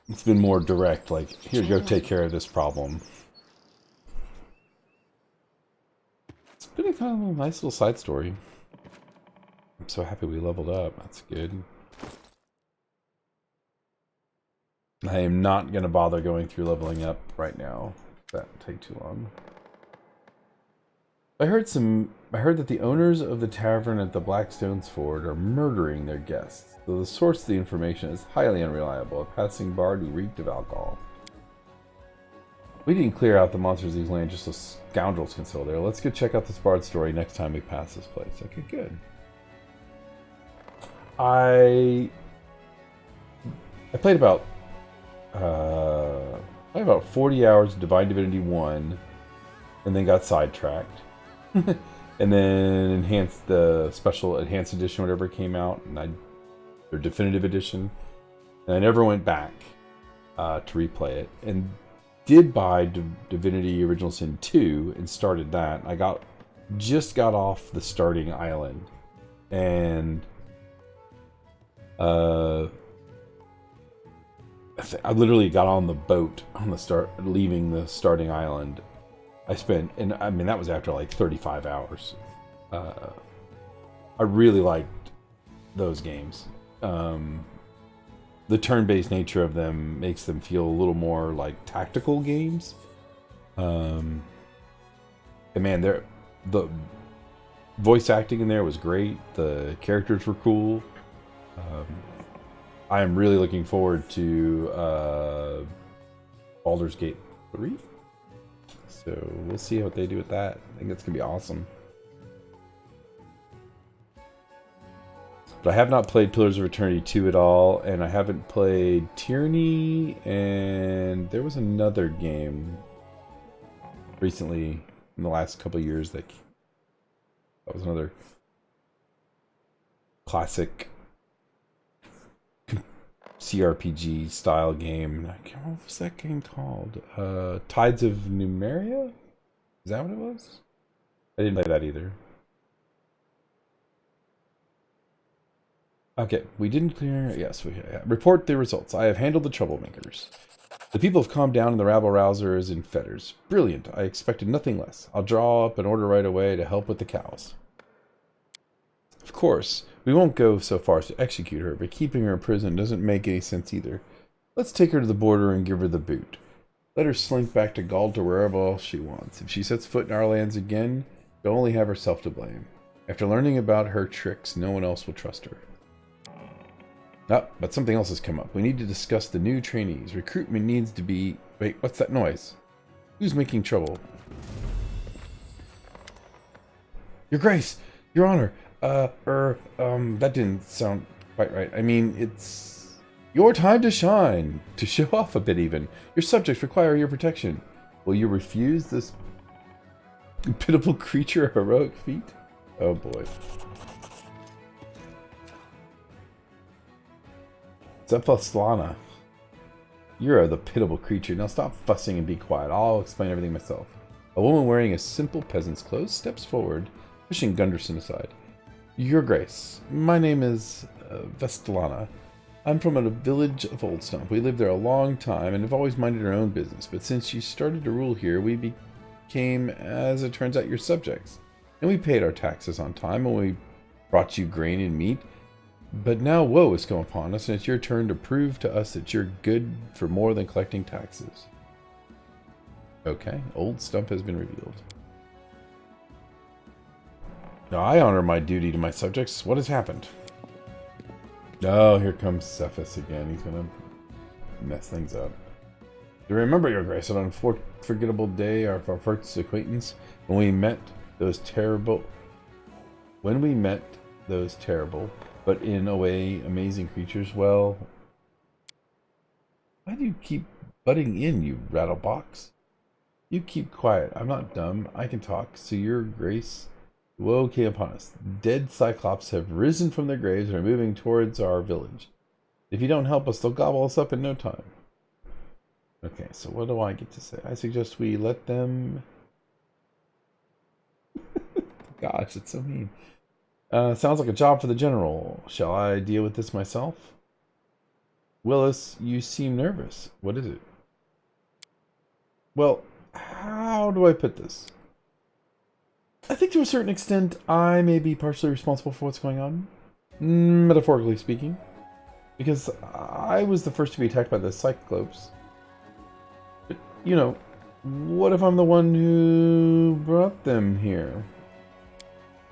A: it's been more direct, like, here, go take care of this problem. It's been a kind of a nice little side story. I'm so happy we leveled up. That's good. I am not going to bother going through leveling up right now. That would take too long. I heard that the owners of the tavern at the Blackstone's Ford are murdering their guests, though the source of the information is highly unreliable, a passing bard who reeked of alcohol. We didn't clear out the monsters of these lands just so scoundrels can settle there. Let's go check out this bard story next time we pass this place. Okay, good. I played about 40 hours of Divine Divinity 1, and then got sidetracked. And then enhanced the special enhanced edition, whatever came out, or definitive edition, and I never went back to replay it. And did buy Divinity Original Sin 2 and started that. I just got off the starting island, and I literally got on the boat leaving the starting island. And I mean, that was after like 35 hours. I really liked those games. The turn-based nature of them makes them feel a little more like tactical games. And man, the voice acting in there was great. The characters were cool. I am really looking forward to Baldur's Gate 3. So we'll see what they do with that. I think it's going to be awesome. But I have not played Pillars of Eternity 2 at all, and I haven't played Tyranny, and there was another game recently in the last couple of years that was another classic CRPG style game. What was that game called? Tides of Numeria? Is that what it was? I didn't play that either. Okay, we didn't clear. Yes, we report the results. I have handled the troublemakers. The people have calmed down and the rabble-rouser is in fetters. Brilliant. I expected nothing less. I'll draw up an order right away to help with the cows. Of course, we won't go so far as to execute her, but keeping her in prison doesn't make any sense either. Let's take her to the border and give her the boot. Let her slink back to Gaul to wherever else she wants. If she sets foot in our lands again, she'll only have herself to blame. After learning about her tricks, no one else will trust her. Ah, but something else has come up. We need to discuss the new trainees. Recruitment needs to be... Wait, what's that noise? Who's making trouble? Your Grace! Your Honor! That didn't sound quite right. I mean, it's your time to shine. To show off a bit even. Your subjects require your protection. Will you refuse this pitiful creature a heroic feat? Oh boy. Cephaslana. You're the pitiable creature. Now stop fussing and be quiet. I'll explain everything myself. A woman wearing a simple peasant's clothes steps forward, pushing Gunderson aside. Your Grace, my name is Vestalana. I'm from a village of Old Stump. We lived there a long time and have always minded our own business, but since you started to rule here, we became, as it turns out, your subjects. And we paid our taxes on time, and we brought you grain and meat. But now woe has come upon us, and it's your turn to prove to us that you're good for more than collecting taxes. Okay, Old Stump has been revealed. Now, I honor my duty to my subjects. What has happened? Oh, here comes Cephas again. He's gonna mess things up. Do you remember, Your Grace, an unforgettable day of our first acquaintance when we met those terrible... but in a way, amazing creatures? Well, why do you keep butting in, you rattlebox? You keep quiet. I'm not dumb. I can talk. So Your Grace, woe came upon us. Dead Cyclops have risen from their graves and are moving towards our village. If you don't help us, they'll gobble us up in no time. Okay, so what do I get to say? I suggest we let them... Gosh, it's so mean. Sounds like a job for the general. Shall I deal with this myself? Willis, you seem nervous. What is it? Well, how do I put this? I think to a certain extent, I may be partially responsible for what's going on. Metaphorically speaking. Because I was the first to be attacked by the Cyclops. But, you know, what if I'm the one who brought them here?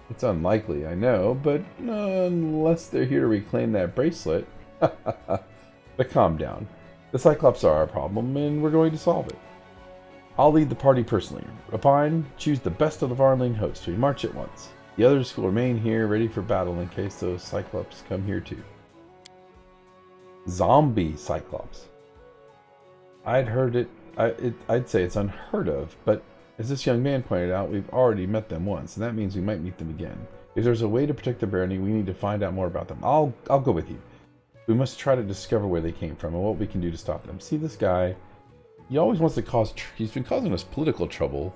A: It's unlikely, I know, but unless they're here to reclaim that bracelet. But calm down. The Cyclops are our problem, and we're going to solve it. I'll lead the party personally. Rapine, choose the best of the Varnold host. We march at once. The others will remain here, ready for battle in case those Cyclops come here too. Zombie Cyclops. I'd say it's unheard of, but as this young man pointed out, we've already met them once, and that means we might meet them again. If there's a way to protect the barony, we need to find out more about them. I'll go with you. We must try to discover where they came from and what we can do to stop them. See this guy? He always wants to cause... He's been causing us political trouble.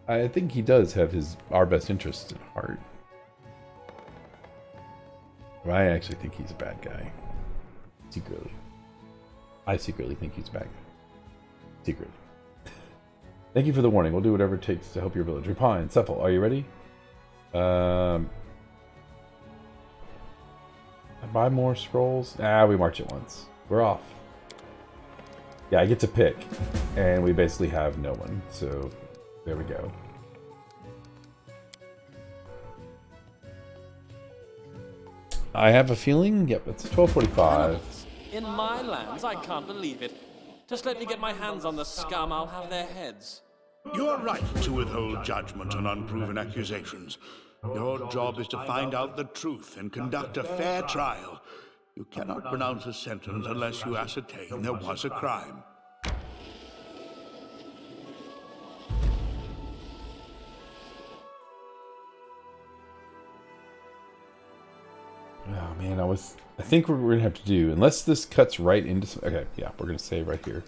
A: I think he does have our best interests at heart. But I actually think he's a bad guy. Secretly. I secretly think he's a bad guy. Secretly. Thank you for the warning. We'll do whatever it takes to help your village. Rapine, Cephal, are you ready? Buy more scrolls? We march at once. We're off. Yeah, I get to pick. And we basically have no one. So, there we go. I have a feeling. Yep, it's 12:45.
D: In my lands, I can't believe it. Just let me get my hands on the scum, I'll have their heads.
B: You are right to withhold judgment on unproven accusations. Your job is to find out the truth and conduct a fair trial. You cannot pronounce a sentence unless you ascertain there was a crime.
A: Oh man, I think what we're gonna have to do, unless this cuts right into some, okay, yeah, we're gonna save right here.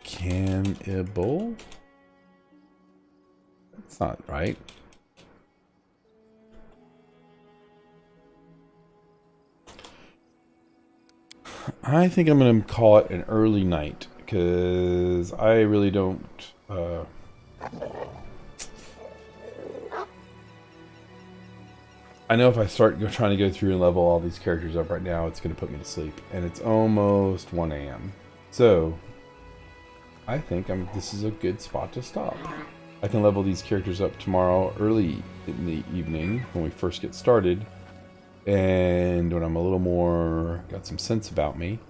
A: Cannibal? That's not right. I think I'm going to call it an early night because I really don't. I know if I start trying to go through and level all these characters up right now, it's going to put me to sleep, and it's almost 1 a.m. So I think this is a good spot to stop. I can level these characters up tomorrow early in the evening when we first get started. And when I'm a little more, got some sense about me.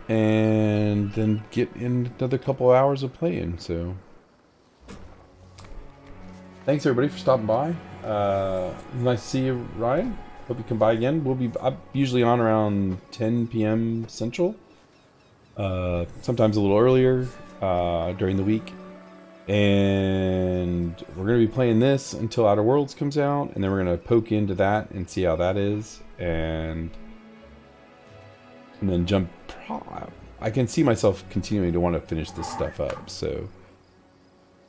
A: And then get in another couple hours of playing, so. Thanks everybody for stopping by. Nice to see you, Ryan. Hope you come by again. I'm usually on around 10 p.m. Central. Sometimes a little earlier during the week. And we're going to be playing this until Outer Worlds comes out, and then we're going to poke into that and see how that is, and then jump. I can see myself continuing to want to finish this stuff up, so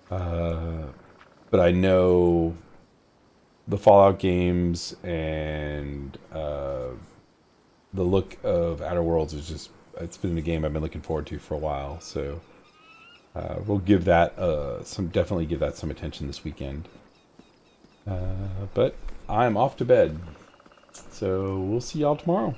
A: but I know the Fallout games and the look of Outer Worlds is just, it's been a game I've been looking forward to for a while, so we'll give that definitely give that some attention this weekend. But I'm off to bed, so we'll see y'all tomorrow.